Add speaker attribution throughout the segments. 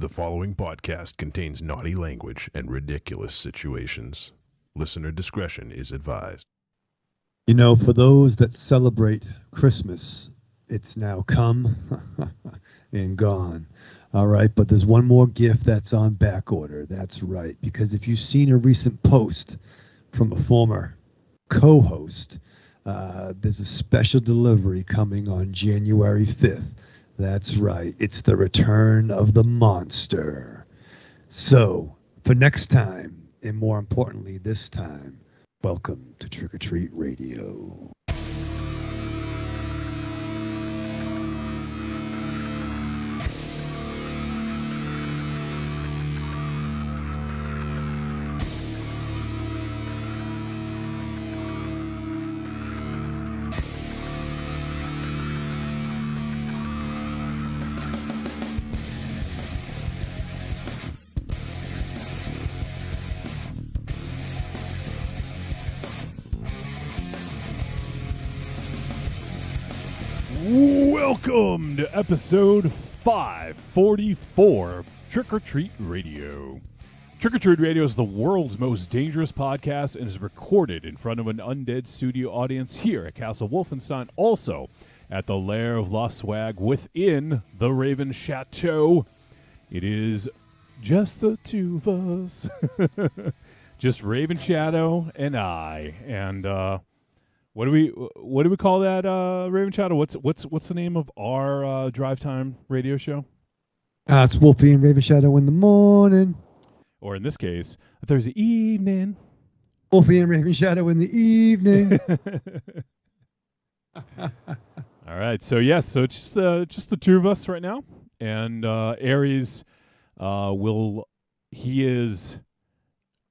Speaker 1: The following podcast contains naughty language and ridiculous situations. Listener discretion is advised.
Speaker 2: You know, for those that celebrate Christmas, it's now come and gone. All right, but there's one more gift that's on back order. That's right, because if you've seen a recent post from a former co-host, there's a special delivery coming on January 5th. That's right. It's the return of the monster. So, for next time, and more importantly this time, welcome to Trick or Treat Radio.
Speaker 3: Welcome to episode 544 of Trick or Treat Radio. Trick or Treat Radio is the world's most dangerous podcast and is recorded in front of an undead studio audience here at Castle Wolfenstein, also at the Lair of Lost Swag within the Raven Chateau. It is just the two of us, just Raven Shadow and I, and What do we call that, Raven Shadow? What's the name of our drive time radio show?
Speaker 2: It's Wolfie and Raven Shadow in the morning.
Speaker 3: Or in this case, a Thursday evening.
Speaker 2: Wolfie and Raven Shadow in the evening.
Speaker 3: All right, so yes, so it's just the two of us right now, and Aries he is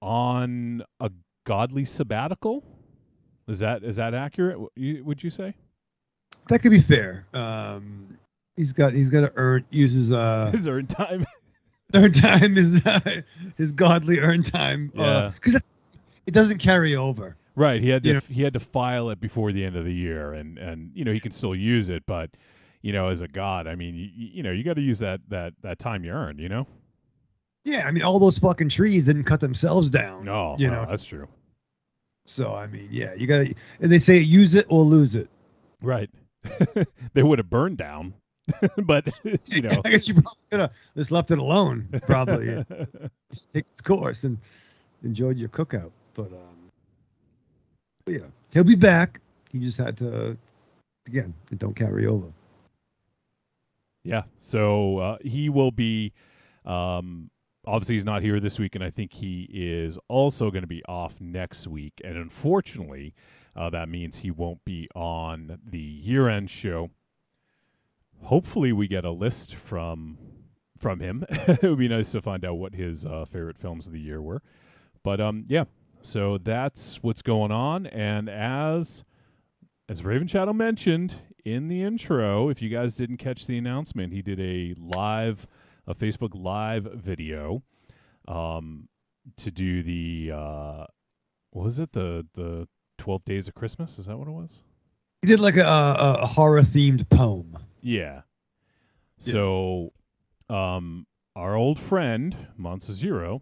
Speaker 3: on a godly sabbatical. Is that accurate? Would you say?
Speaker 2: That could be fair. He's got to use his
Speaker 3: his earn time.
Speaker 2: Earn time is his godly earn time.
Speaker 3: Yeah,
Speaker 2: because it doesn't carry over.
Speaker 3: Right. He had to file it before the end of the year, and he can still use it, but as a god, I mean, you got to use that time you earned.
Speaker 2: Yeah, I mean, all those fucking trees didn't cut themselves down.
Speaker 3: No, that's true.
Speaker 2: So, I mean, yeah, you got to, and they say use it or lose it.
Speaker 3: Right. They would have burned down, but,
Speaker 2: I guess you probably could have just left it alone, probably. Just take its course and enjoyed your cookout. But yeah, he'll be back. He just had to, again, it don't carry over.
Speaker 3: Yeah, so he will be, obviously, he's not here this week, and I think he is also going to be off next week. And unfortunately, that means he won't be on the year-end show. Hopefully, we get a list from him. It would be nice to find out what his favorite films of the year were. But yeah, so that's what's going on. And as Raven Shadow mentioned in the intro, if you guys didn't catch the announcement, he did a Facebook Live video to do the what was it, the 12 Days of Christmas? Is that what it was?
Speaker 2: He did like a horror themed poem.
Speaker 3: Yeah. So our old friend Monster Zero,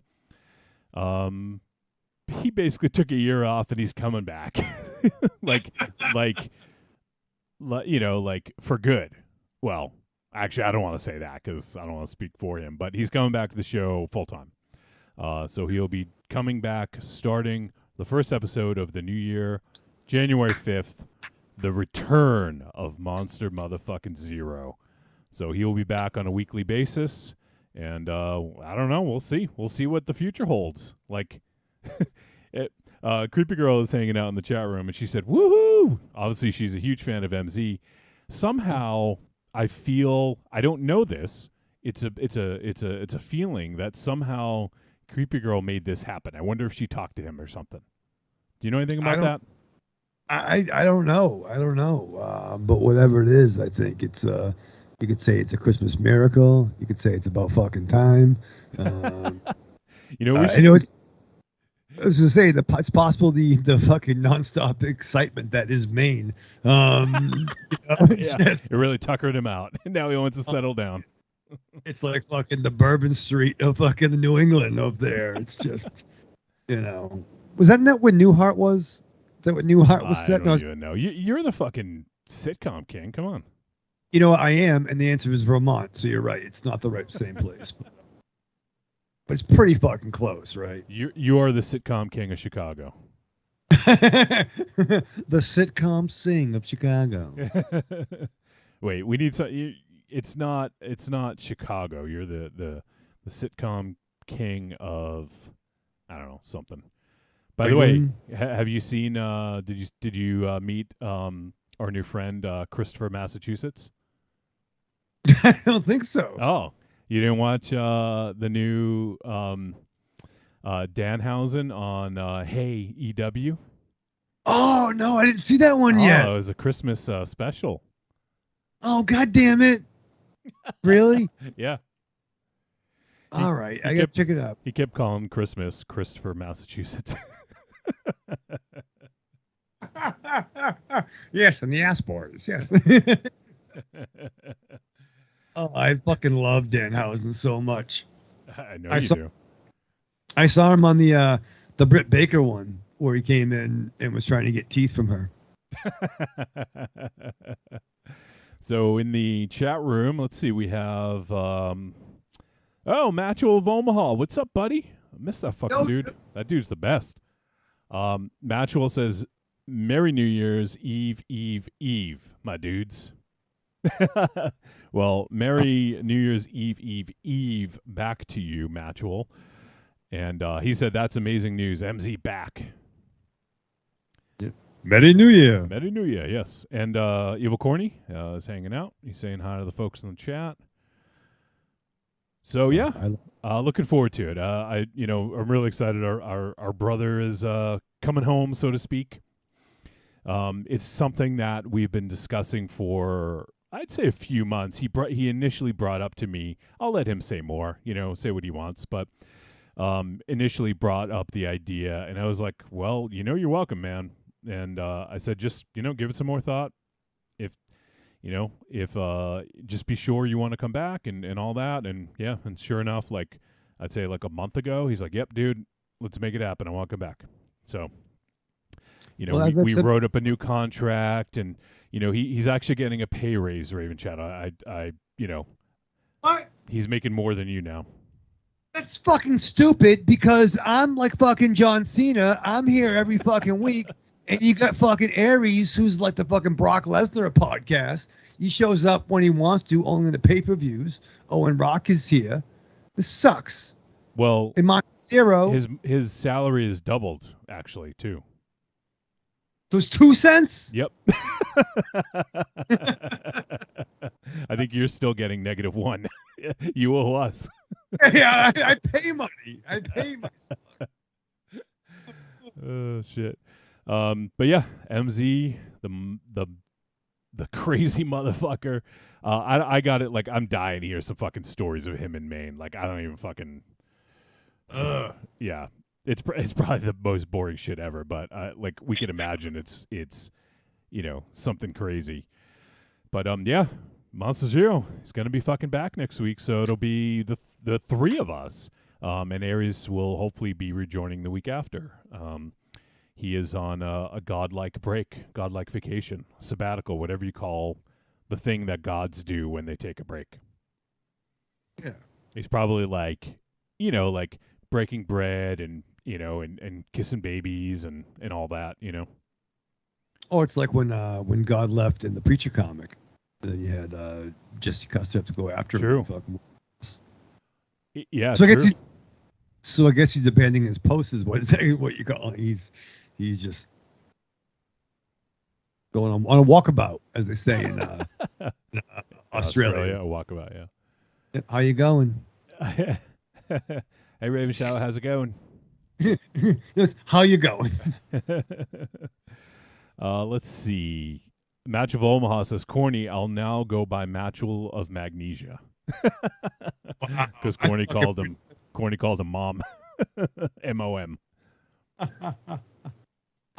Speaker 3: he basically took a year off and he's coming back. like for good. Well, actually, I don't want to say that because I don't want to speak for him, but he's coming back to the show full time. So he'll be coming back starting the first episode of the new year, January 5th, the return of Monster Motherfucking Zero. So he'll be back on a weekly basis, and I don't know. We'll see. We'll see what the future holds. Like, Creepy Girl is hanging out in the chat room, and she said, "Woohoo!" Obviously, she's a huge fan of MZ. Somehow, I feel, I don't know this. It's a feeling that somehow Creepy Girl made this happen. I wonder if she talked to him or something. Do you know anything about that?
Speaker 2: I don't know. But whatever it is, I think it's you could say it's a Christmas miracle. You could say it's about fucking time.
Speaker 3: I
Speaker 2: was gonna say it's possible the fucking nonstop excitement that is Maine.
Speaker 3: It really tuckered him out. Now he wants to settle down.
Speaker 2: It's like fucking the Bourbon Street of fucking New England up there. It's just, was that where Newhart was? Is that what Newhart was
Speaker 3: I
Speaker 2: set? No,
Speaker 3: don't even know. You're the fucking sitcom king. Come on.
Speaker 2: you know what, I am, and the answer is Vermont. So you're right. It's not the same place, but it's pretty fucking close, right?
Speaker 3: You are the sitcom king of Chicago.
Speaker 2: The sitcom sing of Chicago.
Speaker 3: Wait, we need some. It's not Chicago. You're the sitcom king of, I don't know, something. By the way, have you seen? Did you meet our new friend Christopher, Massachusetts?
Speaker 2: I don't think so.
Speaker 3: Oh, you didn't watch the new Danhausen on Hey EW?
Speaker 2: Oh no, I didn't see that one yet.
Speaker 3: Oh, it was a Christmas special.
Speaker 2: Oh, god damn it. Really?
Speaker 3: Yeah.
Speaker 2: All right. I got to check it out.
Speaker 3: He kept calling Christmas Christopher, Massachusetts.
Speaker 2: Yes, and the Aspors. Yes. Oh, I fucking love Danhausen so much.
Speaker 3: I know you do.
Speaker 2: I saw him on the Britt Baker one where he came in and was trying to get teeth from her.
Speaker 3: So in the chat room, let's see, we have Matchel of Omaha. What's up, buddy? I miss that fucking dude. That dude's the best. Matchel says, Merry New Year's Eve, Eve, Eve, my dudes. Well, Merry New Year's Eve, Eve, Eve back to you, Matchel. And he said, that's amazing news. MZ back.
Speaker 2: Merry New Year.
Speaker 3: Merry New Year, yes. And Evil Corny is hanging out. He's saying hi to the folks in the chat. So yeah, looking forward to it. I'm really excited. Our brother is coming home, so to speak. It's something that we've been discussing for, I'd say, a few months. He initially brought up to me. I'll let him say more. Say what he wants, but initially brought up the idea, and I was like, well, you're welcome, man. And I said, just, give it some more thought. If just be sure you want to come back and all that. And yeah, and sure enough, like I'd say like a month ago, he's like, yep, dude, let's make it happen. I want to come back. So, we wrote up a new contract, and, he's actually getting a pay raise, Raven Chat.
Speaker 2: What?
Speaker 3: He's making more than you now.
Speaker 2: That's fucking stupid because I'm like fucking John Cena. I'm here every fucking week. And you got fucking Aries, who's like the fucking Brock Lesnar podcast. He shows up when he wants to, only in the pay-per-views. Oh, and Rock is here. This sucks.
Speaker 3: Well,
Speaker 2: in my zero,
Speaker 3: his salary is doubled actually too.
Speaker 2: Those 2 cents?
Speaker 3: Yep. I think you're still getting -1. You owe us.
Speaker 2: Yeah, I pay money. I pay myself.
Speaker 3: Oh shit. But yeah, MZ, the crazy motherfucker. I got it. Like, I'm dying to hear some fucking stories of him in Maine. Like, I don't even fucking. Yeah, it's probably the most boring shit ever. But like, we can imagine it's something crazy. But yeah, Monster Zero is gonna be fucking back next week, so it'll be the three of us. And Aries will hopefully be rejoining the week after. He is on a godlike break, godlike vacation, sabbatical, whatever you call the thing that gods do when they take a break.
Speaker 2: Yeah.
Speaker 3: He's probably like, like breaking bread and, and kissing babies and all that,
Speaker 2: Oh, it's like when God left in the Preacher comic. Then you had Jesse Custer have to go after
Speaker 3: True.
Speaker 2: him.
Speaker 3: Yeah.
Speaker 2: So I guess he's abandoning his post is what you call it. He's just going on a walkabout, as they say in Australia.
Speaker 3: A walkabout, yeah.
Speaker 2: How you going?
Speaker 3: Hey, Raven Shadow, how's it going?
Speaker 2: How you going?
Speaker 3: Let's see. Match of Omaha says, Corny, I'll now go by Matchel of Magnesia. Because Corny called him Mom. M-O-M.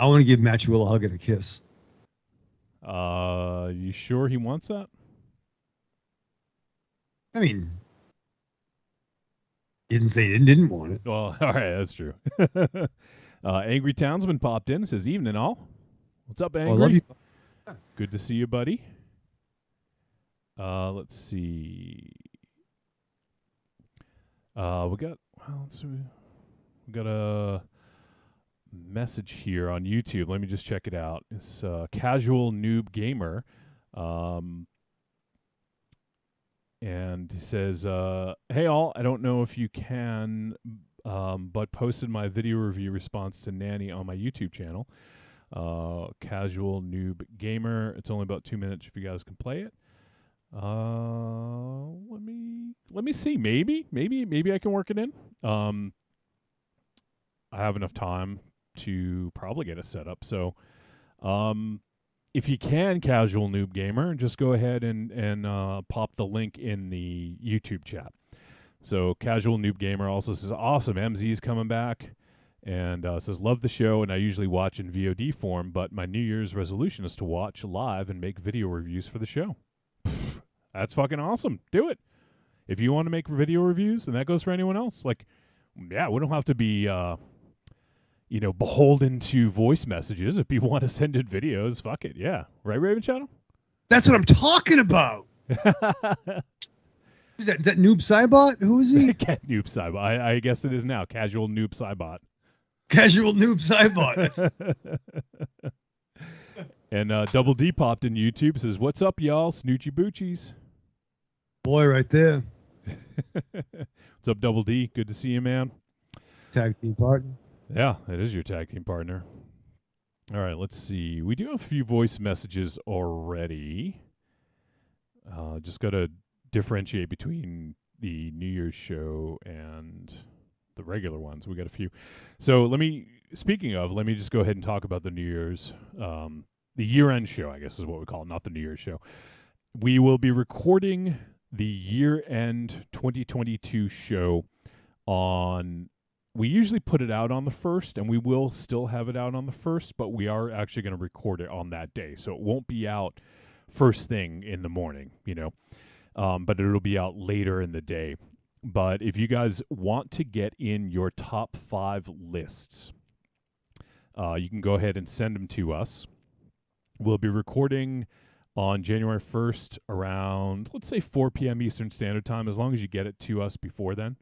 Speaker 2: I want to give Matchwell a hug and a kiss.
Speaker 3: You sure he wants that?
Speaker 2: I mean, He didn't say he didn't want it.
Speaker 3: Well, all right, that's true. Angry Townsman popped in. Says, "Evening, all. What's up, Angry?
Speaker 2: Oh, I love you.
Speaker 3: Good to see you, buddy." Let's see. We got. Well, let's see. We got a message here on YouTube. Let me just check it out. It's Casual Noob Gamer. And he says, "Hey all, I don't know if you can, but posted my video review response to Nanny on my YouTube channel. Casual Noob Gamer. It's only about 2 minutes if you guys can play it. Let me see. Maybe I can work it in. I have enough time to probably get it set up. So, if you can, Casual Noob Gamer, just go ahead and pop the link in the YouTube chat." So Casual Noob Gamer also says, "Awesome, MZ's coming back," and says, "Love the show, and I usually watch in VOD form, but my New Year's resolution is to watch live and make video reviews for the show." Pfft, that's fucking awesome. Do it. If you want to make video reviews, and that goes for anyone else, like, yeah, we don't have to be beholden to voice messages. If people want to send in videos, fuck it. Yeah. Right, Raven Shadow?
Speaker 2: That's what I'm talking about. Who's that? That Noob Cybot? Who is he?
Speaker 3: Cat Noob Cybot. I guess it is now. Casual Noob Cybot.
Speaker 2: Casual Noob Cybot.
Speaker 3: And Double D popped in YouTube, says, "What's up, y'all? Snoochie Boochies."
Speaker 2: Boy, right there.
Speaker 3: What's up, Double D? Good to see you, man.
Speaker 2: Tag team partner.
Speaker 3: Yeah, it is your tag team partner. All right, let's see. We do have a few voice messages already. Just got to differentiate between the New Year's show and the regular ones. We got a few. So let me just go ahead and talk about the New Year's, the year-end show, I guess is what we call it, not the New Year's show. We will be recording the year-end 2022 show on... We usually put it out on the 1st, and we will still have it out on the 1st, but we are actually going to record it on that day. So it won't be out first thing in the morning, but it'll be out later in the day. But if you guys want to get in your top 5 lists, you can go ahead and send them to us. We'll be recording on January 1st around, let's say, 4 p.m. Eastern Standard Time, as long as you get it to us before then.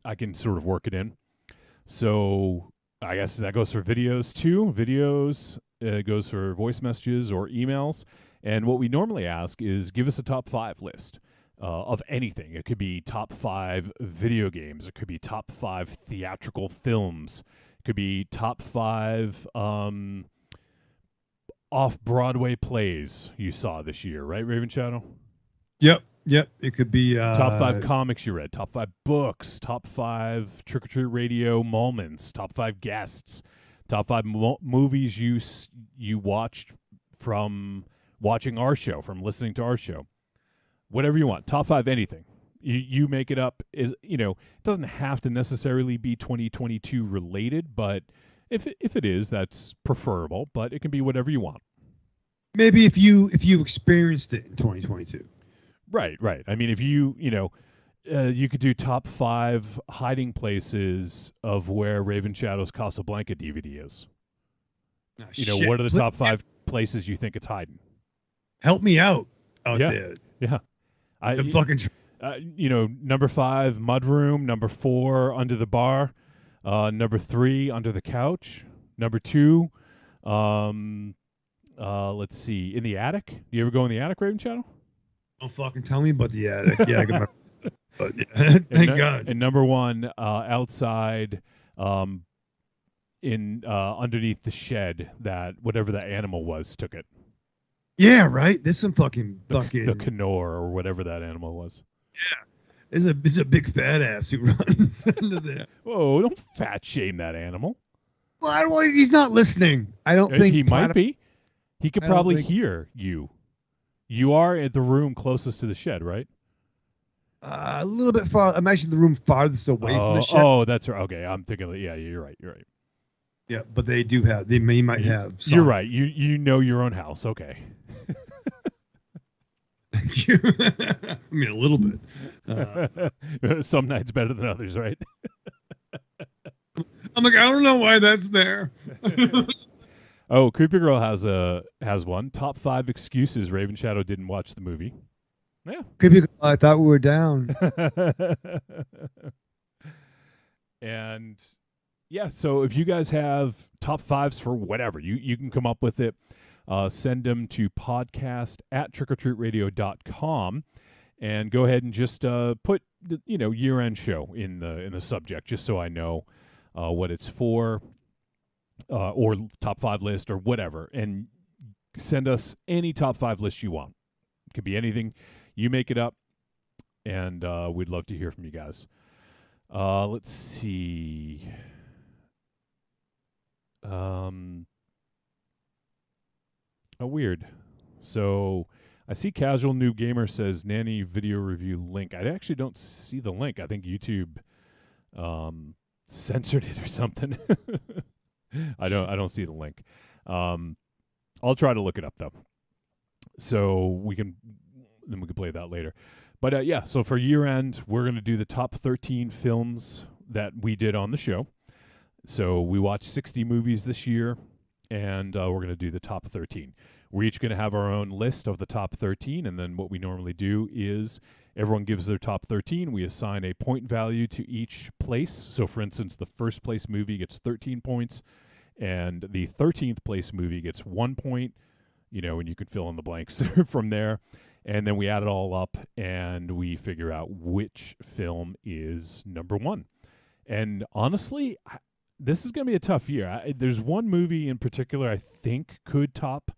Speaker 3: I can sort of work it in. So I guess that goes for videos too. Videos goes for voice messages or emails. And what we normally ask is give us a top 5 list of anything. It could be top 5 video games. It could be top 5 theatrical films. It could be top 5 off-Broadway plays you saw this year, right, Raven Shadow?
Speaker 2: Yep. It could be
Speaker 3: top 5 comics you read, top 5 books, top 5 Trick or Treat Radio moments, top 5 guests, top 5 movies you watched from watching our show, from listening to our show. Whatever you want, top 5 anything. You make it up. It doesn't have to necessarily be 2022 related, but if it is, that's preferable. But it can be whatever you want.
Speaker 2: Maybe if you experienced it in 2022.
Speaker 3: Right. I mean, if you could do top 5 hiding places of where Raven Shadow's Casablanca DVD is.
Speaker 2: Oh,
Speaker 3: what are the top 5 places you think it's hiding?
Speaker 2: Help me out there.
Speaker 3: Yeah.
Speaker 2: I'm fucking...
Speaker 3: number 5, mudroom. Number 4, under the bar. Number 3, under the couch. Number 2, let's see, in the attic. Do you ever go in the attic, Raven Shadow?
Speaker 2: Don't fucking tell me about the attic. Yeah, I got my... But yeah, thank God.
Speaker 3: And number 1, outside, in underneath the shed that whatever that animal was took it.
Speaker 2: Yeah, right. There's some fucking
Speaker 3: the Canor or whatever that animal was.
Speaker 2: Yeah, there's a big fat ass who runs into there.
Speaker 3: Whoa! Don't fat shame that animal.
Speaker 2: Well, he's not listening. I don't think
Speaker 3: he might be. He could probably hear you. You are at the room closest to the shed, right?
Speaker 2: A little bit far. I'm actually the room farthest away from the shed.
Speaker 3: Oh, that's right. Okay, I'm thinking. Yeah, you're right.
Speaker 2: Yeah, but they do have. They might have. Some.
Speaker 3: You're right. You know your own house. Okay.
Speaker 2: Thank you. I mean, a little bit.
Speaker 3: Some nights better than others, right?
Speaker 2: I'm like, I don't know why that's there.
Speaker 3: Oh, Creepy Girl has one. Top 5 excuses Raven Shadow didn't watch the movie. Yeah.
Speaker 2: Creepy Girl, I thought we were down.
Speaker 3: And yeah, so if you guys have top 5s for whatever, you can come up with it. Send them to podcast@trickortreatradio.com and go ahead and just put the year-end show in the subject, just so I know what it's for, or top 5 list or whatever, and send us any top 5 list you want. It could be anything. You make it up, and we'd love to hear from you guys. Let's see. Oh, weird. So I see Casual Noob Gamer says Nanny video review link. I actually don't see the link. I think YouTube censored it or something. I don't see the link. I'll try to look it up though. So we can play that later. But yeah, so for year end, we're going to do the top 13 films that we did on the show. So we watched 60 movies this year, and we're going to do the top 13. We're each going to have our own list of the top 13, and then what we normally do is everyone gives their top 13. We assign a point value to each place. So, for instance, the first place movie gets 13 points, and the 13th place movie gets 1 point, and you can fill in the blanks from there. And then we add it all up, and we figure out which film is number 1. And honestly, this is going to be a tough year. There's one movie in particular I think could top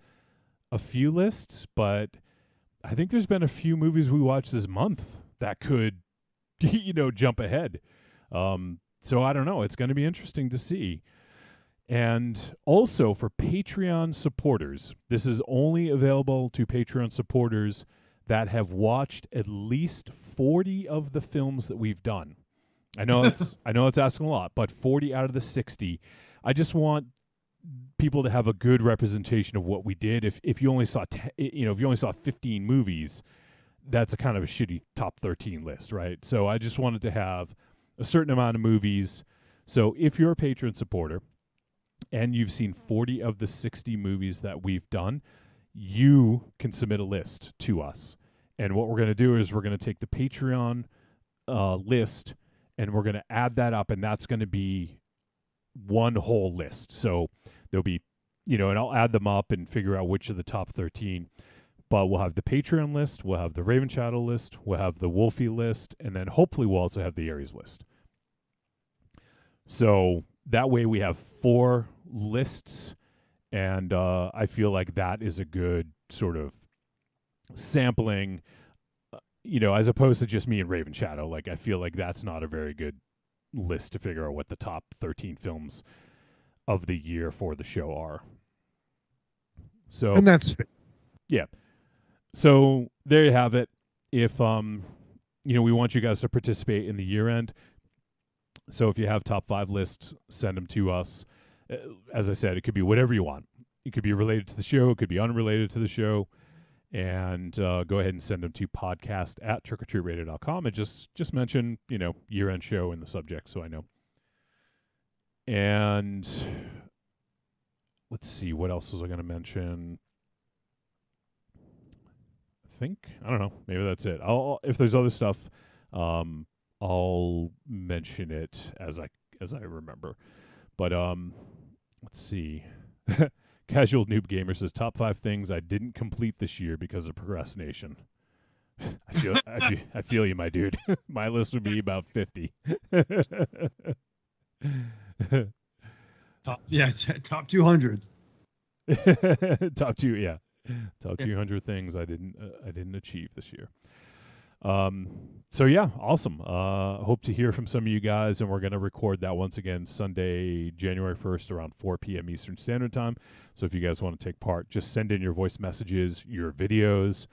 Speaker 3: a few lists, but I think there's been a few movies we watched this month that could, jump ahead. So I don't know. It's going to be interesting to see. And also for Patreon supporters, this is only available to Patreon supporters that have watched at least 40 of the films that we've done. I know it's asking a lot, but 40 out of the 60. I just want people to have a good representation of what we did. If you only saw if you only saw 15 movies, that's a kind of a shitty top 13 list, right? So I just wanted to have a certain amount of movies. So if you're a Patreon supporter and you've seen 40 of the 60 movies that we've done, you can submit a list to us. And what we're going to do is we're going to take the Patreon list and we're going to add that up, and that's going to be one whole list. So there'll be, and I'll add them up and figure out which of the top 13. But we'll have the Patreon list, we'll have the Raven Shadow list, we'll have the Wolfie list, and then hopefully we'll also have the Aries list. So that way we have 4 lists, and I feel like that is a good sort of sampling, as opposed to just me and Raven Shadow. Like, I feel like that's not a very good list to figure out what the top 13 films of the year for the show are. So,
Speaker 2: And that's
Speaker 3: yeah. So there you have it. If we want you guys to participate in the year end. So if you have top 5 lists, send them to us. As I said, it could be whatever you want. It could be related to the show. It could be unrelated to the show. And go ahead and send them to podcast@trickortreatradio.com and just mention, year-end show in the subject so I know. And let's see, what else was I going to mention? I don't know. Maybe that's it. If there's other stuff, I'll mention it as I remember. But let's see. Casual Noob Gamer says top 5 things I didn't complete this year because of procrastination. I feel you, my dude. My list would be about 50.
Speaker 2: top 200.
Speaker 3: Top 200 things I didn't achieve this year. So yeah, awesome. Hope to hear from some of you guys, and we're going to record that once again Sunday, January 1st around 4 p.m. Eastern Standard Time. So if you guys want to take part, just send in your voice messages, your videos,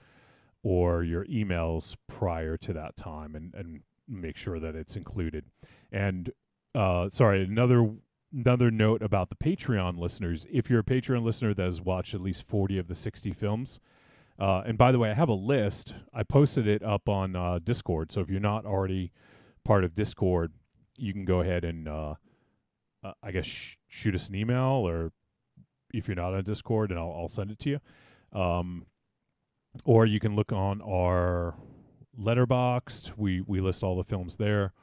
Speaker 3: or your emails prior to that time, and make sure that it's included. And another note about the Patreon listeners. If you're a Patreon listener that has watched at least 40 of the 60 films, And by the way, I have a list. I posted it up on Discord. So if you're not already part of Discord, you can go ahead and I guess shoot us an email, or if you're not on Discord, and I'll send it to you. Or you can look on our Letterboxd. We list all the films there.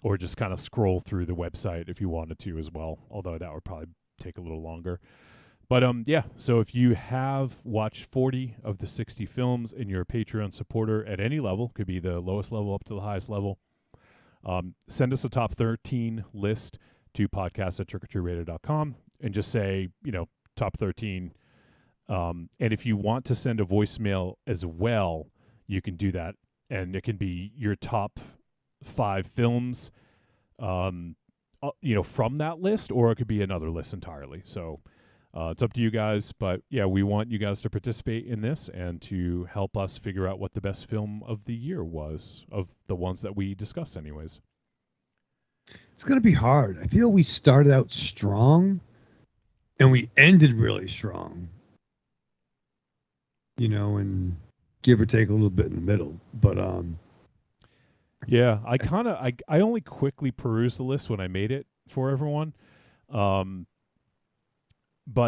Speaker 3: Or just kind of scroll through the website if you wanted to as well, although that would probably take a little longer. But yeah, so if you have watched 40 of the 60 films and you're a Patreon supporter at any level, could be the lowest level up to the highest level, send us a top 13 list to podcast@trickortreatradio.com and just say, top 13. And if you want to send a voicemail as well, you can do that. And it can be your top 5 films, from that list, or it could be another list entirely. So it's up to you guys. But yeah, we want you guys to participate in this and to help us figure out what the best film of the year was, of the ones that we discussed anyways.
Speaker 2: It's going to be hard. I feel we started out strong and we ended really strong, and give or take a little bit in the middle. But
Speaker 3: yeah, I only quickly perused the list when I made it for everyone. But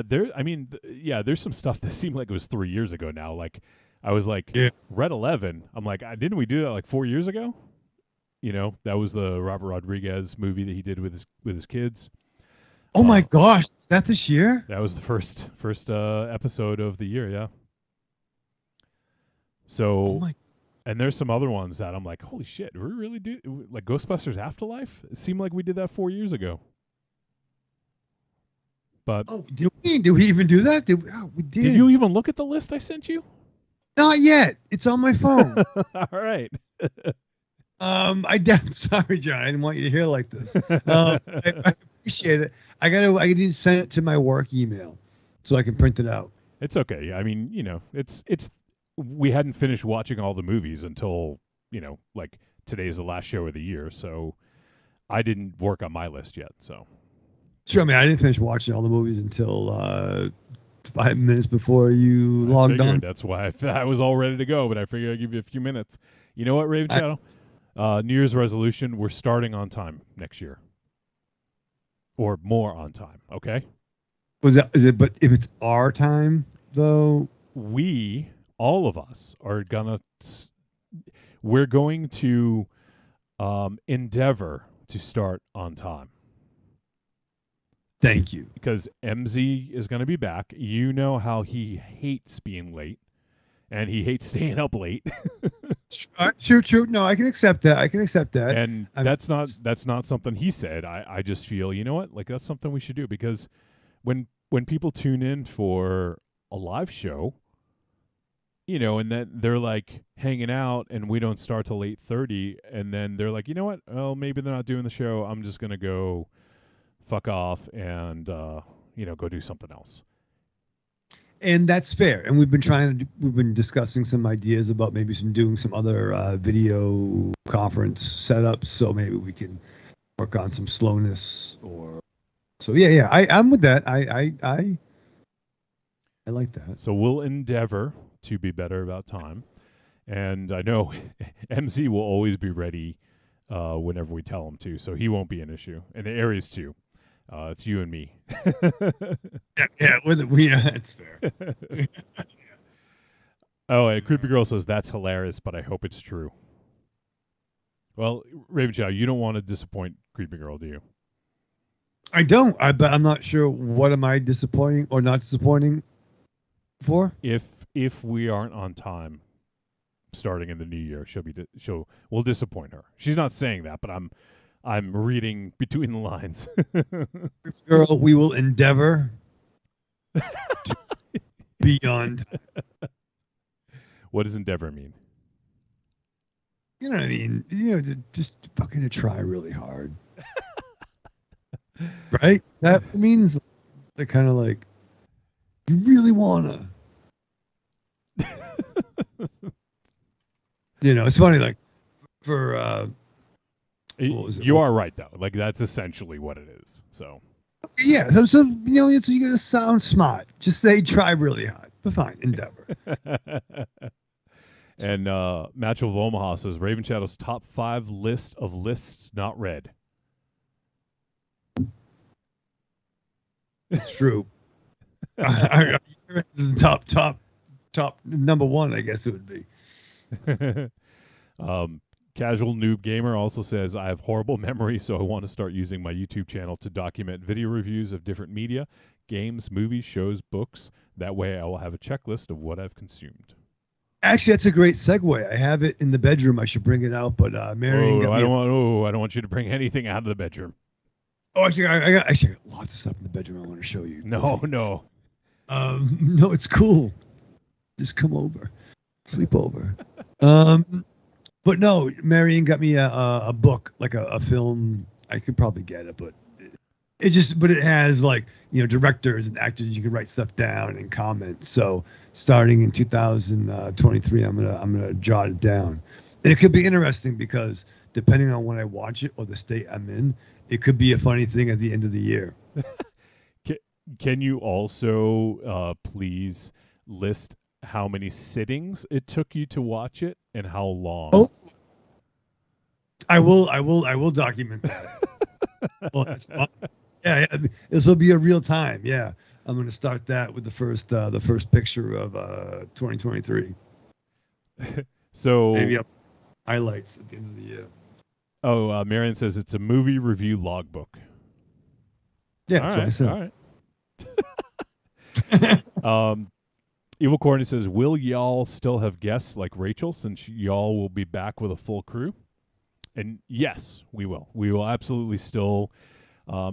Speaker 3: there's some stuff that seemed like it was 3 years ago now. Like, I was like,
Speaker 2: yeah.
Speaker 3: Red 11. I'm like, didn't we do that like 4 years ago? That was the Robert Rodriguez movie that he did with his kids.
Speaker 2: Oh my gosh, is that this year?
Speaker 3: That was the first episode of the year, yeah. So, and there's some other ones that I'm like, holy shit, we really do, like Ghostbusters Afterlife? It seemed like we did that 4 years ago. But
Speaker 2: did we even do that? We did.
Speaker 3: Did you even look at the list I sent you?
Speaker 2: Not yet. It's on my phone.
Speaker 3: All right.
Speaker 2: Sorry, John. I didn't want you to hear like this. I appreciate it. I need to send it to my work email so I can print it out.
Speaker 3: It's okay. I mean, it's we hadn't finished watching all the movies until, like today's the last show of the year, so I didn't work on my list yet. So
Speaker 2: sure. I mean, I didn't finish watching all the movies until 5 minutes before you logged on.
Speaker 3: That's why I was all ready to go, but I figured I'd give you a few minutes. You know what, Raven Shadow? New Year's resolution, we're starting on time next year. Or more on time, okay?
Speaker 2: Is it, but if it's our time, though?
Speaker 3: All of us, we're going to endeavor to start on time.
Speaker 2: Thank you.
Speaker 3: Because MZ is going to be back. You know how he hates being late, and he hates staying up late.
Speaker 2: True. No, I can accept that.
Speaker 3: And that's not something he said. I just feel, you know what? Like, that's something we should do, because when people tune in for a live show, and then they're like hanging out and we don't start till 8:30, and then they're like, you know what? Well, maybe they're not doing the show. I'm just going to go fuck off and go do something else.
Speaker 2: And that's fair. And we've been discussing some ideas about maybe doing some other video conference setups, so maybe we can work on some slowness yeah. I'm with that. I like that.
Speaker 3: So we'll endeavor to be better about time, and I know MZ will always be ready whenever we tell him to, so he won't be an issue. And the Aries too. It's you and me.
Speaker 2: yeah, it's fair.
Speaker 3: Oh, and Creepy Girl says that's hilarious, but I hope it's true. Well, Raven Chow, you don't want to disappoint Creepy Girl, do you?
Speaker 2: I don't. But I'm not sure what am I disappointing or not disappointing for.
Speaker 3: If we aren't on time, starting in the new year, we'll disappoint her. She's not saying that, but I'm reading between the lines.
Speaker 2: Girl, we will endeavor to be on time.
Speaker 3: What does endeavor mean?
Speaker 2: You know what I mean? Just fucking to try really hard. Right? That means the kind of like, you really wanna. It's funny, like, for...
Speaker 3: You are right, though. Like, that's essentially what it is. So
Speaker 2: Yeah, so you know, so you're gonna sound smart. Just say try really hard, but fine, endeavor.
Speaker 3: And Match of Omaha says Raven Shadow's top 5 list of lists not read.
Speaker 2: It's true. This is top number one, I guess it would be.
Speaker 3: Casual Noob Gamer also says, I have horrible memory, so I want to start using my YouTube channel to document video reviews of different media, games, movies, shows, books. That way I will have a checklist of what I've consumed.
Speaker 2: Actually, that's a great segue. I have it in the bedroom. I should bring it out, but Marion.
Speaker 3: I don't want you to bring anything out of the bedroom.
Speaker 2: Oh, actually, I got lots of stuff in the bedroom I want to show you.
Speaker 3: No.
Speaker 2: No, it's cool. Just come over, sleep over. But no, Marion got me a book, like a film. I could probably get it, but it has, like, you know, directors and actors. You can write stuff down and comment. So starting in 2023, I'm gonna jot it down, and it could be interesting because depending on when I watch it or the state I'm in, it could be a funny thing at the end of the year.
Speaker 3: Can you also please list how many sittings it took you to watch it and how long?
Speaker 2: Oh, I will document that. Well, yeah, this will be a real time. Yeah, I'm going to start that with the first picture of 2023.
Speaker 3: So
Speaker 2: maybe highlights at the end of the year.
Speaker 3: Oh, Marion says it's a movie review logbook.
Speaker 2: Yeah, that's what I said.
Speaker 3: All right. Evil Corny says, will y'all still have guests like Rachel since y'all will be back with a full crew? And yes, we will. We will absolutely still,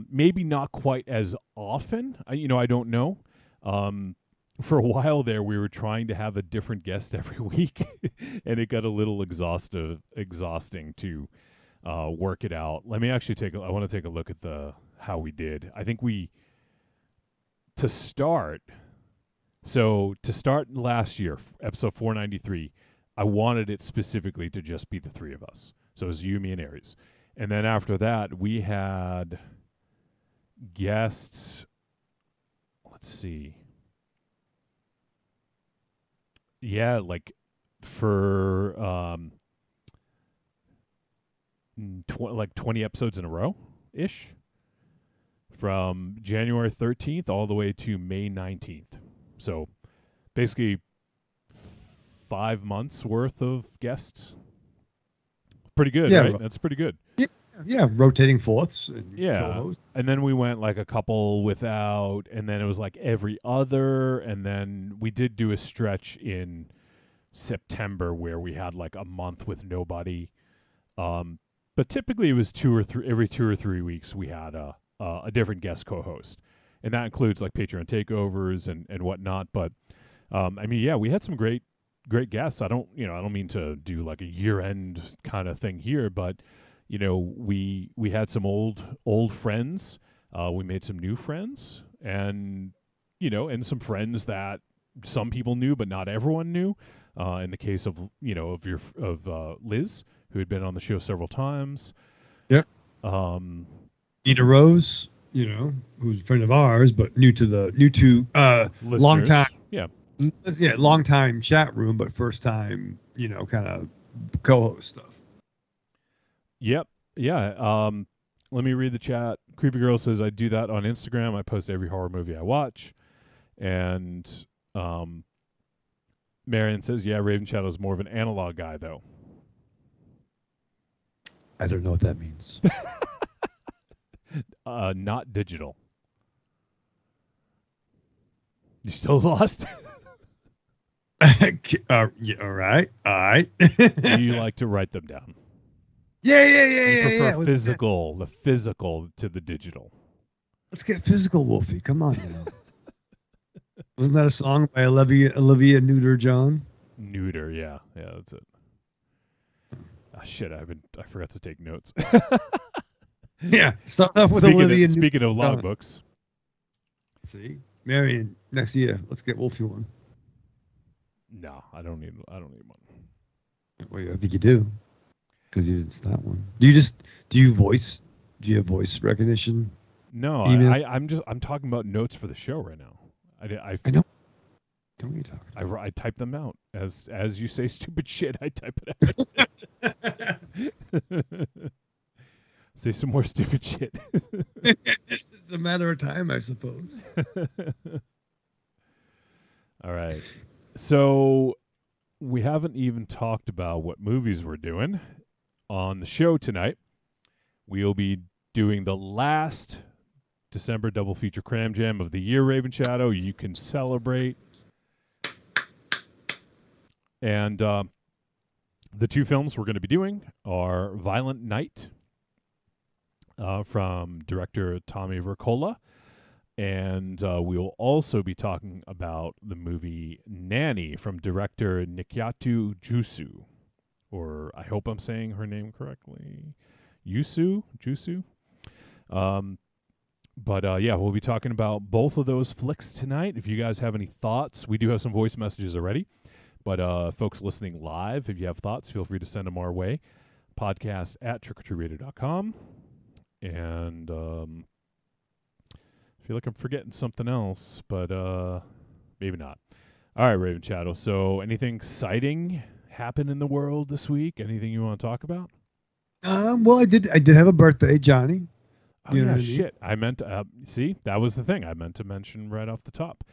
Speaker 3: maybe not quite as often. I don't know. For a while there, we were trying to have a different guest every week, and it got a little exhausting to work it out. Let me actually I want to take a look at how we did. I think to start last year, episode 493, I wanted it specifically to just be the three of us. So it was you, me, and Aries. And then after that, we had guests. Let's see. Yeah, like for 20 episodes in a row ish, from January 13th all the way to May 19th. So basically 5 months worth of guests. Pretty good, right? That's pretty good.
Speaker 2: Yeah, rotating fourths. And
Speaker 3: co-hosts. And then we went like a couple without, and then it was like every other, and then we did do a stretch in September where we had like a month with nobody. But typically it was every 2 or 3 weeks we had a different guest co-host, and that includes like Patreon takeovers and whatnot. But we had some great guests. I don't mean to do like a year-end kind of thing here, but we had some old friends. We made some new friends, and and some friends that some people knew but not everyone knew. In the case of Liz, who had been on the show several times.
Speaker 2: Yep. Ida Rose, who's a friend of ours, but new to long time. Yeah, long time chat room, but first time, kind of co-host stuff.
Speaker 3: Yep. Yeah. Let me read the chat. Creepy Girl says, I do that on Instagram. I post every horror movie I watch. And Marion says, yeah, Raven Shadow is more of an analog guy, though.
Speaker 2: I don't know what that means.
Speaker 3: Not digital. You still lost?
Speaker 2: Yeah, all right.
Speaker 3: You like to write them down.
Speaker 2: Yeah.
Speaker 3: You prefer the physical to the digital.
Speaker 2: Let's get physical, Wolfie. Come on now. Wasn't that a song by Olivia Newton-John?
Speaker 3: Neuter, yeah, that's it. Oh, shit, I forgot to take notes.
Speaker 2: Yeah, start off with Olivia.
Speaker 3: Speaking of logbooks.
Speaker 2: See, Marion, next year, let's get Wolfie one.
Speaker 3: No, I don't need one.
Speaker 2: Well, I think you do, because you didn't start one. Do you have voice recognition?
Speaker 3: No,
Speaker 2: email?
Speaker 3: I'm talking about notes for the show right now.
Speaker 2: I know. Don't you talk?
Speaker 3: I type them out as you say stupid shit. I type it out. Say some more stupid shit.
Speaker 2: It's just a matter of time, I suppose.
Speaker 3: All right. So we haven't even talked about what movies we're doing on the show tonight. We'll be doing the last December double feature cram jam of the year, Raven Shadow. You can celebrate. And the two films we're going to be doing are Violent Night from director Tommy Vercola. And we'll also be talking about the movie Nanny from director Nikyatu Jusu. Or I hope I'm saying her name correctly. Jusu? But yeah, we'll be talking about both of those flicks tonight. If you guys have any thoughts, we do have some voice messages already. But folks listening live, if you have thoughts, feel free to send them our way. Podcast at trickortreatradio.com. And I feel like I'm forgetting something else, but maybe not. All right, Raven Shadow. So anything exciting happen in the world this week? Anything you want to talk about?
Speaker 2: Well, I did have a birthday, Johnny.
Speaker 3: Oh,
Speaker 2: You know
Speaker 3: yeah,
Speaker 2: what I mean?
Speaker 3: shit. I meant see, that was the thing I meant to mention right off the top.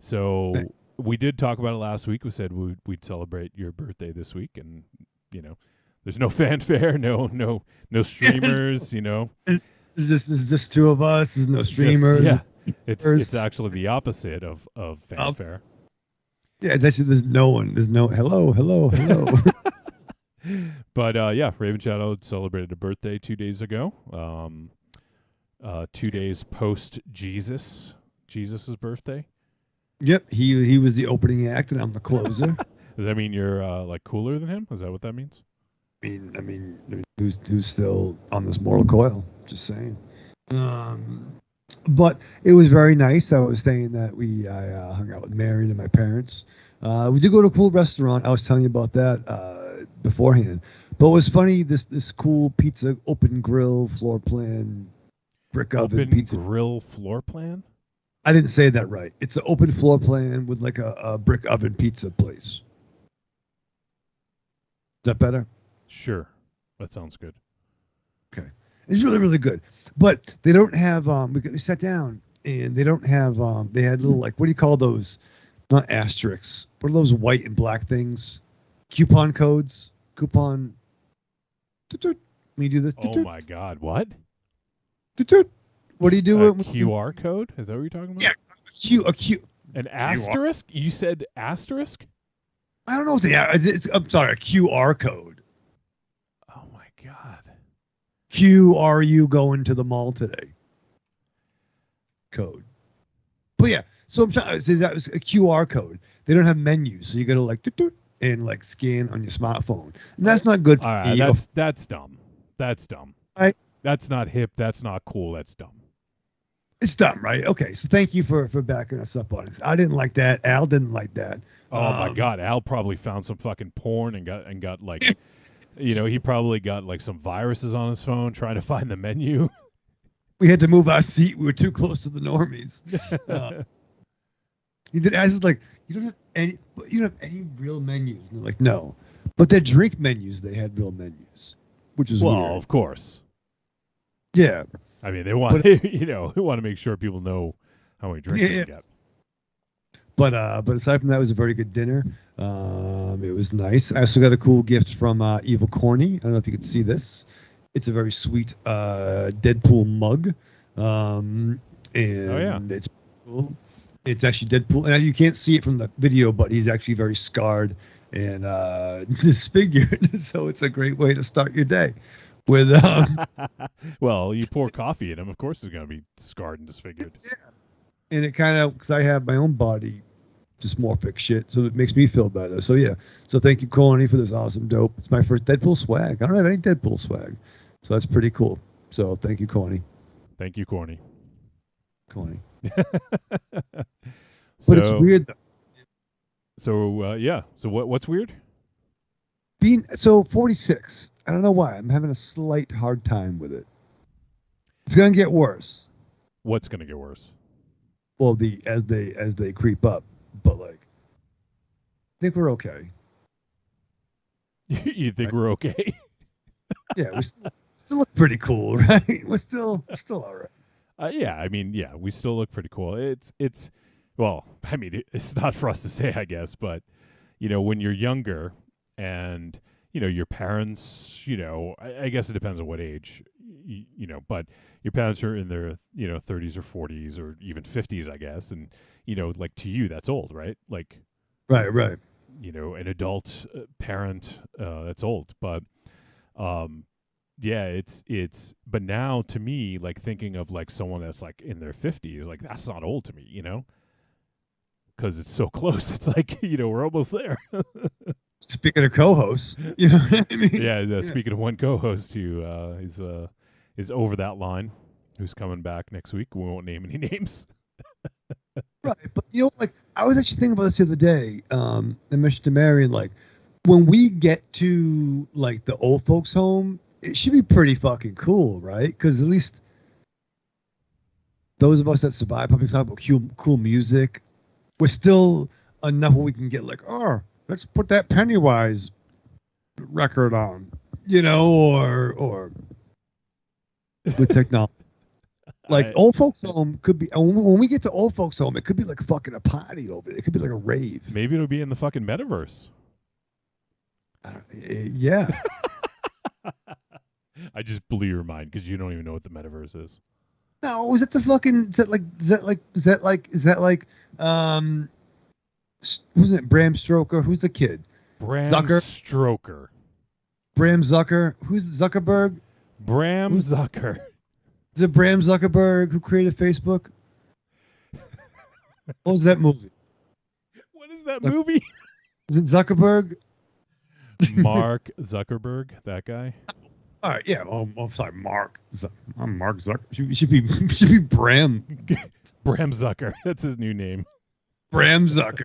Speaker 3: So we did talk about it last week. We said we'd celebrate your birthday this week, and you know, there's no fanfare, no streamers. You know,
Speaker 2: It's just two of us. There's no streamers.
Speaker 3: Yeah, it's actually the opposite of fanfare.
Speaker 2: Yeah, there's no one. There's no hello.
Speaker 3: But yeah, Raven Shadow celebrated a birthday 2 days ago. 2 days post Jesus's birthday.
Speaker 2: Yep, he was the opening act, and I'm the closer.
Speaker 3: Does that mean you're like cooler than him? Is that what that means?
Speaker 2: I mean, who's still on this mortal coil? Just saying. But it was very nice. I was saying that I hung out with Mary and my parents. We did go to a cool restaurant. I was telling you about that beforehand. But it was funny. This cool pizza open grill floor plan brick oven pizza
Speaker 3: grill floor plan.
Speaker 2: I didn't say that right. It's an open floor plan with like a brick oven pizza place. Is that better?
Speaker 3: Sure. That sounds good.
Speaker 2: Okay. It's really, really good. But they don't have, we sat down and they don't have, they had little, like, what do you call those? Not asterisks. What are those white and black things? Coupon codes? Coupon. Let me do this.
Speaker 3: Oh my God. What?
Speaker 2: What do you do?
Speaker 3: A QR code? Is that what you're talking about?
Speaker 2: Yeah. A Q.
Speaker 3: An asterisk? You said asterisk?
Speaker 2: I don't know what they are. I'm sorry, a QR code.
Speaker 3: Oh my God.
Speaker 2: Are you going to the mall today? Code. But yeah, so I'm trying to say that was a QR code. They don't have menus, so you got to like and like scan on your smartphone, and that's not good for me.
Speaker 3: That's dumb. That's dumb.
Speaker 2: Right?
Speaker 3: That's not hip. That's not cool. That's dumb.
Speaker 2: It's dumb, right? Okay, so thank you for backing us up on it. I didn't like that. Al didn't like that.
Speaker 3: Oh my God, Al probably found some fucking porn and got like, you know, he probably got like some viruses on his phone trying to find the menu.
Speaker 2: We had to move our seat. We were too close to the normies. He did. I was like, you don't have any real menus. And they're like, no, but their drink menus, they had real menus, which is weird.
Speaker 3: Of course.
Speaker 2: Yeah.
Speaker 3: I mean, they want they want to make sure people know how many drinks they get.
Speaker 2: But aside from that, it was a very good dinner. It was nice. I also got a cool gift from Evil Corny. I don't know if you could see this. It's a very sweet Deadpool mug. And it's cool. It's actually Deadpool. And you can't see it from the video, but he's actually very scarred and disfigured. So it's a great way to start your day. With
Speaker 3: well, you pour coffee in him, of course he's going to be scarred and disfigured.
Speaker 2: Yeah. And it kind of, because I have my own body dysmorphic shit, so it makes me feel better. So yeah, so thank you, Corny, for this awesome dope. It's my first Deadpool swag. I don't have any Deadpool swag, so that's pretty cool. So thank you, Corny.
Speaker 3: Thank you, Corny.
Speaker 2: But it's weird though.
Speaker 3: So yeah, so what's weird?
Speaker 2: Being 46. I don't know why. I'm having a slight hard time with it. It's gonna get worse.
Speaker 3: What's going to get worse?
Speaker 2: Well, as they creep up, but like, I think we're okay.
Speaker 3: You think
Speaker 2: Right.
Speaker 3: we're okay?
Speaker 2: Yeah, we still look pretty cool, right? We're still all right.
Speaker 3: Yeah, I mean, yeah, we still look pretty cool. It's well, I mean, it's not for us to say, I guess, but when you're younger and your parents, I guess it depends on what age, but your parents are in their 30s or 40s or even 50s, I guess, and like to you that's old, right? Like
Speaker 2: Right.
Speaker 3: an adult parent, that's old, but yeah, but now to me, like thinking of like someone that's like in their 50s, like that's not old to me, because it's so close. It's like, we're almost there.
Speaker 2: Speaking of co-hosts, you know what I mean?
Speaker 3: Yeah, speaking of one co-host who is over that line, who's coming back next week. We won't name any names.
Speaker 2: Right, but like I was actually thinking about this the other day. I mentioned to Marion, like when we get to like the old folks' home, it should be pretty fucking cool, right? Because at least those of us that survive, probably talk about cool music. We're still enough where we can get like, oh, let's put that Pennywise record on, or with technology. Like old folks home could be when we get to old folks home, it could be like fucking a party over there. It could be like a rave.
Speaker 3: Maybe it'll be in the fucking metaverse.
Speaker 2: Yeah.
Speaker 3: I just blew your mind because you don't even know what the metaverse is.
Speaker 2: No, is that the fucking? Is that like who's it? Bram Stoker? Who's the kid?
Speaker 3: Bram
Speaker 2: Zucker?
Speaker 3: Stroker.
Speaker 2: Bram Zucker? Who's Zuckerberg?
Speaker 3: Bram Zucker.
Speaker 2: Is it Bram Zuckerberg who created Facebook? What was that movie?
Speaker 3: What is that movie?
Speaker 2: Is it Zuckerberg?
Speaker 3: Mark Zuckerberg, that guy.
Speaker 2: All right, yeah. Oh, I'm sorry, Mark. I'm Mark Zucker. Should be Bram.
Speaker 3: Bram Zucker. That's his new name.
Speaker 2: Bram Zucker.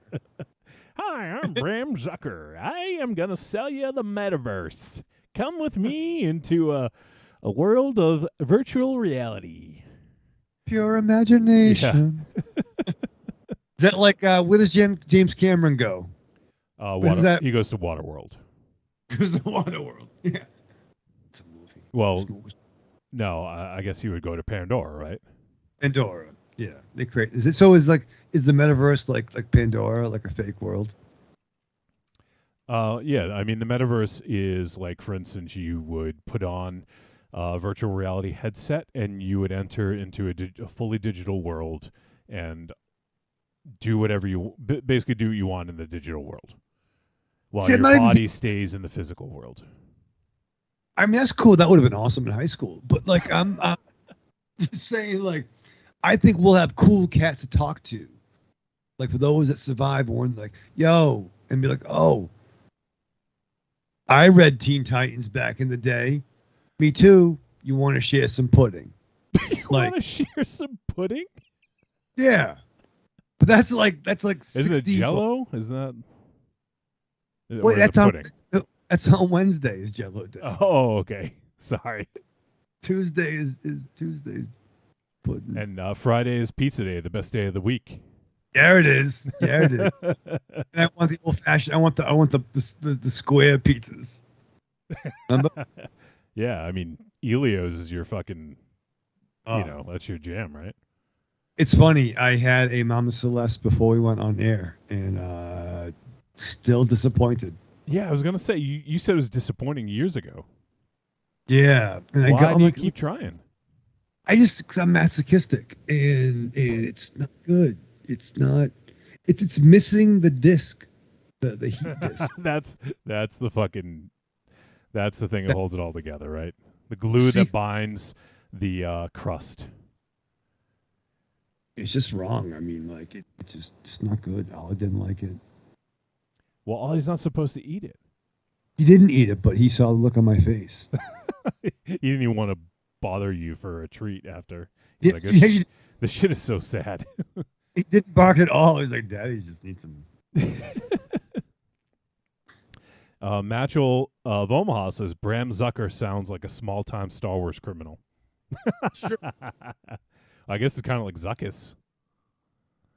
Speaker 3: Hi, I'm Bram Zucker. I am gonna sell you the metaverse. Come with me into a world of virtual reality.
Speaker 2: Pure imagination. Yeah. Is that like where does James Cameron go?
Speaker 3: He goes to Waterworld.
Speaker 2: Goes to Waterworld. Yeah. It's a movie.
Speaker 3: Well, no, I guess he would go to Pandora, right?
Speaker 2: Pandora. Yeah. They create. Is the metaverse like Pandora, like a fake world?
Speaker 3: Yeah, I mean the metaverse is like, for instance, you would put on a virtual reality headset and you would enter into a fully digital world and do whatever basically do what you want in the digital world, while your body stays in the physical world.
Speaker 2: I mean, that's cool. That would have been awesome in high school. But like, I'm just saying, like, I think we'll have cool cats to talk to, like for those that survive, or like, yo, and be like, oh, I read Teen Titans back in the day. Me too. You want to share some pudding?
Speaker 3: You want to share some pudding?
Speaker 2: Yeah, but that's like
Speaker 3: Isn't it Jello? Isn't that?
Speaker 2: Wait, that's on Wednesday is Jello Day.
Speaker 3: Oh, okay. Sorry.
Speaker 2: Tuesday is Tuesday's pudding.
Speaker 3: And Friday is pizza day, the best day of the week.
Speaker 2: There it is. Yeah, it is. And I want the old fashioned. I want the square pizzas. Remember?
Speaker 3: Yeah, I mean, Elio's is your fucking. That's your jam, right?
Speaker 2: It's funny. I had a Mama Celeste before we went on air, and still disappointed.
Speaker 3: Yeah, I was gonna say you said it was disappointing years ago.
Speaker 2: Yeah, and
Speaker 3: why do you keep trying?
Speaker 2: Because I'm masochistic, and it's not good. It's not. It's missing the disc, the heat disc.
Speaker 3: That's the fucking. That's the thing that holds it all together, right? The glue that binds the crust.
Speaker 2: It's just wrong. I mean, like it's just not good. Ollie didn't like it.
Speaker 3: Well, Ollie's not supposed to eat it.
Speaker 2: He didn't eat it, but he saw the look on my face.
Speaker 3: He didn't even want to bother you for a treat after.
Speaker 2: Yeah,
Speaker 3: like, this shit is so sad.
Speaker 2: He didn't bark at all. He was like, Daddy just needs some.
Speaker 3: Matchel of Omaha says Bram Zucker sounds like a small-time Star Wars criminal.
Speaker 2: Sure.
Speaker 3: I guess it's kind of like Zuckus.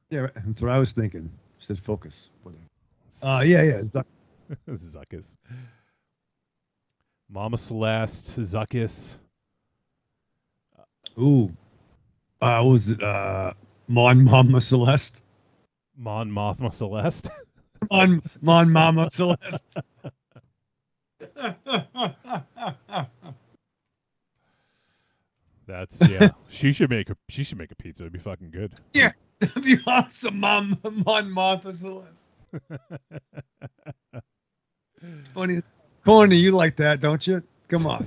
Speaker 2: Yeah, that's what I was thinking. I said focus. Yeah.
Speaker 3: Zuckus. Mama Celeste, Zuckus.
Speaker 2: Ooh. What was it? Mon Mama Celeste?
Speaker 3: Mon Mothma Celeste.
Speaker 2: Mon Mama Celeste.
Speaker 3: That's yeah. She should make a pizza. It'd be fucking good.
Speaker 2: Yeah, that'd be awesome, Mon Martha Celeste. Funny, corny. You like that, don't you? Come on.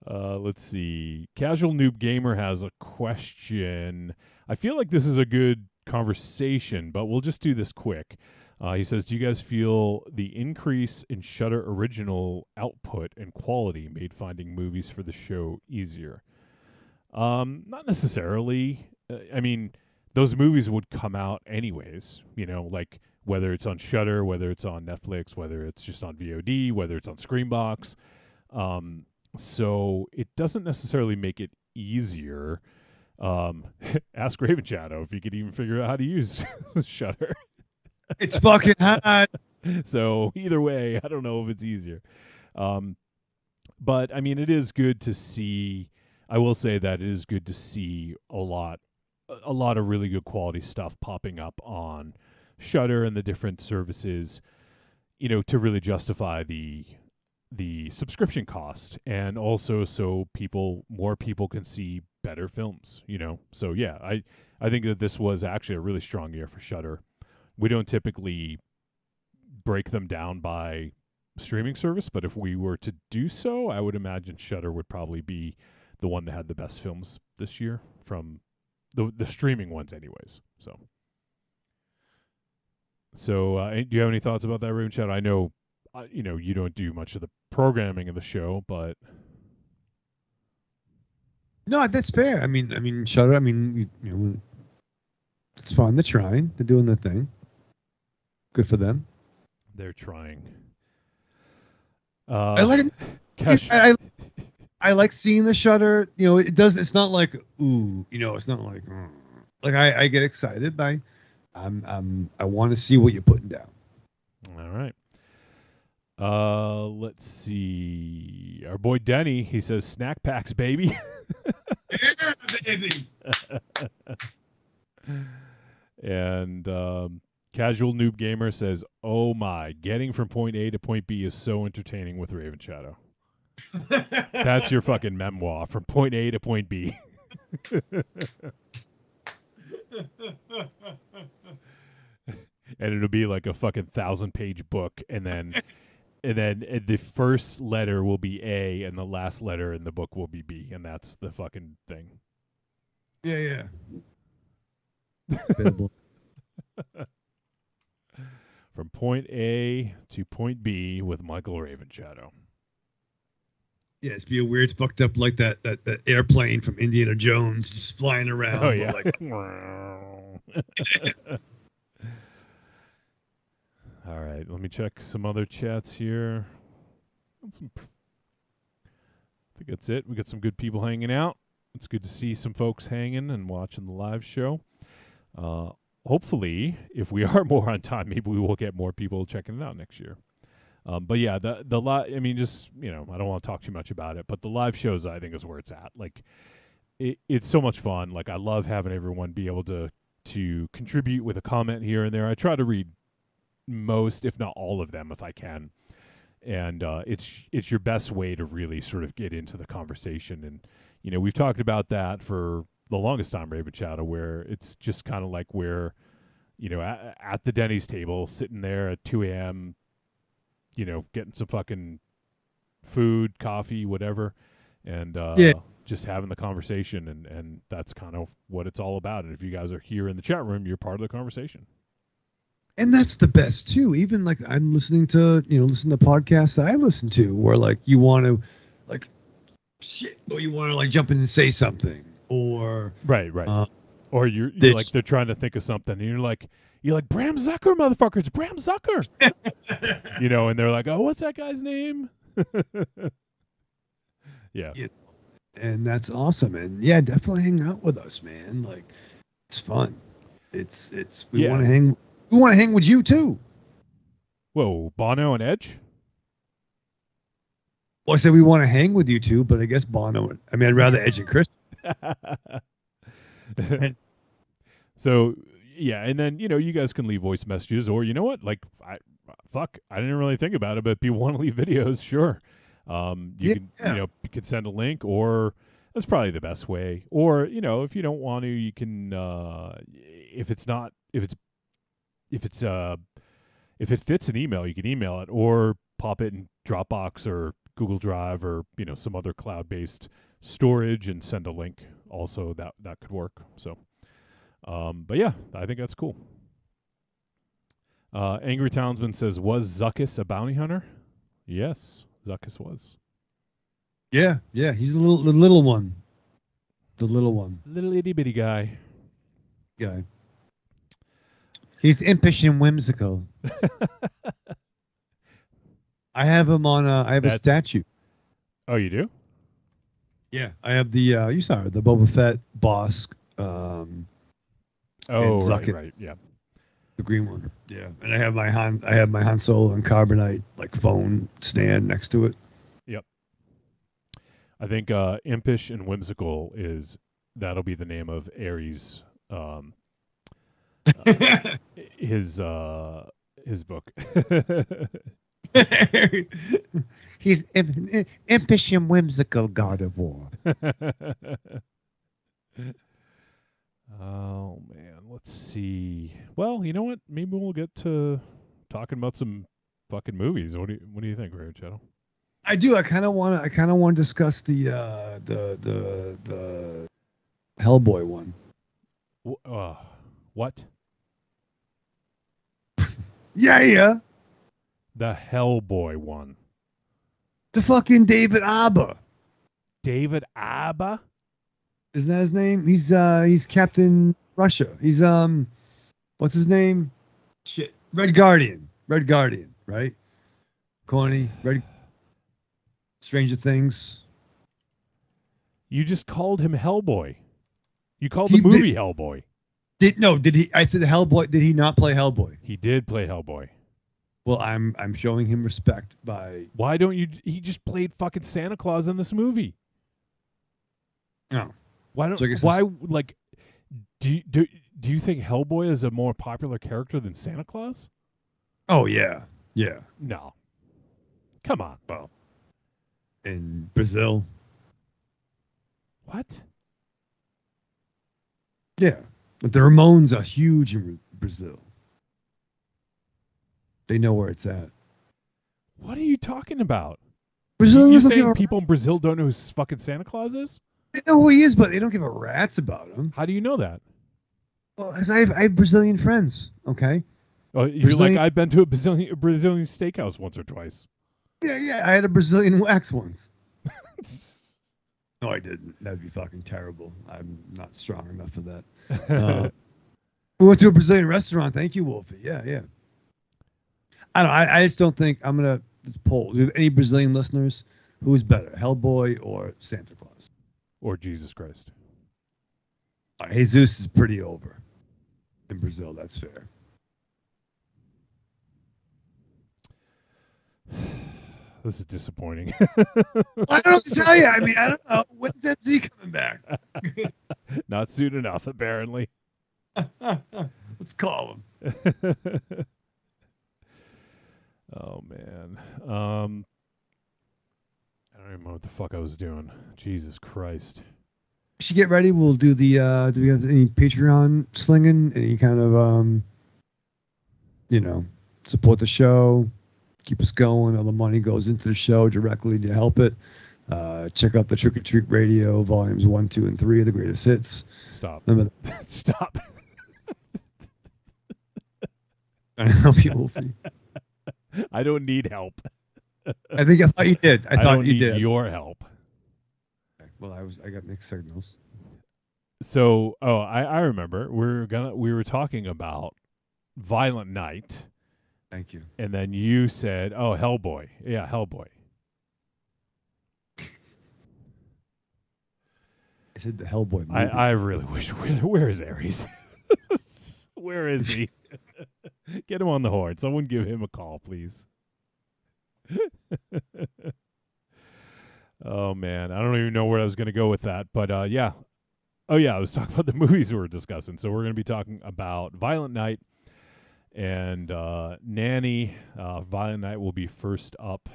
Speaker 3: Let's see. Casual Noob Gamer has a question. I feel like this is a good conversation, but we'll just do this quick. He says, do you guys feel the increase in Shudder original output and quality made finding movies for the show easier? Not necessarily. I mean, those movies would come out anyways, like whether it's on Shudder, whether it's on Netflix, whether it's just on VOD, whether it's on Screenbox. So it doesn't necessarily make it easier. Ask Raven Shadow if you could even figure out how to use Shudder.
Speaker 2: It's fucking hot.
Speaker 3: So either way, I don't know if it's easier. But I mean, it is good to see. I will say that it is good to see a lot of really good quality stuff popping up on Shudder and the different services, to really justify the subscription cost, and also so more people can see better films, So yeah, I think that this was actually a really strong year for Shudder. We don't typically break them down by streaming service, but if we were to do so, I would imagine Shudder would probably be the one that had the best films this year from the streaming ones anyways. So do you have any thoughts about that, Raven Shadow? I know, you don't do much of the programming of the show, but
Speaker 2: no, that's fair. I mean, Shudder. I mean, it's fun. They're trying. They're doing their thing. Good for them.
Speaker 3: They're trying.
Speaker 2: I like it. I like seeing the Shudder. It does. It's not like ooh. It's not like like I get excited by. I want to see what you're putting down.
Speaker 3: All right. Let's see. Our boy Denny, he says snack packs, baby.
Speaker 2: Yeah, baby.
Speaker 3: And Casual Noob Gamer says, "Oh my, getting from point A to point B is so entertaining with Raven Shadow." That's your fucking memoir, from point A to point B. And it'll be like a fucking 1,000-page book, and then the first letter will be A, and the last letter in the book will be B, and that's the fucking thing.
Speaker 2: Yeah.
Speaker 3: From point A to point B with Michael Ravenshadow.
Speaker 2: Yeah, it's be a weird fucked up like that airplane from Indiana Jones just flying around.
Speaker 3: Oh yeah. All right, let me check some other chats here. I think that's it. We got some good people hanging out. It's good to see some folks hanging and watching the live show. Hopefully, if we are more on time, maybe we will get more people checking it out next year. But yeah, the live. I mean, just I don't want to talk too much about it, but the live shows I think is where it's at. Like, it's so much fun. Like, I love having everyone be able to contribute with a comment here and there. I try to read most, if not all of them, if I can. And it's your best way to really sort of get into the conversation. And we've talked about that for the longest time, Raven Shadow, where it's just kind of like we're at the Denny's table, sitting there at 2 a.m., getting some fucking food, coffee, whatever, and just having the conversation, and that's kind of what it's all about. And if you guys are here in the chat room, you're part of the conversation.
Speaker 2: And that's the best too. Even like I'm listening to podcasts that I listen to where like you want to like shit, or you want to like jump in and say something, or
Speaker 3: right. Or you're like they're trying to think of something, and you're like Bram Zucker, motherfucker, it's Bram Zucker. And they're like, oh, what's that guy's name? Yeah.
Speaker 2: and that's awesome. And yeah, definitely hang out with us, man. Like, it's fun. It's we
Speaker 3: Yeah.
Speaker 2: want to hang. We want to hang with you too.
Speaker 3: Whoa, Bono and Edge?
Speaker 2: Well, I said we want to hang with you too, but I guess Bono. I mean, I'd rather Edge and Chris.
Speaker 3: So yeah, and then you guys can leave voice messages, or you know what? Like, I didn't really think about it, but if you want to leave videos, sure. You could send a link, or that's probably the best way. Or if you don't want to, you can if it fits an email, you can email it, or pop it in Dropbox or Google Drive, or some other cloud-based storage, and send a link. Also, that could work. So. But yeah, I think that's cool. Angry Townsman says, was Zuckus a bounty hunter? Yes, Zuckus was.
Speaker 2: Yeah, he's the little one. The little one.
Speaker 3: Little itty bitty guy.
Speaker 2: He's impish and whimsical. I have him on. I have a statue.
Speaker 3: Oh, you do?
Speaker 2: Yeah, I have the. You saw it, the Boba Fett boss.
Speaker 3: Right, yeah.
Speaker 2: The green one. Yeah, and I have my Han Solo and Carbonite phone stand next to it.
Speaker 3: Yep. I think impish and whimsical that'll be the name of Aries. His book.
Speaker 2: He's impish and whimsical god of war.
Speaker 3: Oh man, let's see. Well, you know what? Maybe we'll get to talking about some fucking movies. What do you think, Ray Shadow?
Speaker 2: I do. I kind of want to discuss the Hellboy one.
Speaker 3: What?
Speaker 2: Yeah.
Speaker 3: The Hellboy one.
Speaker 2: The fucking David Abba.
Speaker 3: David Abba?
Speaker 2: Isn't that his name? He's Captain Russia. He's what's his name? Shit. Red Guardian, right? Corny. Red Stranger Things.
Speaker 3: You just called him Hellboy. You called the movie Hellboy. Did
Speaker 2: he? I said Hellboy. Did he not play Hellboy?
Speaker 3: He did play Hellboy.
Speaker 2: Well, I'm showing him respect by.
Speaker 3: Why don't you? He just played fucking Santa Claus in this movie.
Speaker 2: No.
Speaker 3: Why don't? Why like? Do you think Hellboy is a more popular character than Santa Claus?
Speaker 2: Oh yeah.
Speaker 3: No. Come on.
Speaker 2: Well, in Brazil.
Speaker 3: What?
Speaker 2: Yeah, but the Ramones are huge in Brazil. They know where it's at.
Speaker 3: What are you talking about?
Speaker 2: Brazil.
Speaker 3: You're saying people in Brazil don't know who fucking Santa Claus is?
Speaker 2: They know who he is, but they don't give a rat's about him.
Speaker 3: How do you know that?
Speaker 2: Well, because I have Brazilian friends. Okay.
Speaker 3: Oh, you're like, I've been to a Brazilian steakhouse once or twice.
Speaker 2: Yeah. I had a Brazilian wax once. No, I didn't. That'd be fucking terrible. I'm not strong enough for that. We went to a Brazilian restaurant. Thank you, Wolfie. Yeah. I don't. I just don't think I'm gonna poll. Do you have any Brazilian listeners? Who's better, Hellboy or Santa Claus?
Speaker 3: Or Jesus Christ?
Speaker 2: Jesus is pretty over in Brazil. That's fair.
Speaker 3: This is disappointing.
Speaker 2: I don't know what to tell you. I mean, I don't know. When's MZ coming back?
Speaker 3: Not soon enough, apparently.
Speaker 2: Let's call him.
Speaker 3: Oh, man. I don't even know what the fuck I was doing. Jesus Christ.
Speaker 2: We should get ready. We'll do the, do we have any Patreon slinging? Any kind of, support the show, keep us going. All the money goes into the show directly to help it. Check out the Trick or Treat Radio, volumes 1, 2, and 3 of the greatest hits.
Speaker 3: Stop.
Speaker 2: Stop. Trying to help you, Wolfie.
Speaker 3: I don't need help.
Speaker 2: I thought you did. I thought you did.
Speaker 3: Your help.
Speaker 2: Well, I got mixed signals.
Speaker 3: So, I remember we were talking about Violent Night.
Speaker 2: Thank you.
Speaker 3: And then you said, "Oh, Hellboy." Yeah, Hellboy.
Speaker 2: I said the Hellboy movie.
Speaker 3: I really wish. Where is Aries? Where is he? Get him on the horn. Someone give him a call, please. Oh man, I don't even know where I was going to go with that, but yeah. Oh yeah, I was talking about the movies we were discussing. So we're going to be talking about Violent Night and Nanny. Violent Night will be first up,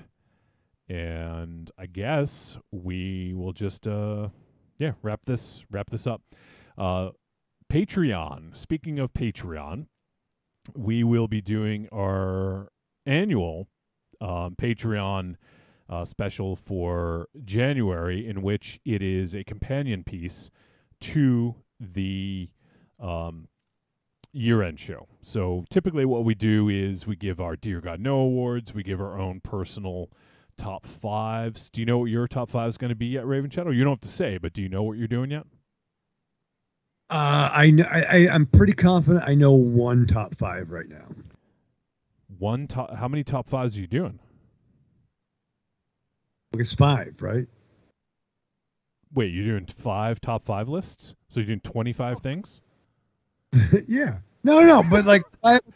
Speaker 3: and I guess we will just wrap this up. Patreon. Speaking of Patreon, we will be doing our annual Patreon special for January, in which it is a companion piece to the year-end show. So typically what we do is we give our Dear God No awards, we give our own personal top fives. Do you know what your top five is going to be yet, Raven Shadow? You don't have to say, but do you know what you're doing yet?
Speaker 2: I know. I'm pretty confident. I know one top five right now.
Speaker 3: One top. How many top fives are you doing?
Speaker 2: I guess five, right?
Speaker 3: Wait, you're doing top five lists? So you're doing 25 things?
Speaker 2: Yeah. No, but like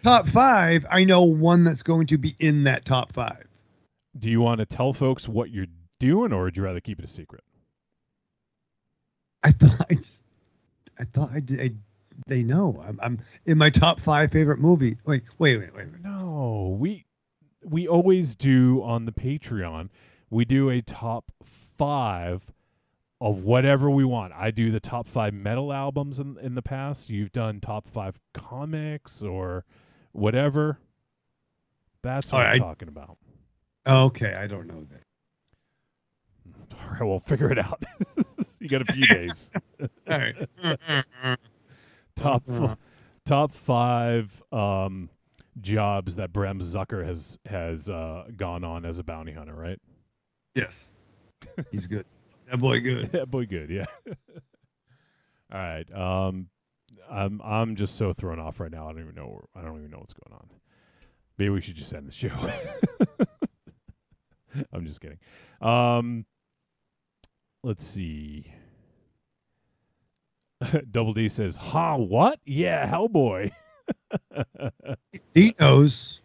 Speaker 2: top five, I know one that's going to be in that top five.
Speaker 3: Do you want to tell folks what you're doing, or would you rather keep it a secret?
Speaker 2: I thought I did. They know. I'm in my top five favorite movie. Wait.
Speaker 3: No, we always do on the Patreon. We do a top five of whatever we want. I do the top five metal albums in the past. You've done top five comics or whatever. That's what I'm talking about.
Speaker 2: Okay, I don't know that.
Speaker 3: All right, we'll figure it out. You got a few days.
Speaker 2: All right.
Speaker 3: Top five jobs that Bram Zucker has gone on as a bounty hunter, right?
Speaker 2: Yes. He's good. That boy good.
Speaker 3: That boy good, yeah. All right. I'm just so thrown off right now. I don't even know what's going on. Maybe we should just end the show. I'm just kidding. Let's see. Double D says, "Ha, what? Yeah, Hellboy."
Speaker 2: He knows.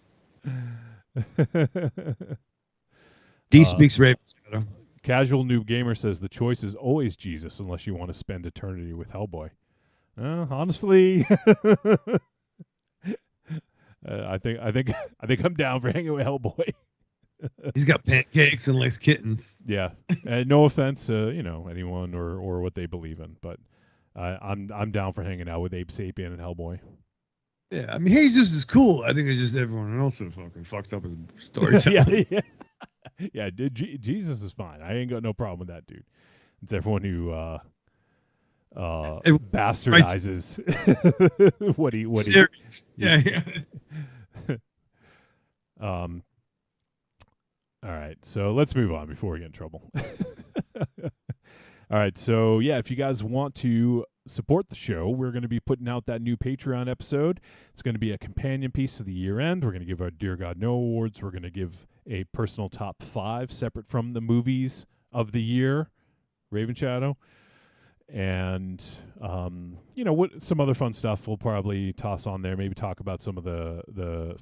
Speaker 2: D speaks rape.
Speaker 3: Casual Noob Gamer says the choice is always Jesus unless you want to spend eternity with Hellboy. Honestly, I think I'm down for hanging with Hellboy.
Speaker 2: He's got pancakes and likes kittens.
Speaker 3: Yeah, no offense, anyone or what they believe in, but I'm down for hanging out with Abe Sapien and Hellboy.
Speaker 2: Yeah, I mean, he's just as cool. I think it's just everyone else that fucking fucks up his storytelling.
Speaker 3: Yeah, Jesus is fine. I ain't got no problem with that dude. It's everyone who bastardizes what he.
Speaker 2: Yeah.
Speaker 3: All right, so let's move on before we get in trouble. All right, so yeah, if you guys want to support the show, we're going to be putting out that new Patreon episode. It's going to be a companion piece to the year end. We're going to give our Dear God No awards. We're going to give a personal top five separate from the movies of the year, Raven Shadow. And, some other fun stuff we'll probably toss on there. Maybe talk about some of the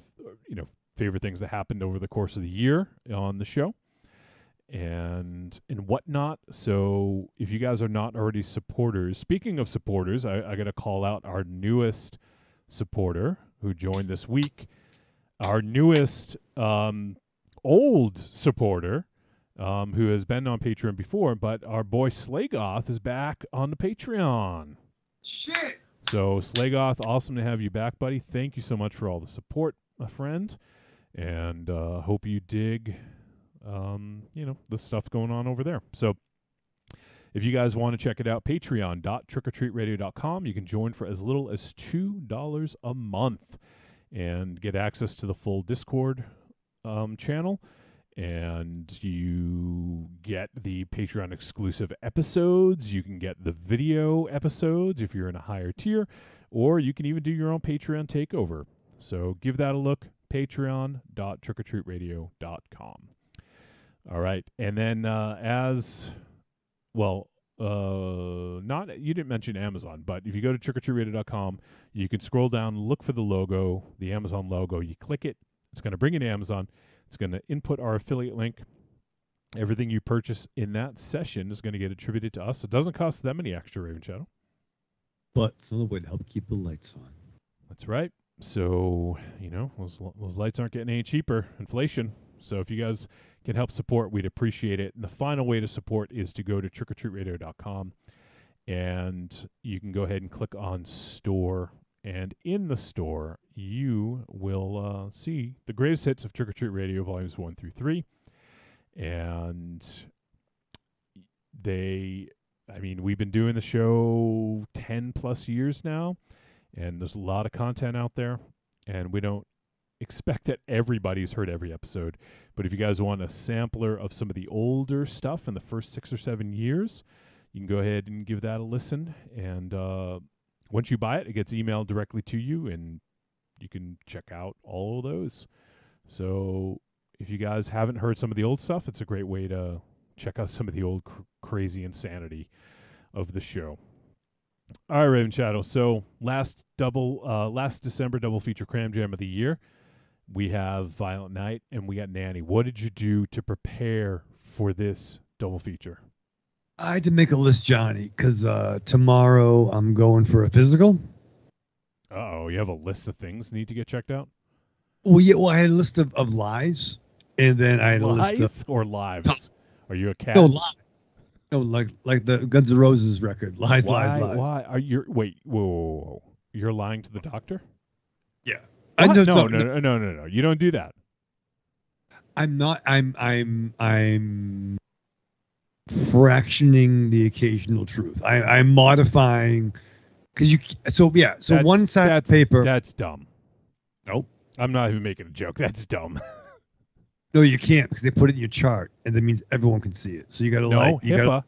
Speaker 3: favorite things that happened over the course of the year on the show and whatnot. So if you guys are not already supporters, speaking of supporters, I got to call out our newest supporter who joined this week, our newest old supporter who has been on Patreon before, but our boy Slagoth is back on the Patreon.
Speaker 2: Shit.
Speaker 3: So Slagoth, awesome to have you back, buddy. Thank you so much for all the support, my friend, and hope you dig the stuff going on over there. So if you guys want to check it out, patreon.trickortreatradio.com. You can join for as little as $2 a month and get access to the full Discord channel. And you get the Patreon exclusive episodes. You can get the video episodes if you're in a higher tier, or you can even do your own Patreon takeover. So give that a look, patreon.trickortreatradio.com. All right. And then not you didn't mention Amazon, but if you go to trickortreatradio.com, you can scroll down, look for the logo, the Amazon logo. You click it, it's going to bring you to Amazon. It's going to input our affiliate link. Everything you purchase in that session is going to get attributed to us. It doesn't cost them any extra, Raven Shadow.
Speaker 2: But it's another way to help keep the lights on.
Speaker 3: That's right. So, those lights aren't getting any cheaper. Inflation. So if you guys can help support, we'd appreciate it. And the final way to support is to go to trickortreatradio.com, and you can go ahead and click on store. And in the store, you will see the greatest hits of Trick or Treat Radio Volumes 1 through 3. And we've been doing the show 10 plus years now, and there's a lot of content out there, and we don't expect that everybody's heard every episode. But if you guys want a sampler of some of the older stuff in the first 6 or 7 years, you can go ahead and give that a listen. And once you buy it, it gets emailed directly to you, and you can check out all of those. So if you guys haven't heard some of the old stuff, it's a great way to check out some of the old crazy insanity of the show. All right, Raven Shadow. So last December double feature cram jam of the year, we have Violent Night and we got Nanny. What did you do to prepare for this double feature?
Speaker 2: I had to make a list, Johnny, because tomorrow I'm going for a physical.
Speaker 3: Uh-oh, you have a list of things need to get checked out?
Speaker 2: Well, yeah. Well, I had a list of lies, and then I had a
Speaker 3: lies
Speaker 2: list of
Speaker 3: or lives. Are you a cat?
Speaker 2: No, lies. No, like the Guns N' Roses record. Lies, lies.
Speaker 3: Why are you? Wait, whoa. You're lying to the doctor?
Speaker 2: Yeah.
Speaker 3: No. You don't do that.
Speaker 2: I'm not. I'm fractioning the occasional truth. I'm modifying because you. So yeah. So
Speaker 3: that's,
Speaker 2: one side of paper.
Speaker 3: That's dumb.
Speaker 2: Nope.
Speaker 3: I'm not even making a joke. That's dumb.
Speaker 2: No, you can't because they put it in your chart, and that means everyone can see it. So you got to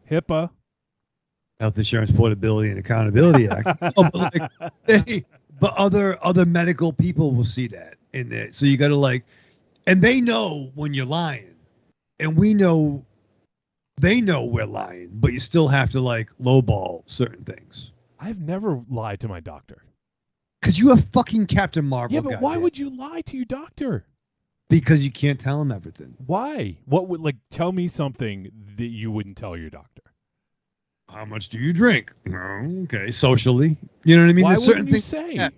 Speaker 3: HIPAA.
Speaker 2: Health Insurance Portability and Accountability Act. But other medical people will see that in there. So you got to and they know when you're lying, and we know they know we're lying, but you still have to lowball certain things.
Speaker 3: I've never lied to my doctor.
Speaker 2: Because you have fucking Captain Marvel.
Speaker 3: Yeah, but why would you lie to your doctor?
Speaker 2: Because you can't tell him everything.
Speaker 3: Why? What would tell me something that you wouldn't tell your doctor?
Speaker 2: How much do you drink? Okay, socially. You know what I mean?
Speaker 3: Why
Speaker 2: There's certain
Speaker 3: wouldn't you
Speaker 2: things.
Speaker 3: say?
Speaker 2: Yeah.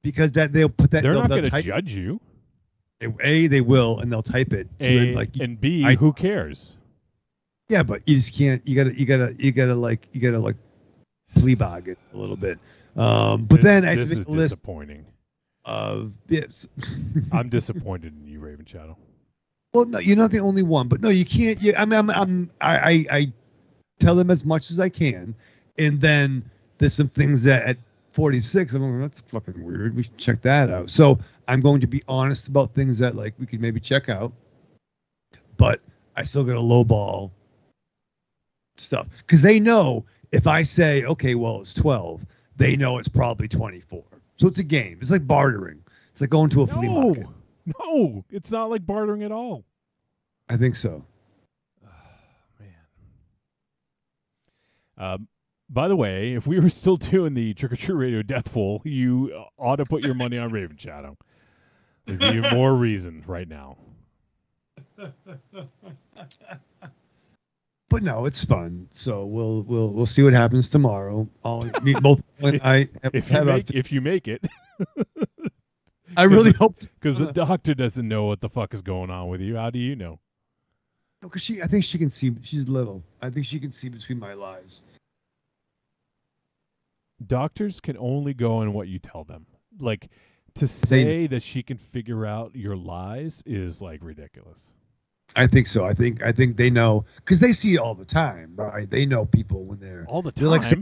Speaker 2: Because they'll put that.
Speaker 3: They're not going to judge you.
Speaker 2: A, they will, and they'll type it. So
Speaker 3: and B, who cares?
Speaker 2: Yeah, but you just can't. You gotta plea bargain a little bit. But then I
Speaker 3: this is
Speaker 2: a list
Speaker 3: disappointing.
Speaker 2: Of yes.
Speaker 3: I'm disappointed in you, Raven Shadow.
Speaker 2: Well, no, you're not the only one, but no, you can't. I tell them as much as I can, and then there's some things that at 46, I'm like, that's fucking weird. We should check that out. So I'm going to be honest about things that we could maybe check out, but I still got to lowball stuff because they know if I say, okay, well, it's 12, they know it's probably 24. So it's a game. It's like bartering. It's like going to a flea market.
Speaker 3: No, it's not like bartering at all.
Speaker 2: I think so.
Speaker 3: Man. By the way, if we were still doing the Trick or Treat Radio Death Poll, you ought to put your money on Raven Shadow. There's even more reason right now.
Speaker 2: But no, it's fun. So we'll see what happens tomorrow. I'll meet both.
Speaker 3: If you make it,
Speaker 2: I really hope
Speaker 3: because the doctor doesn't know what the fuck is going on with you. How do you know?
Speaker 2: Because I think she can see. She's little. I think she can see between my lies.
Speaker 3: Doctors can only go on what you tell them. To say that she can figure out your lies is ridiculous.
Speaker 2: I think so. I think they know because they see it all the time, right? They know people when they're
Speaker 3: all the time. It's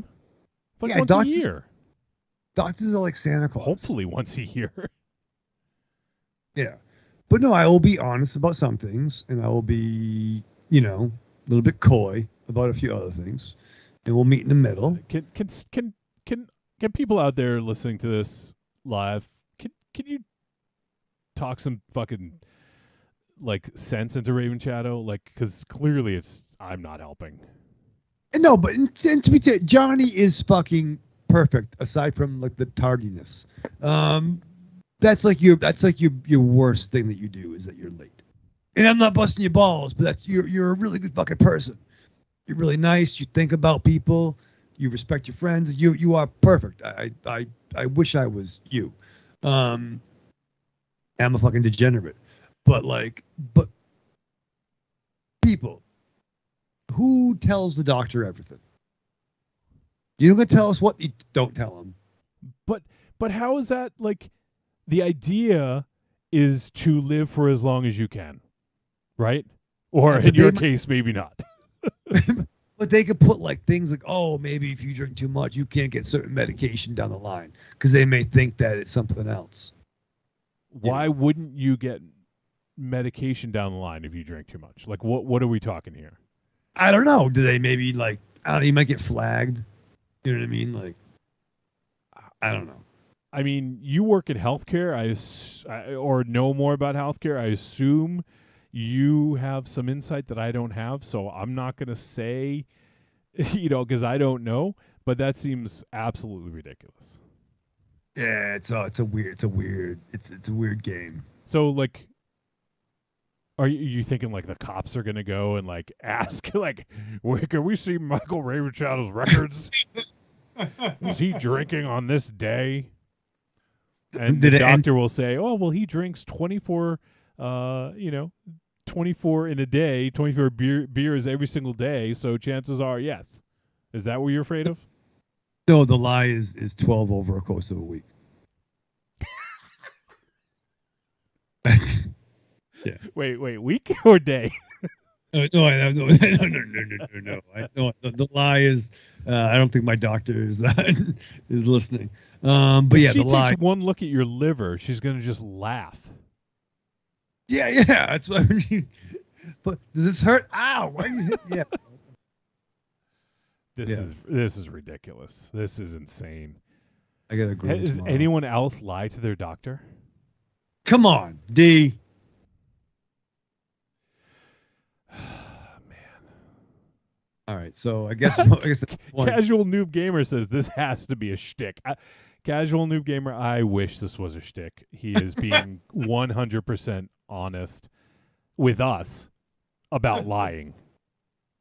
Speaker 3: once
Speaker 2: doctors,
Speaker 3: a year.
Speaker 2: Doctors are like Santa Claus.
Speaker 3: Hopefully once a year.
Speaker 2: Yeah, but no, I will be honest about some things, and I will be, a little bit coy about a few other things, and we'll meet in the middle.
Speaker 3: Can people out there listening to this live? Can you talk some fucking sense into Raven Shadow? Because clearly I'm not helping.
Speaker 2: No, but and to be fair, Johnny is fucking perfect. Aside from like the tardiness, that's like your worst thing that you do is that you're late. And I'm not busting your balls, but that's you're a really good fucking person. You're really nice. You think about people. You respect your friends. You are perfect. I wish I was you. I'm a fucking degenerate, but people. Who tells the doctor everything? You don't gonna tell us what you don't tell him.
Speaker 3: But how is that like? The idea is to live for as long as you can, right? Or in your case, maybe not.
Speaker 2: But they could put like things like, oh, maybe if you drink too much, you can't get certain medication down the line because they may think that it's something else.
Speaker 3: Why wouldn't you get medication down the line if you drink too much? Like, what are we talking here?
Speaker 2: I don't know. Do they maybe like, I don't know, you might get flagged. You know what I mean? Like, I don't know.
Speaker 3: I mean, you work in healthcare, or know more about healthcare. I assume you have some insight that I don't have, so I'm not going to say, because I don't know, but that seems absolutely ridiculous.
Speaker 2: Yeah, it's a weird game.
Speaker 3: So, like, are you thinking like the cops are going to go and like ask, like, can we see Michael Ravenshadow's records? Was he drinking on this day? And the doctor will say, oh, well, he drinks 24, 24 in a day, 24 beers every single day. So chances are, yes. Is that what you're afraid of?
Speaker 2: No, the lie is 12 over a course of a week. That's, yeah.
Speaker 3: Wait, week or day?
Speaker 2: No. The lie is, I don't think my doctor is listening. But
Speaker 3: if
Speaker 2: yeah,
Speaker 3: she
Speaker 2: the lie.
Speaker 3: takes one look at your liver, she's gonna just laugh.
Speaker 2: Yeah. That's what I mean. But does this hurt? Ow! Why are you hitting? Yeah.
Speaker 3: This is ridiculous. This is insane.
Speaker 2: I gotta agree.
Speaker 3: Does anyone else lie to their doctor?
Speaker 2: Come on, D. All right, so I guess
Speaker 3: Casual Noob Gamer says this has to be a shtick. Casual Noob Gamer, I wish this was a shtick. He is being 100% honest with us about lying.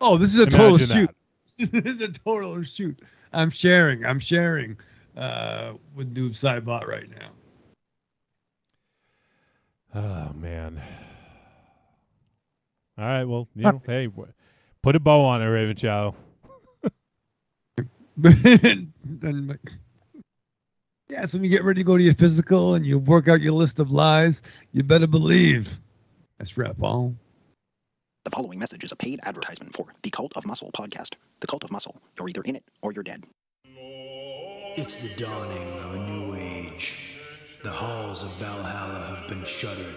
Speaker 2: Oh, this is a total shoot. This is a total shoot. I'm sharing with Noob Sidebot right now.
Speaker 3: Oh man. All right, well, hey, put a bow on it, Raven Chow.
Speaker 2: Yeah, so when you get ready to go to your physical and you work out your list of lies, you better believe. That's right, Paul.
Speaker 4: The following message is a paid advertisement for the Cult of Muscle podcast. The Cult of Muscle. You're either in it or you're dead.
Speaker 5: It's the dawning of a new age. The halls of Valhalla have been shuttered.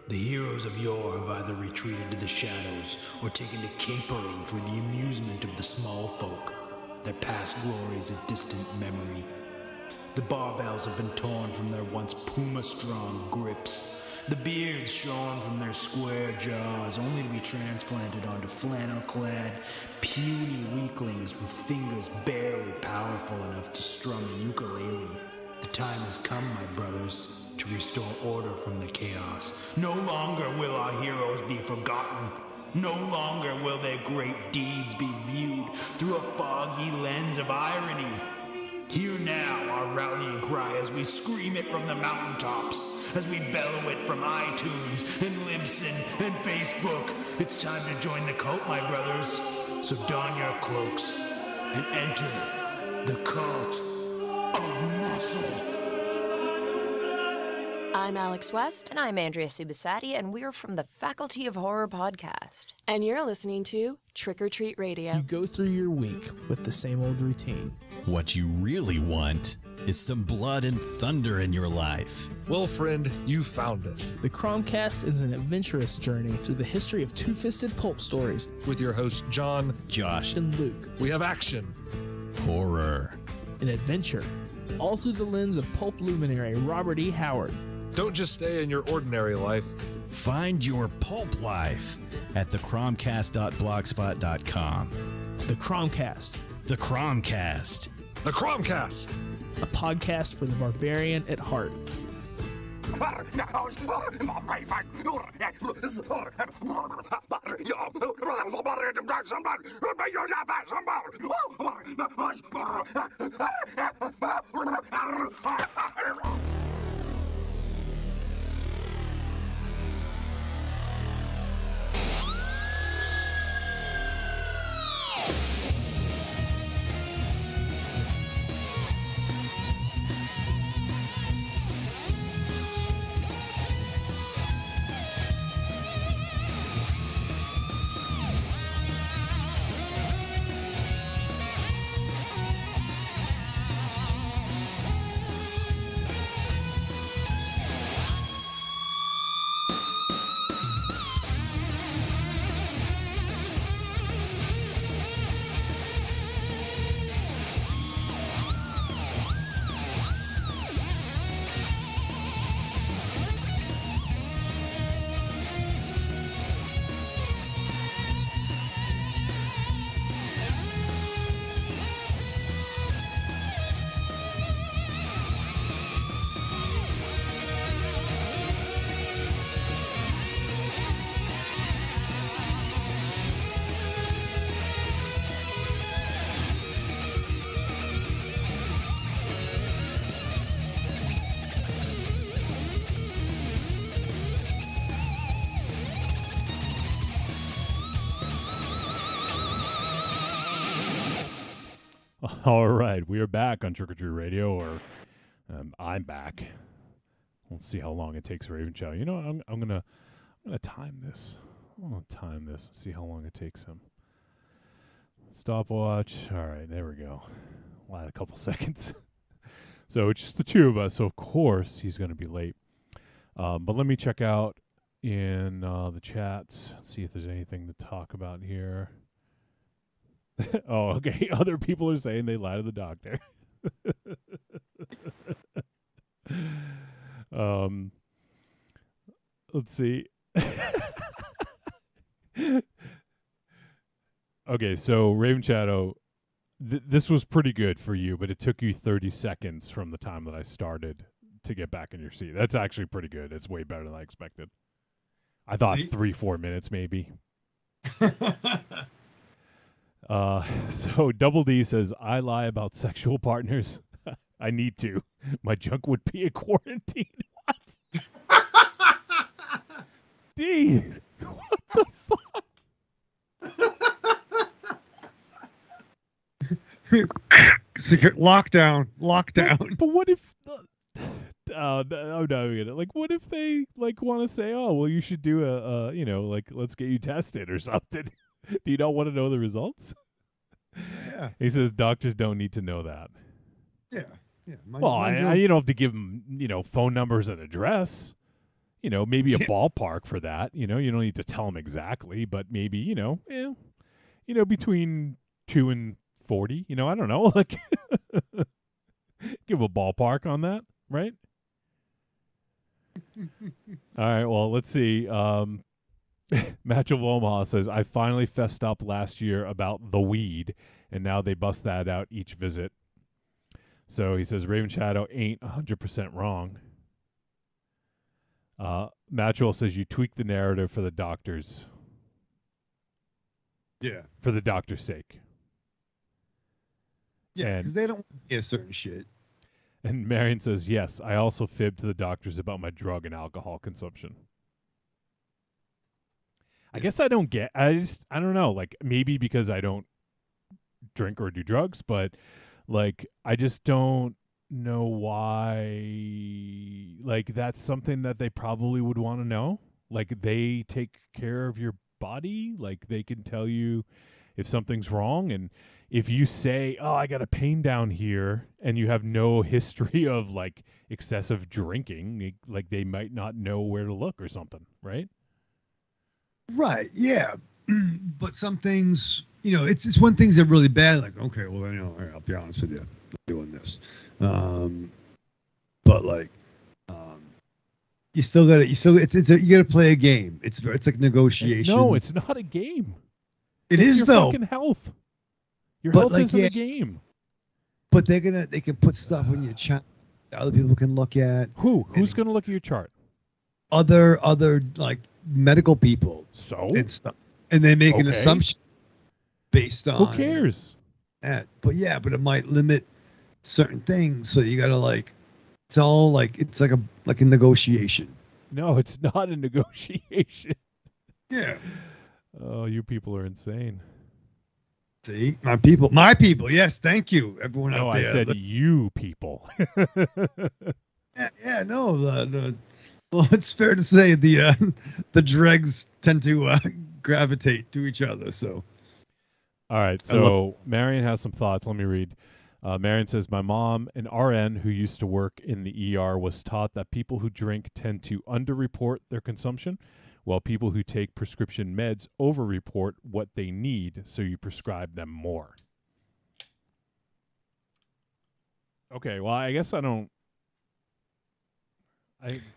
Speaker 5: The heroes of yore have either retreated to the shadows or taken to capering for the amusement of the small folk, their past glories a distant memory. The barbells have been torn from their once puma-strong grips, the beards shorn from their square jaws, only to be transplanted onto flannel-clad, puny weaklings with fingers barely powerful enough to strum a ukulele. The time has come, my brothers, to restore order from the chaos. No longer will our heroes be forgotten. No longer will their great deeds be viewed through a foggy lens of irony. Hear now our rallying cry as we scream it from the mountaintops, as we bellow it from iTunes and Libsyn and Facebook. It's time to join the cult, my brothers. So don your cloaks and enter the Cult of Muscle.
Speaker 6: I'm Alex West.
Speaker 7: And I'm Andrea Subasati, and we're from the Faculty of Horror podcast.
Speaker 6: And you're listening to Trick or Treat Radio.
Speaker 8: You go through your week with the same old routine.
Speaker 9: What you really want is some blood and thunder in your life.
Speaker 10: Well, friend, you found it.
Speaker 8: The Cromcast is an adventurous journey through the history of two-fisted pulp stories.
Speaker 10: With your hosts, John,
Speaker 9: Josh,
Speaker 8: and Luke.
Speaker 10: We have action,
Speaker 9: horror,
Speaker 8: and adventure, all through the lens of pulp luminary Robert E. Howard.
Speaker 10: Don't just stay in your ordinary life.
Speaker 9: Find your pulp life at thecromcast.blogspot.com.
Speaker 8: The Cromcast,
Speaker 9: The Cromcast.
Speaker 10: The Cromcast.
Speaker 8: a podcast for the barbarian at heart.
Speaker 3: All right, we are back on Trick or Treat Radio, or I'm back. Let's see how long it takes Raven Chow. You know, I'm gonna time this. I'm gonna time this and see how long it takes him. Stopwatch. All right, there we go. We'll add a couple seconds. So it's just the two of us. So of course he's gonna be late. But let me check out in the chats. See if there's anything to talk about here. Oh, okay. Other people are saying they lie to the doctor. Let's see. Okay, so Raven Shadow, this was pretty good for you, but it took you 30 seconds from the time that I started to get back in your seat. That's actually pretty good. It's way better than I expected. I thought 3-4 minutes maybe. So Double D says, I lie about sexual partners. I need to. My junk would be in quarantine. What? D, what the fuck?
Speaker 2: Lockdown.
Speaker 3: But what if I'm not gonna, like, what if they like want to say, oh, well, you should do a you know, like, let's get you tested or something. Do you not want to know the results?
Speaker 2: Yeah.
Speaker 3: He says doctors don't need to know that.
Speaker 2: Yeah.
Speaker 3: Well, you don't have to give them, you know, phone numbers and address. You know, maybe a ballpark for that. You know, you don't need to tell them exactly, but maybe, you know, between 2 and 40. You know, I don't know. Like, give a ballpark on that, right? All right. Well, let's see. Match of Omaha says, I finally fessed up last year about the weed, and now they bust that out each visit. So he says Raven Shadow ain't 100% wrong. Matchwell says you tweak the narrative for the doctors.
Speaker 2: Yeah.
Speaker 3: For the doctor's sake.
Speaker 2: Yeah, because they don't hear certain shit.
Speaker 3: And Marion says, yes, I also fibbed to the doctors about my drug and alcohol consumption. I guess I don't know, like, maybe because I don't drink or do drugs, but like, I just don't know why, like, that's something that they probably would want to know. Like, they take care of your body, like, they can tell you if something's wrong. And if you say, oh, I got a pain down here, and you have no history of like excessive drinking, like, they might not know where to look or something, right?
Speaker 2: Right, yeah. But some things, you know, it's when things are really bad, like, okay, well, you know, all right, I'll be honest with you, I'm doing this. But like, you gotta play a game. It's like negotiation.
Speaker 3: No, it's not a game.
Speaker 2: It
Speaker 3: it's
Speaker 2: is
Speaker 3: your
Speaker 2: though.
Speaker 3: Fucking health. Your
Speaker 2: But,
Speaker 3: health
Speaker 2: like,
Speaker 3: is in
Speaker 2: yeah.
Speaker 3: the game.
Speaker 2: But they can put stuff on your chart that other people can look at.
Speaker 3: Who's going to look at your chart?
Speaker 2: Other like medical people
Speaker 3: So?
Speaker 2: and stuff, and they make an
Speaker 3: Okay.
Speaker 2: assumption based on
Speaker 3: Who cares?
Speaker 2: that. But it might limit certain things. So you gotta like, it's all like it's like a negotiation.
Speaker 3: No, it's not a negotiation.
Speaker 2: Yeah.
Speaker 3: Oh, you people are insane.
Speaker 2: See, my people. Yes, thank you, everyone
Speaker 3: No,
Speaker 2: out there.
Speaker 3: I said you people.
Speaker 2: Yeah, no, well, it's fair to say the dregs tend to gravitate to each other. So,
Speaker 3: All right, so Marion has some thoughts. Let me read. Marion says, my mom, an RN who used to work in the ER, was taught that people who drink tend to underreport their consumption, while people who take prescription meds overreport what they need, so you prescribe them more. Okay, well, I guess I don't...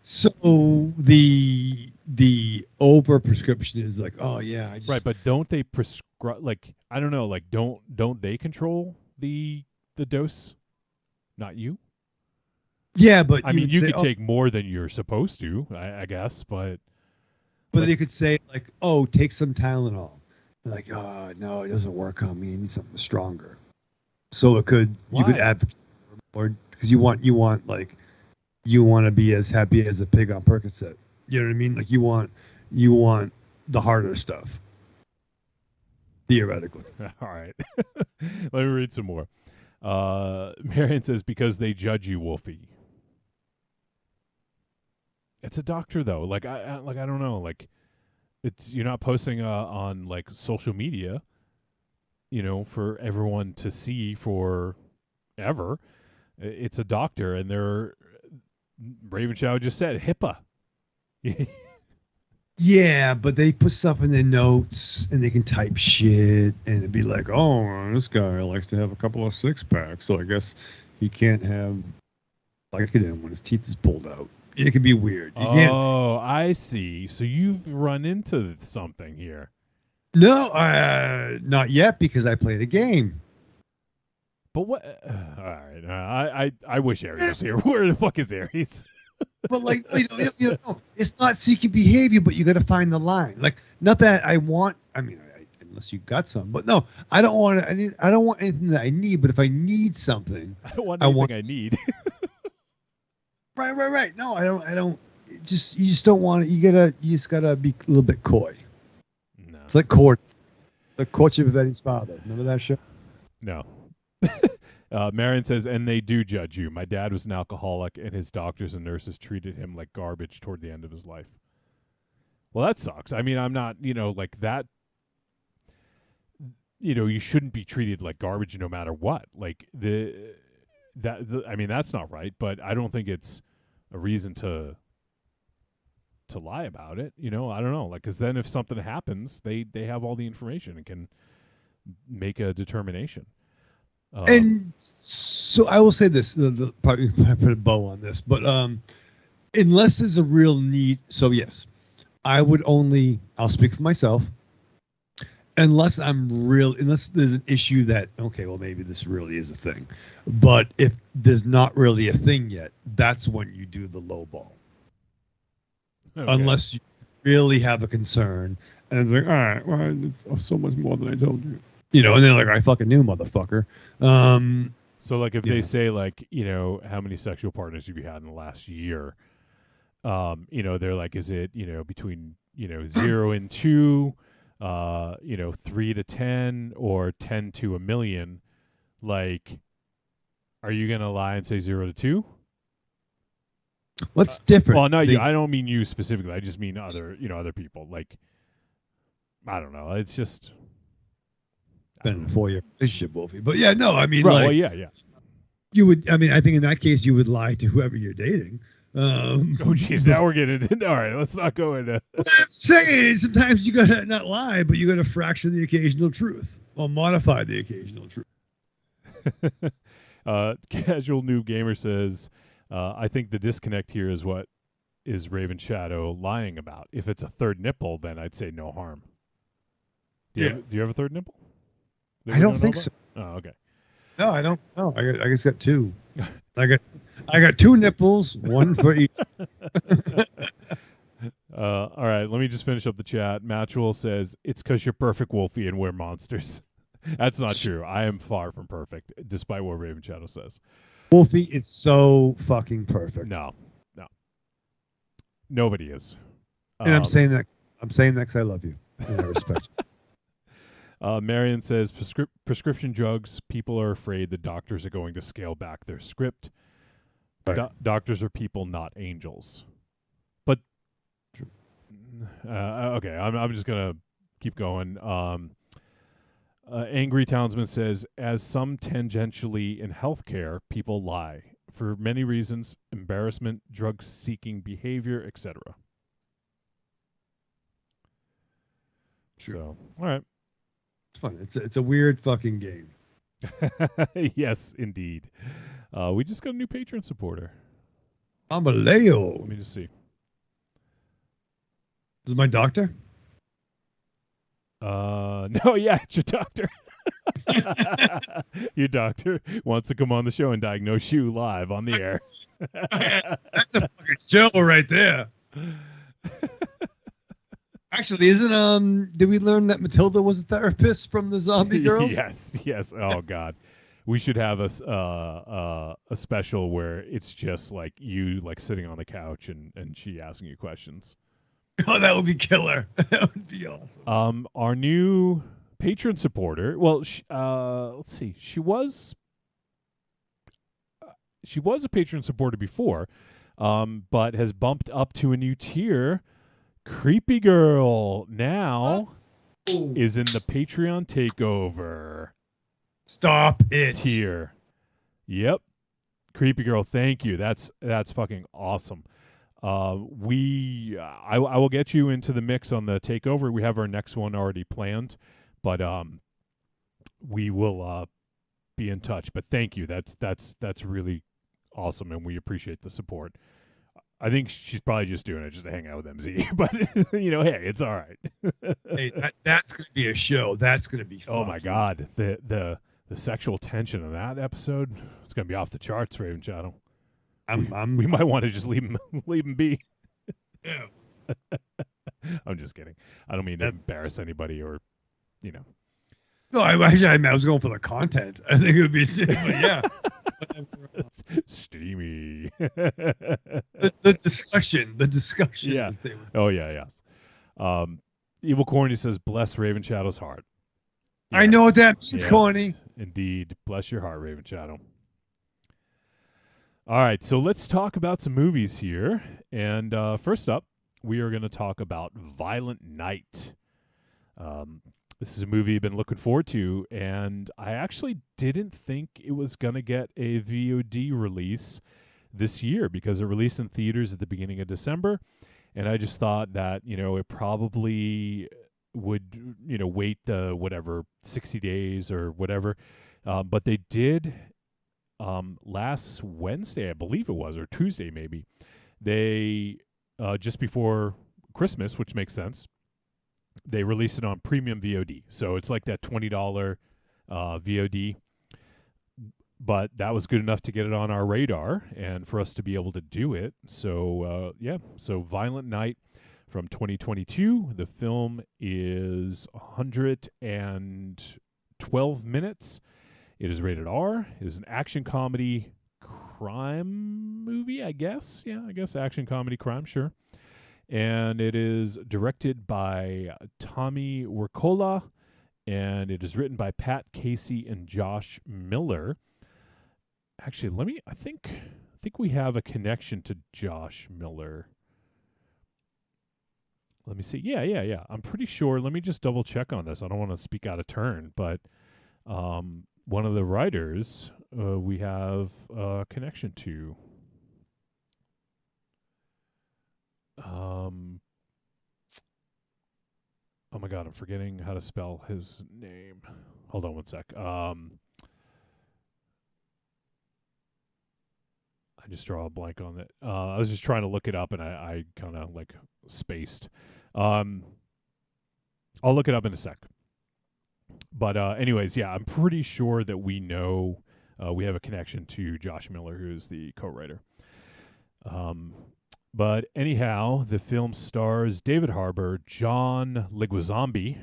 Speaker 2: So the over prescription is like, oh yeah,
Speaker 3: right, but don't they prescribe, like, I don't know, like, don't they control the dose? Not you?
Speaker 2: Yeah, but
Speaker 3: I mean, you could take more than you're supposed to, I guess, but
Speaker 2: they could say like, oh, take some Tylenol. They're like, oh no, it doesn't work on me. I need something stronger. So you could advocate more because you want to be as happy as a pig on Percocet. You know what I mean? Like you want the harder stuff. Theoretically.
Speaker 3: All right. Let me read some more. Marion says, because they judge you, Wolfie. It's a doctor though. Like I don't know. Like you're not posting on like social media, for everyone to see forever. It's a doctor, and they're Raven Shadow just said HIPAA.
Speaker 2: Yeah, but they put stuff in their notes and they can type shit and it'd be like, oh, this guy likes to have a couple of 6-packs, so I guess he can't have Vicodin when his teeth is pulled out. It could be weird. You can't.
Speaker 3: Oh, I see. So you've run into something here.
Speaker 2: No, not yet because I played a game.
Speaker 3: But what? All right. I wish Aries was here. Where the fuck is Aries?
Speaker 2: But like, you know, it's not seeking behavior, but you got to find the line. Like, not that I want. I mean, unless you got some, but no, I don't want. I don't want anything that I need. But if I need something,
Speaker 3: I don't want anything I need.
Speaker 2: Right. No, I don't. You just don't want it. You just gotta be a little bit coy.
Speaker 3: No.
Speaker 2: It's like the courtship of Eddie's father. Remember that show?
Speaker 3: No. Marion says, and they do judge you. My dad was an alcoholic, and his doctors and nurses treated him like garbage toward the end of his life. Well, that sucks. I mean, I'm not, like that. You shouldn't be treated like garbage no matter what. Like I mean, that's not right. But I don't think it's a reason to lie about it. I don't know. Like, because then if something happens, they have all the information and can make a determination.
Speaker 2: And so I will say this, probably put a bow on this, but unless there's a real need, so yes, I'll speak for myself, unless there's an issue that, okay, well, maybe this really is a thing. But if there's not really a thing yet, that's when you do the low ball. Okay. Unless you really have a concern, and it's like, all right, well, it's so much more than I told you. And they're like, I fucking knew, motherfucker.
Speaker 3: So, like, if they say, like, how many sexual partners have you had in the last year? They're like, is it, between, 0 and 2, 3 to 10, or 10 to 1 million? Like, are you going to lie and say 0 to 2?
Speaker 2: What's different?
Speaker 3: Well, no, I don't mean you specifically. I just mean other people. Like, I don't know. It's just...
Speaker 2: been a 4-year relationship, Wolfie. But yeah, no, I mean,
Speaker 3: right, well, yeah.
Speaker 2: You would, I mean, I think in that case you would lie to whoever you're dating.
Speaker 3: Oh, jeez, now we're getting into. All right, let's not go into.
Speaker 2: Well, I'm saying sometimes you gotta not lie, but you gotta fracture the occasional truth or modify the occasional truth.
Speaker 3: Casual Noob Gamer says, I think the disconnect here is what is Raven Shadow lying about. If it's a third nipple, then I'd say no harm. Do you have a third nipple?
Speaker 2: I don't think so.
Speaker 3: Oh, okay.
Speaker 2: No, I don't. No, I just got two. I got two nipples, one for each.
Speaker 3: All right, let me just finish up the chat. Matchwell says, it's because you're perfect, Wolfie, and we're monsters. That's not true. I am far from perfect, despite what Raven Shadow says.
Speaker 2: Wolfie is so fucking perfect.
Speaker 3: No. Nobody is.
Speaker 2: And I'm saying that because I love you and I respect you.
Speaker 3: Marion says, prescription drugs, people are afraid the doctors are going to scale back their script.
Speaker 2: Right.
Speaker 3: Doctors are people, not angels. But, okay, I'm just going to keep going. Angry Townsman says, as some tangentially in healthcare, people lie. For many reasons, embarrassment, drug-seeking behavior, etc.
Speaker 2: True.
Speaker 3: So, all right.
Speaker 2: It's fun. It's a weird fucking game.
Speaker 3: Yes, indeed. We just got a new Patreon supporter.
Speaker 2: Bambaleo.
Speaker 3: Let me just see.
Speaker 2: This is my doctor?
Speaker 3: No, yeah, it's your doctor. Your doctor wants to come on the show and diagnose you live on the air.
Speaker 2: That's a fucking show right there. Actually, did we learn that Matilda was a therapist from the Zombie Girls?
Speaker 3: Yes. Oh God, we should have a special where it's just like you like sitting on the couch and she asking you questions.
Speaker 2: Oh, that would be killer. That would be awesome.
Speaker 3: Our new patron supporter. Well, let's see. She was a patron supporter before, but has bumped up to a new tier. Creepy Girl now is in the Patreon takeover.
Speaker 2: Stop it.
Speaker 3: Tier. Yep. Creepy Girl, thank you. That's fucking awesome. I will get you into the mix on the takeover. We have our next one already planned, but we will be in touch. But thank you. That's really awesome, and we appreciate the support. I think she's probably just doing it just to hang out with MZ, but hey, it's all right.
Speaker 2: Hey, that's gonna be a show. That's gonna be fun.
Speaker 3: Oh my God, the sexual tension of that episode, it's gonna be off the charts, Raven Shadow. We might want to just leave him be.
Speaker 2: Yeah.
Speaker 3: I'm just kidding. I don't mean to embarrass anybody or,
Speaker 2: No, I was going for the content. I think it would be silly, but yeah.
Speaker 3: Steamy.
Speaker 2: the discussion.
Speaker 3: Yeah. Oh yeah, yes. Evil Corny says, "Bless Raven Shadow's heart." Yes.
Speaker 2: I know what that means, Corny.
Speaker 3: Indeed, bless your heart, Raven Shadow. All right, so let's talk about some movies here. And first up, we are going to talk about Violent Night. This is a movie I've been looking forward to, and I actually didn't think it was going to get a VOD release this year because it released in theaters at the beginning of December, and I just thought that, it probably would, wait the 60 days or whatever. But they did last Wednesday, I believe it was, or Tuesday maybe. They, just before Christmas, which makes sense, they released it on premium VOD. So it's like that $20 VOD. But that was good enough to get it on our radar and for us to be able to do it. So, so Violent Night from 2022. The film is 112 minutes. It is rated R. It is an action comedy crime movie, I guess. Yeah, I guess action comedy crime, sure. And it is directed by Tommy Wirkola, and it is written by Pat Casey and Josh Miller. Actually, I think we have a connection to Josh Miller. Let me see. Yeah. I'm pretty sure. Let me just double check on this. I don't want to speak out of turn, but one of the writers we have a connection to. Oh my God, I'm forgetting how to spell his name. Hold on one sec. I just draw a blank on it. I was just trying to look it up, and I kind of like spaced. I'll look it up in a sec. But anyways, yeah, I'm pretty sure that we know we have a connection to Josh Miller, who is the co-writer. But anyhow, the film stars David Harbour, John Leguizamo,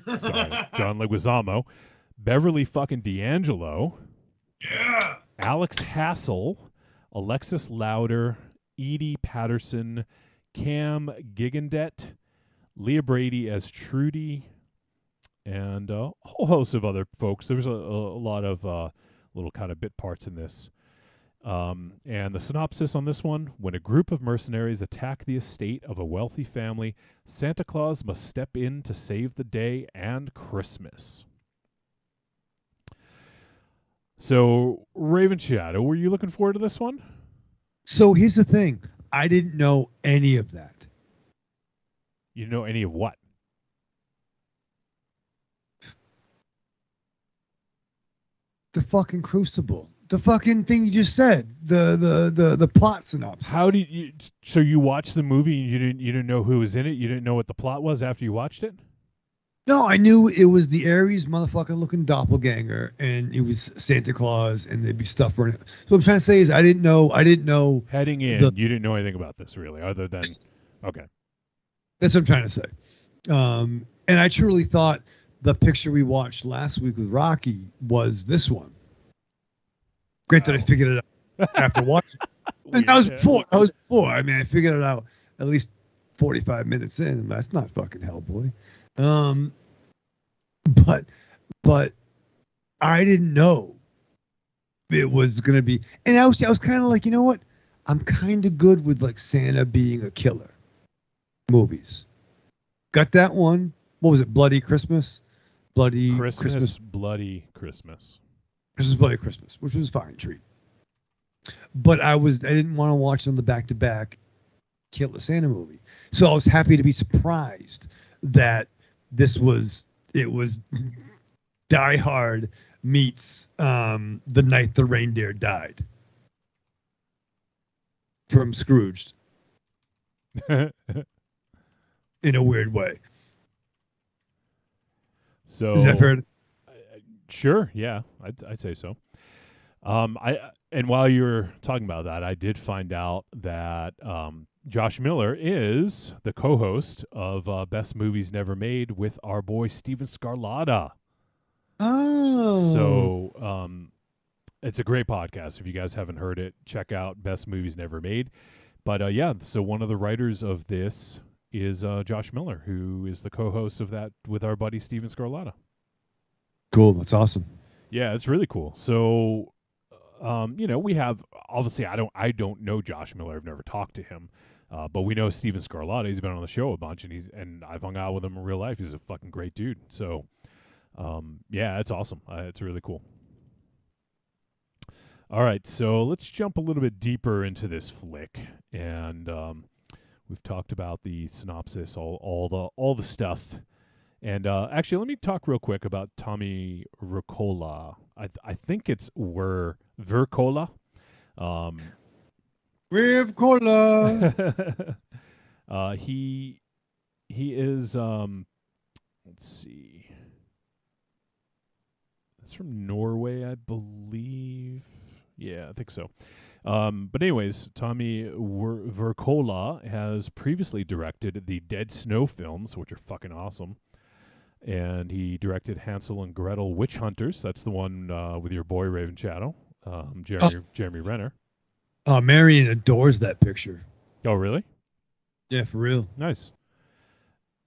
Speaker 3: John Leguizamo, Beverly fucking D'Angelo, Alex Hassel, Alexis Louder, Edie Patterson, Cam Gigandet, Leah Brady as Trudy, and a whole host of other folks. There's a lot of little kind of bit parts in this. And the synopsis on this one: when a group of mercenaries attack the estate of a wealthy family, Santa Claus must step in to save the day and Christmas. So, Raven Shadow, were you looking forward to this one?
Speaker 2: So here's the thing. I didn't know any of that.
Speaker 3: You didn't know any of what?
Speaker 2: The fucking Crucible. The fucking thing you just said. The plot synopsis.
Speaker 3: How did you? So you watched the movie and you didn't know who was in it? You didn't know what the plot was after you watched it?
Speaker 2: No, I knew it was the Aries motherfucker looking doppelganger, and it was Santa Claus, and there'd be stuff running. So what I'm trying to say is I didn't know.
Speaker 3: Heading in, you didn't know anything about this really, other than okay.
Speaker 2: That's what I'm trying to say. And I truly thought the picture we watched last week with Rocky was this one. Great that I figured it out after watching. And that was before. I mean, I figured it out at least 45 minutes in, and that's not fucking Hellboy. But I didn't know it was gonna be, and I was kind of like, you know what? I'm kind of good with like Santa being a killer movies. Got that one. What was it? Bloody Christmas, Bloody Christmas,
Speaker 3: Bloody Christmas.
Speaker 2: Christmas, Bloody Christmas, which was a fine treat. But I didn't want to watch them the back-to-back Kill the Santa movie, so I was happy to be surprised that it was Die Hard meets The Night the Reindeer Died from Scrooged in a weird way.
Speaker 3: So
Speaker 2: is that fair?
Speaker 3: Sure, yeah, I'd say so. And while you were talking about that, I did find out that Josh Miller is the co-host of Best Movies Never Made with our boy Steven Scarlatta.
Speaker 2: Oh.
Speaker 3: So it's a great podcast. If you guys haven't heard it, check out Best Movies Never Made. But yeah, so one of the writers of this is Josh Miller, who is the co-host of that with our buddy Steven Scarlatta.
Speaker 2: Cool. That's awesome.
Speaker 3: Yeah, it's really cool. So, we have, obviously I don't know Josh Miller. I've never talked to him. But we know Steven Scarlatta. He's been on the show a bunch, and I've hung out with him in real life. He's a fucking great dude. So, yeah, it's awesome. It's really cool. All right, so let's jump a little bit deeper into this flick, and we've talked about the synopsis, all the stuff, and actually, let me talk real quick about Tommy Wirkola. I think it's Wirkola.
Speaker 2: With cola.
Speaker 3: He is let's see. It's from Norway, I believe. Yeah, I think so. But anyways, Tommy Wirkola has previously directed the Dead Snow films, which are fucking awesome. And he directed Hansel and Gretel Witch Hunters. That's the one with your boy Raven Shadow, Jeremy Renner.
Speaker 2: Marion adores that picture.
Speaker 3: Oh, really?
Speaker 2: Yeah, for real.
Speaker 3: Nice.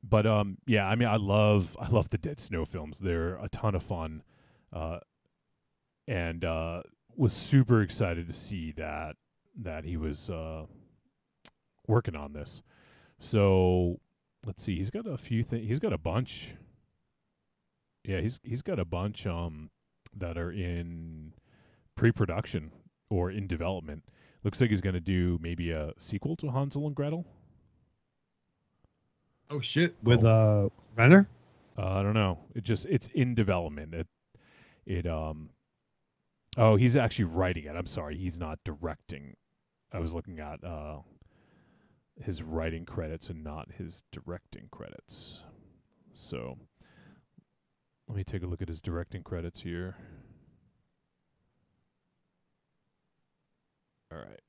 Speaker 3: But yeah, I mean, I love the Dead Snow films. They're a ton of fun, and was super excited to see that he was working on this. So let's see. He's got a few things. He's got a bunch. Yeah, he's got a bunch that are in pre-production or in development. Looks like he's going to do maybe a sequel to Hansel and Gretel.
Speaker 2: Oh shit! With Renner?
Speaker 3: I don't know. It's in development. Oh, he's actually writing it. I'm sorry, he's not directing. I was looking at his writing credits and not his directing credits. So Let me take a look at his directing credits here. All right.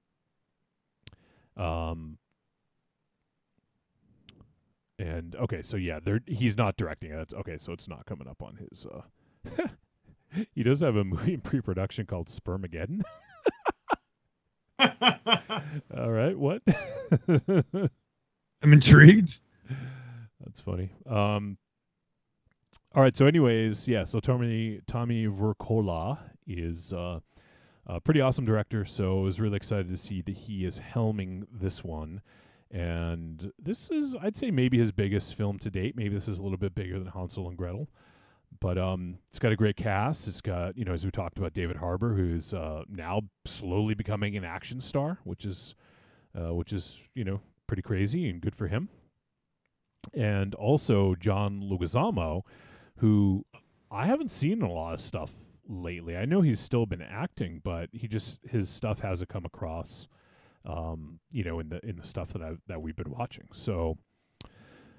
Speaker 3: And okay, so yeah, he's not directing it. Okay, so it's not coming up on his. He does have a movie in pre-production called Spermageddon. All right, what?
Speaker 2: I'm intrigued.
Speaker 3: That's funny. All right, so anyways, yeah, so Tommy Vercola is a pretty awesome director, so I was really excited to see that he is helming this one. And this is, I'd say, maybe his biggest film to date. Maybe this is a little bit bigger than Hansel and Gretel. But it's got a great cast. It's got, as we talked about, David Harbour, who's now slowly becoming an action star, which is pretty crazy and good for him. And also John Leguizamo, who I haven't seen in a lot of stuff lately. I know he's still been acting, but his stuff hasn't come across, in the stuff that we've been watching. So,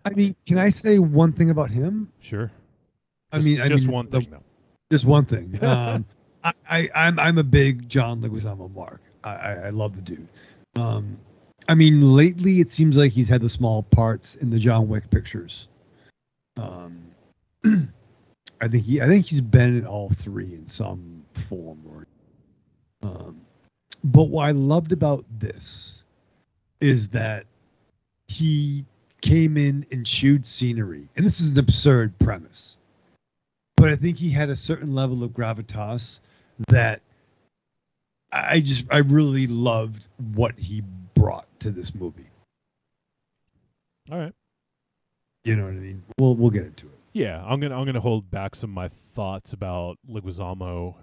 Speaker 2: I mean, can I say one thing about him?
Speaker 3: Sure.
Speaker 2: Just
Speaker 3: one thing, though.
Speaker 2: Just one thing. I'm a big John Leguizamo mark. I love the dude. Lately it seems like he's had the small parts in the John Wick pictures. I think he's been in all three in some form or. But what I loved about this is that he came in and chewed scenery, and this is an absurd premise. But I think he had a certain level of gravitas that I really loved what he brought to this movie.
Speaker 3: All right.
Speaker 2: You know what I mean? We'll get into it.
Speaker 3: Yeah, I'm gonna hold back some of my thoughts about Leguizamo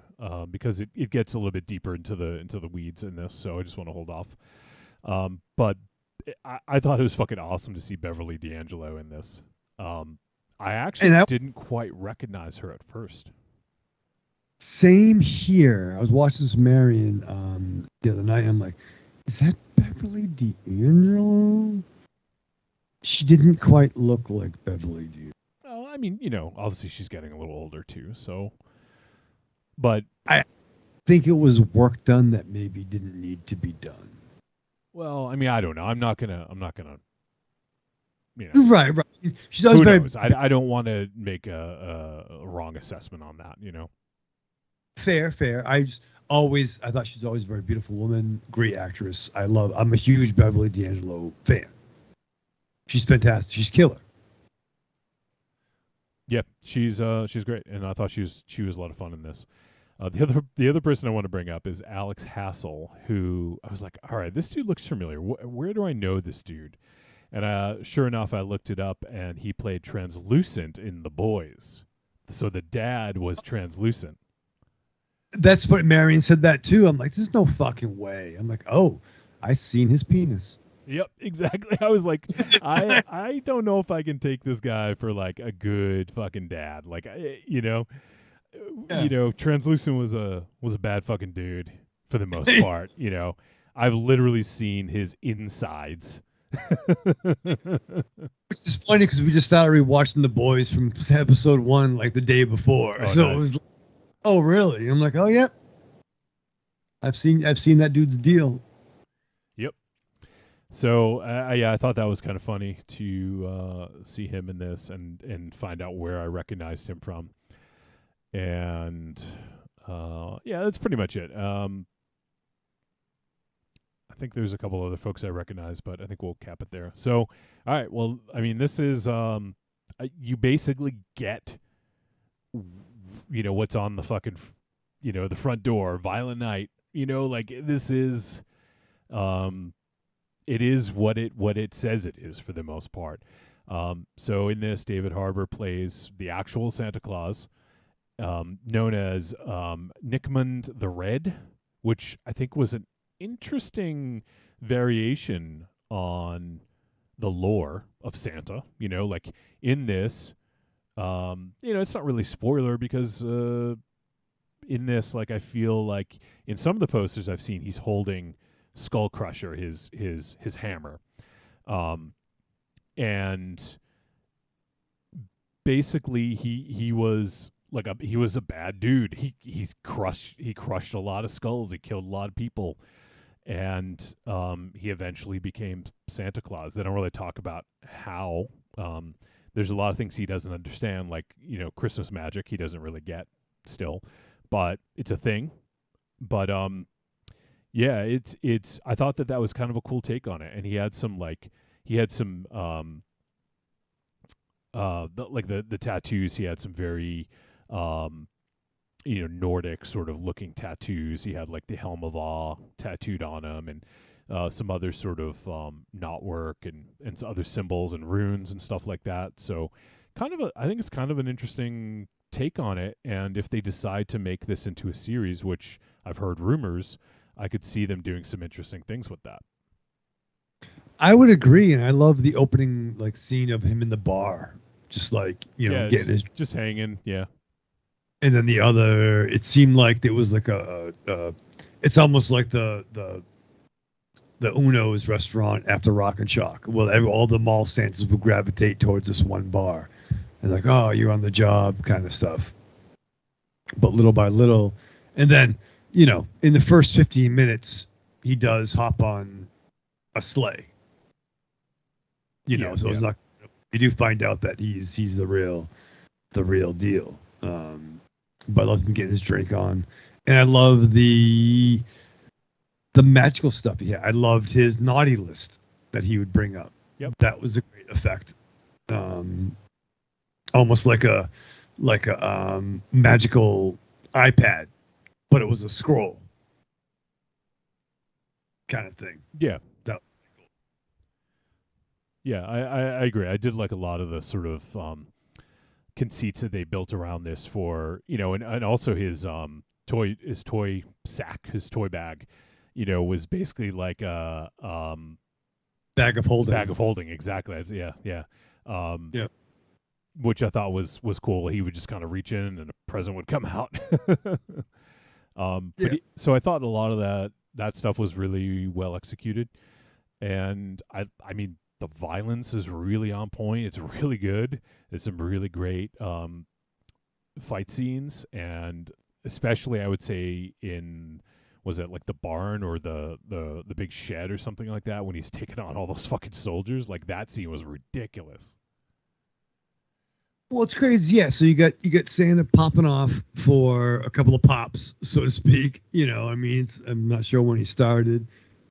Speaker 3: because it gets a little bit deeper into the weeds in this, so I just want to hold off. But I thought it was fucking awesome to see Beverly D'Angelo in this. I actually didn't quite recognize her at first.
Speaker 2: Same here. I was watching this Marion the other night, and I'm like, is that Beverly D'Angelo? She didn't quite look like Beverly D'Angelo.
Speaker 3: Oh, I mean, obviously she's getting a little older too, so. But
Speaker 2: I think it was work done that maybe didn't need to be done.
Speaker 3: Well, I mean, I don't know. I'm not gonna.
Speaker 2: Right. She's always
Speaker 3: who
Speaker 2: very.
Speaker 3: Knows? I don't want to make a wrong assessment on that.
Speaker 2: Fair. I thought she's always a very beautiful woman, great actress. I'm a huge Beverly D'Angelo fan. She's fantastic. She's killer.
Speaker 3: Yeah, she's great, and I thought she was a lot of fun in this. The other person I want to bring up is Alex Hassel, who I was like, all right, this dude looks familiar. Where do I know this dude? And sure enough, I looked it up, and he played Translucent in The Boys. So the dad was Translucent.
Speaker 2: That's what Marion said that too. I'm like, there's no fucking way. I'm like, oh, I seen his penis.
Speaker 3: Yep, exactly. I was like, I don't know if I can take this guy for like a good fucking dad. Like, Translucent was a bad fucking dude for the most part. I've literally seen his insides.
Speaker 2: Which is funny because we just started rewatching The Boys from episode 1 like the day before.
Speaker 3: Oh,
Speaker 2: so
Speaker 3: nice.
Speaker 2: It was like, oh really? I'm like, oh yeah. I've seen that dude's deal.
Speaker 3: Yep. So I thought that was kind of funny to see him in this and find out where I recognized him from. And that's pretty much it. I think there's a couple other folks I recognize, but I think we'll cap it there. So, all right. Well, I mean, this is you basically get what's on the fucking the front door. Violent Night. Like this is it is what it says it is for the most part. So in this, David Harbour plays the actual Santa Claus, known as Nickmund the Red, which I think was an interesting variation on the lore of Santa. Like in this, it's not really spoiler because in this, like I feel like in some of the posters I've seen, he's holding Skull Crusher, his hammer, and basically he was like he was a bad dude. He crushed a lot of skulls. He killed a lot of people, and he eventually became Santa Claus. They don't really talk about how. There's a lot of things he doesn't understand, like Christmas magic. He doesn't really get still, but it's a thing. But yeah, it's. I thought that was kind of a cool take on it, and he had some the tattoos. He had some very Nordic sort of looking tattoos. He had like the Helm of Awe tattooed on him, and some other sort of knotwork and some other symbols and runes and stuff like that. So I think it's kind of an interesting take on it. And if they decide to make this into a series, which I've heard rumors, I could see them doing some interesting things with that.
Speaker 2: I would agree, and I love the opening scene of him in the bar, just getting
Speaker 3: just hanging, yeah.
Speaker 2: And then the other, it seemed like it was like it's almost like the Uno's restaurant after Rock and Shock. Well, all the mall Santas will gravitate towards this one bar, and like, oh, you're on the job kind of stuff. But little by little, and then in the first 15 minutes, he does hop on a sleigh. So it's not. You do find out that he's the real deal. But I love him getting his drink on, and I love the magical stuff he had. I loved his naughty list that he would bring up.
Speaker 3: Yep,
Speaker 2: that was a great effect. Almost like a magical iPad, but it was a scroll kind of thing.
Speaker 3: Yeah. Yeah, I agree. I did like a lot of the sort of conceits that they built around this for, and also his toy sack, his toy bag, was basically like a
Speaker 2: bag of holding.
Speaker 3: Bag of holding, exactly. Yeah. Which I thought was cool. He would just kind of reach in and a present would come out. So I thought a lot of that stuff was really well executed, and I mean, the violence is really on point. It's really good. There's some really great fight scenes, and especially I would say was it like the barn or the big shed or something like that when he's taking on all those fucking soldiers? Like that scene was ridiculous.
Speaker 2: Well, it's crazy. Yeah, so you got Santa popping off for a couple of pops, so to speak. I mean, I'm not sure when he started.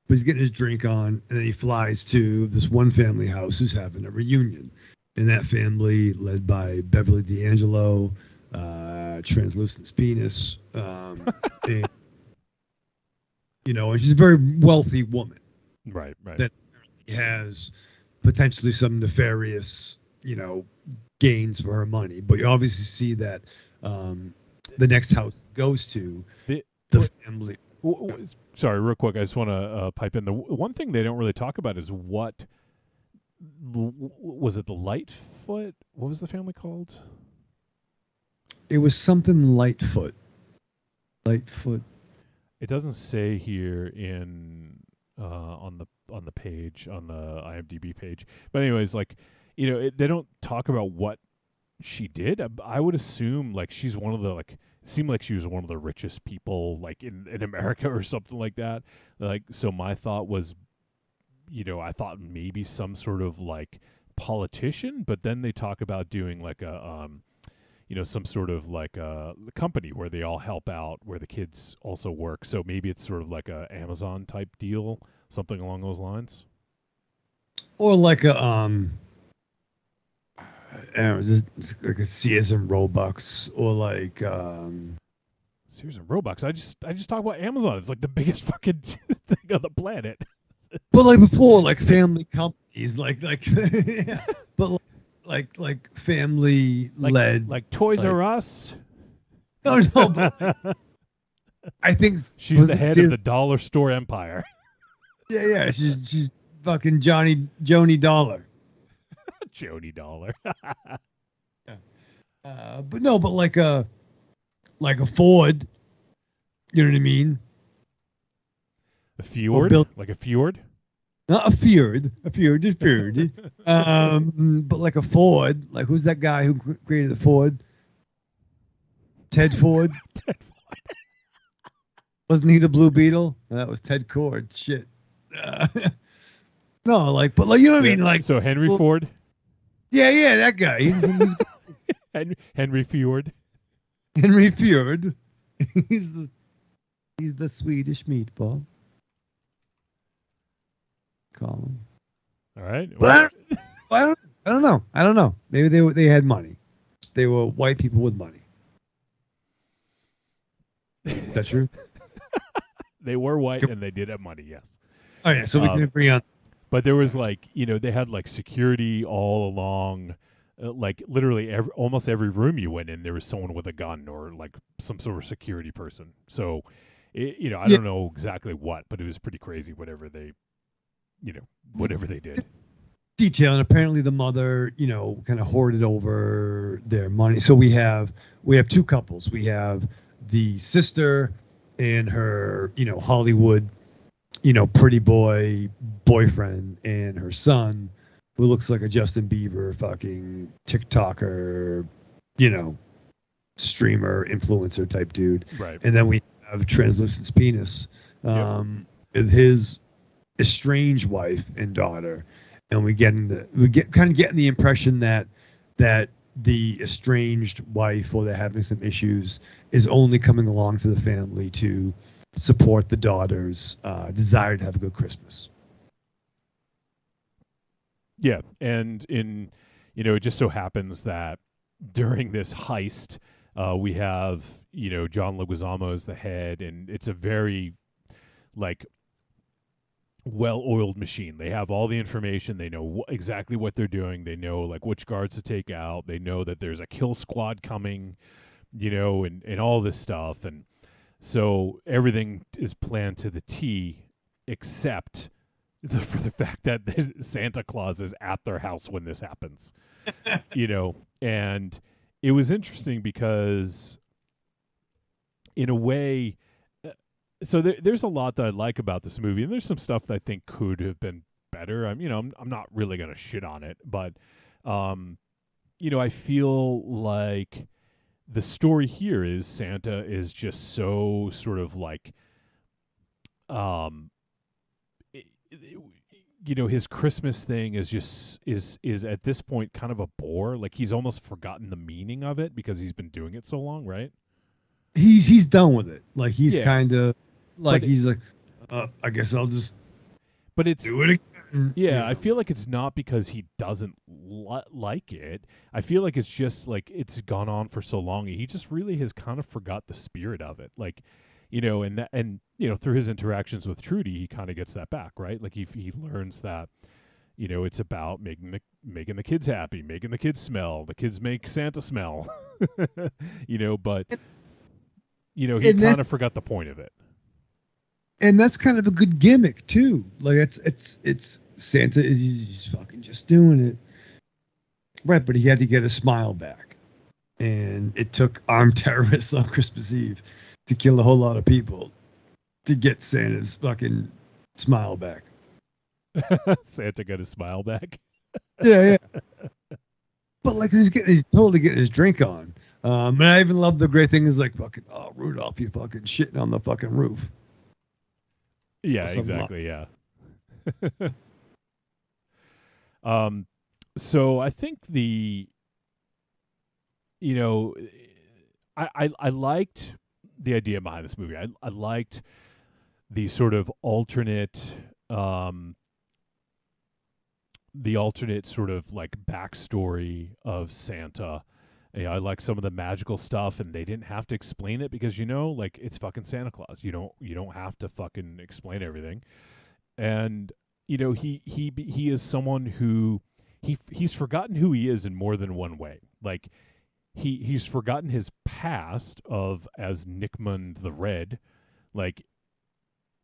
Speaker 2: But he's getting his drink on, and then he flies to this one family house who's having a reunion. And that family, led by Beverly D'Angelo, Translucent's penis, and, and she's a very wealthy woman.
Speaker 3: Right.
Speaker 2: That has potentially some nefarious, gains for her money. But you obviously see that the next house goes to the family.
Speaker 3: Sorry, real quick. I just want to pipe in. The one thing they don't really talk about is what was it? The Lightfoot? What was the family called?
Speaker 2: It was something Lightfoot. Lightfoot.
Speaker 3: It doesn't say here on the page, on the IMDb page. But anyways, they don't talk about what she did. I would assume she's one of the it seemed like she was one of the richest people in America or something like that. So my thought was, I thought maybe some sort of politician, but then they talk about doing some sort of a company where they all help out, where the kids also work. So maybe it's sort of like a Amazon type deal, something along those lines.
Speaker 2: Or like a just like a Sears and Robux, or
Speaker 3: Sears and Robux. I just talk about Amazon. It's like the biggest fucking thing on the planet.
Speaker 2: But before, family companies, yeah, but family led,
Speaker 3: like Toys R Us.
Speaker 2: No, but I think
Speaker 3: she's the head of the dollar store empire.
Speaker 2: Yeah, she's fucking Joni Dollar.
Speaker 3: Joni Dollar.
Speaker 2: Yeah. But like a Ford, you know what I mean?
Speaker 3: A Fjord? Like a Fjord?
Speaker 2: Not a Ford, a Ford. But like a Ford. Like who's that guy who created the Ford? Ted Ford. Wasn't he the Blue Beetle? That was Ted Cord. Shit. No, like, but like, you know what I mean? Like,
Speaker 3: so Henry Ford,
Speaker 2: yeah, that guy.
Speaker 3: Henry Ford.
Speaker 2: Henry Ford. He's the Swedish meatball. Call him.
Speaker 3: All right.
Speaker 2: But I don't know. Maybe they had money. They were white people with money. Is that true?
Speaker 3: They were white and they did have money. Yes.
Speaker 2: Oh yeah, so we can agree on.
Speaker 3: But there was like, they had like security all along, like literally almost every room you went in, there was someone with a gun or like some sort of security person. So, I don't know exactly what, but it was pretty crazy. Whatever they did.
Speaker 2: Detail, and apparently the mother, kind of hoarded over their money. So we have two couples. We have the sister and her, Hollywood, pretty boy boyfriend, and her son, who looks like a Justin Bieber fucking TikToker, streamer, influencer type dude.
Speaker 3: Right.
Speaker 2: And then we have Translucent's penis, with his estranged wife and daughter. And we get kind of getting the impression that the estranged wife, or they're having some issues, is only coming along to the family to support the daughter's desire to have a good Christmas.
Speaker 3: Yeah, and it just so happens that during this heist, we have John Leguizamo as the head, and it's a very like well-oiled machine. They have all the information. They know exactly what they're doing. They know like which guards to take out. They know that there's a kill squad coming, and all this stuff. And so everything is planned to the T, except for the fact that Santa Claus is at their house when this happens. And it was interesting because in a way, so there's a lot that I like about this movie, and there's some stuff that I think could have been better. I'm not really gonna shit on it, but I feel like the story here is Santa is just so sort of like, his Christmas thing is just is at this point kind of a bore. Like he's almost forgotten the meaning of it because he's been doing it so long, right?
Speaker 2: He's done with it. Like he's kind of like,
Speaker 3: but
Speaker 2: he's like, I guess I'll just.
Speaker 3: But it's
Speaker 2: do it again.
Speaker 3: Yeah, I feel like it's not because he doesn't like it. I feel like it's just like it's gone on for so long. He just really has kind of forgot the spirit of it. Like, and through his interactions with Trudy, he kind of gets that back, right? Like he learns that, it's about making the kids happy, making the kids smell. The kids make Santa smell, but he kind of forgot the point of it.
Speaker 2: And that's kind of a good gimmick too. Like it's Santa is he's fucking just doing it, right? But he had to get his smile back, and it took armed terrorists on Christmas Eve to kill a whole lot of people to get Santa's fucking smile back.
Speaker 3: Santa got his smile back.
Speaker 2: Yeah. But like he's totally getting his drink on. And I even love the great thing is like fucking, oh, Rudolph, you fucking shitting on the fucking roof.
Speaker 3: Yeah, exactly. Yeah. So I think I liked the idea behind this movie. I liked the sort of alternate sort of like backstory of Santa. I like some of the magical stuff, and they didn't have to explain it because like it's fucking Santa Claus. You don't have to fucking explain everything. And he is someone who he's forgotten who he is in more than one way. Like he's forgotten his past as Nickmund the Red. Like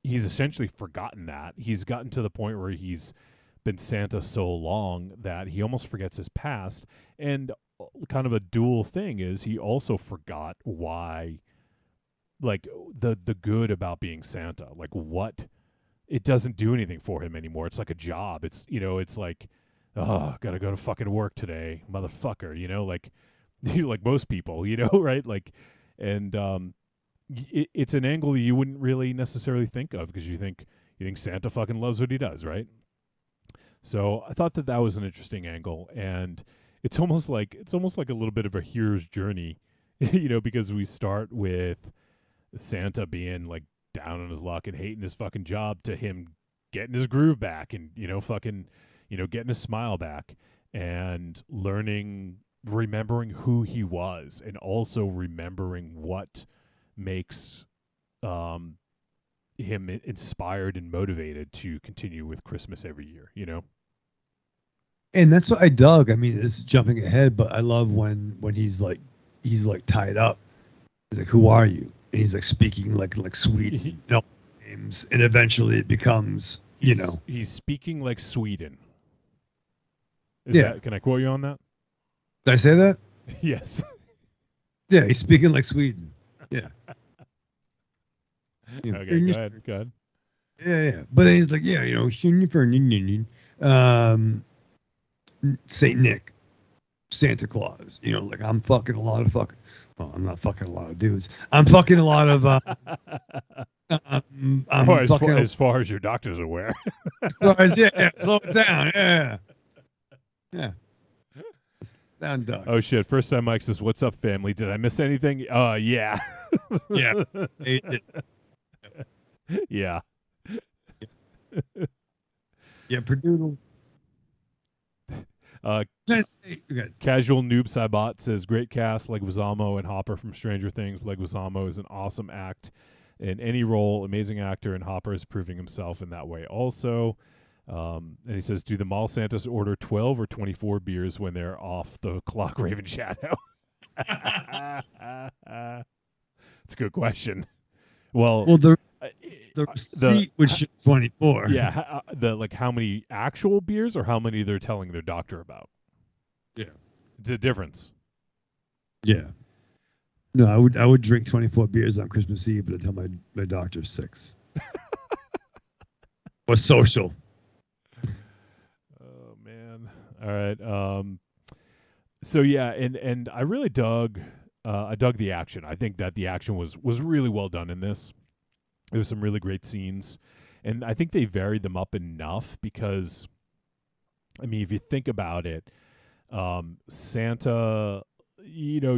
Speaker 3: he's essentially forgotten that. He's gotten to the point where he's been Santa so long that he almost forgets his past. And kind of a dual thing is he also forgot why, like the good about being Santa, like what it doesn't do anything for him anymore. It's like a job. It's, it's like, oh, gotta go to fucking work today, motherfucker. Like, like most people, right? Like, and it's an angle that you wouldn't really necessarily think of because you think Santa fucking loves what he does, right? So I thought that was an interesting angle, and it's almost like a little bit of a hero's journey, because we start with Santa being like down on his luck and hating his fucking job to him getting his groove back and getting his smile back and remembering who he was, and also remembering what makes him inspired and motivated to continue with Christmas every year,
Speaker 2: And that's what I dug. I mean, this is jumping ahead, but I love when he's tied up. He's like, "Who are you?" And he's like speaking like Sweden, names, and eventually it becomes,
Speaker 3: he's speaking like Sweden. Can I quote you on that?
Speaker 2: Did I say that?
Speaker 3: Yes.
Speaker 2: Yeah, he's speaking like Sweden. Yeah.
Speaker 3: Okay, go ahead.
Speaker 2: Yeah. But then he's like, Saint Nick, Santa Claus. Like I'm fucking a lot of fucking. Well, I'm not fucking a lot of dudes. I'm fucking a lot of.
Speaker 3: As far as your doctor's aware.
Speaker 2: As far as slow it down. Yeah. Down, Doug.
Speaker 3: Oh shit! First time Mike says, "What's up, family? Did I miss anything?" Yeah.
Speaker 2: Yeah.
Speaker 3: Yeah.
Speaker 2: Yeah, Purdue.
Speaker 3: Casual Noob Saibot says, great cast. Leguizamo and Hopper from Stranger Things. Leguizamo is an awesome act in any role. Amazing actor, and Hopper is proving himself in that way also. And he says, do the mall Santas order 12 or 24 beers when they're off the clock, Raven Shadow? That's a good question. Well,
Speaker 2: the receipt was 24.
Speaker 3: Yeah, how many actual beers or how many they're telling their doctor about?
Speaker 2: Yeah,
Speaker 3: it's a difference.
Speaker 2: Yeah, no, I would drink 24 beers on Christmas Eve, but I tell my doctor 6. Or social.
Speaker 3: Oh man! All right. So yeah, and I really dug the action. I think that the action was really well done in this. There was some really great scenes, and I think they varied them up enough because, I mean, if you think about it, Santa,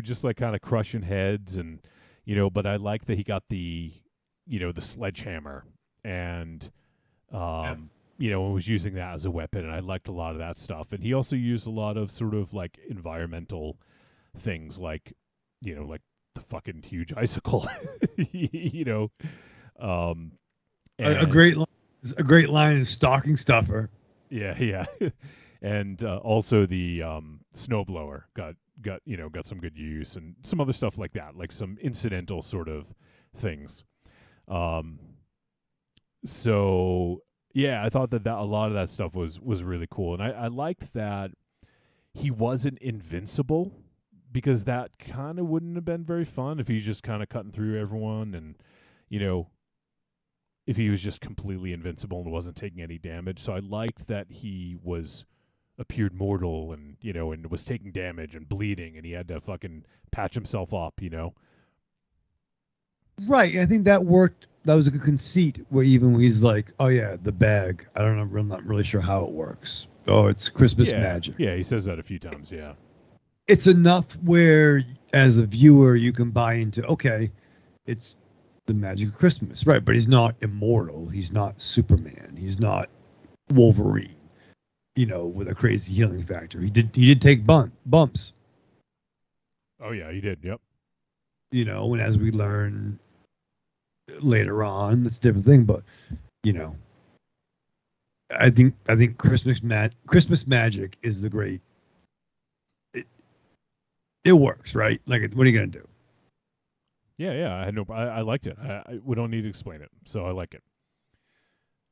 Speaker 3: just like kind of crushing heads, and but I like that he got the sledgehammer and was using that as a weapon, and I liked a lot of that stuff. And he also used a lot of sort of like environmental things, like like the fucking huge icicle,
Speaker 2: a great line is stocking stuffer.
Speaker 3: Yeah. And also the snowblower got some good use, and some other stuff like that, like some incidental sort of things. So yeah, I thought that a lot of that stuff was really cool, and I liked that he wasn't invincible, because that kind of wouldn't have been very fun if he's just kind of cutting through everyone, and if he was just completely invincible and wasn't taking any damage. So I liked that he appeared mortal, and and was taking damage and bleeding, and he had to fucking patch himself up,
Speaker 2: Right. I think that worked. That was a good conceit where even when he's like, oh yeah, the bag. I don't know. I'm not really sure how it works. Oh, it's Christmas magic.
Speaker 3: Yeah, he says that a few times. Yeah.
Speaker 2: It's enough where as a viewer you can buy into, okay, it's the magic of Christmas. Right. But he's not immortal. He's not Superman. He's not Wolverine, with a crazy healing factor. He did take bumps.
Speaker 3: Oh yeah, he did. Yep.
Speaker 2: And as we learn later on, that's a different thing. But I think Christmas magic is the great. It works, right? Like, what are you gonna do?
Speaker 3: Yeah. I liked it. We don't need to explain it, so I like it.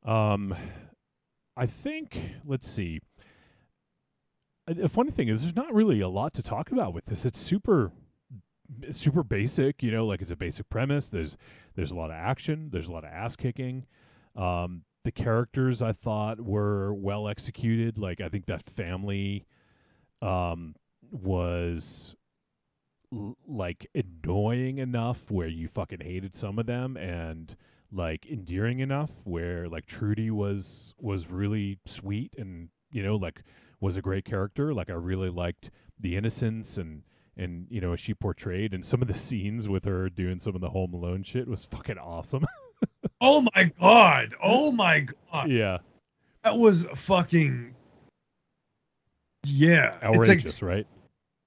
Speaker 3: I think, let's see. The funny thing is, there's not really a lot to talk about with this. It's super basic, like it's a basic premise. There's a lot of action. There's a lot of ass kicking. the characters I thought were well executed. Like I think that family was like annoying enough where you fucking hated some of them, and like endearing enough where like Trudy was really sweet and like was a great character. Like I really liked the innocence and she portrayed, and some of the scenes with her doing some of the Home Alone shit was fucking awesome.
Speaker 2: Oh my god! Oh my god!
Speaker 3: Yeah,
Speaker 2: That was fucking yeah.
Speaker 3: outrageous,
Speaker 2: It's like,
Speaker 3: right?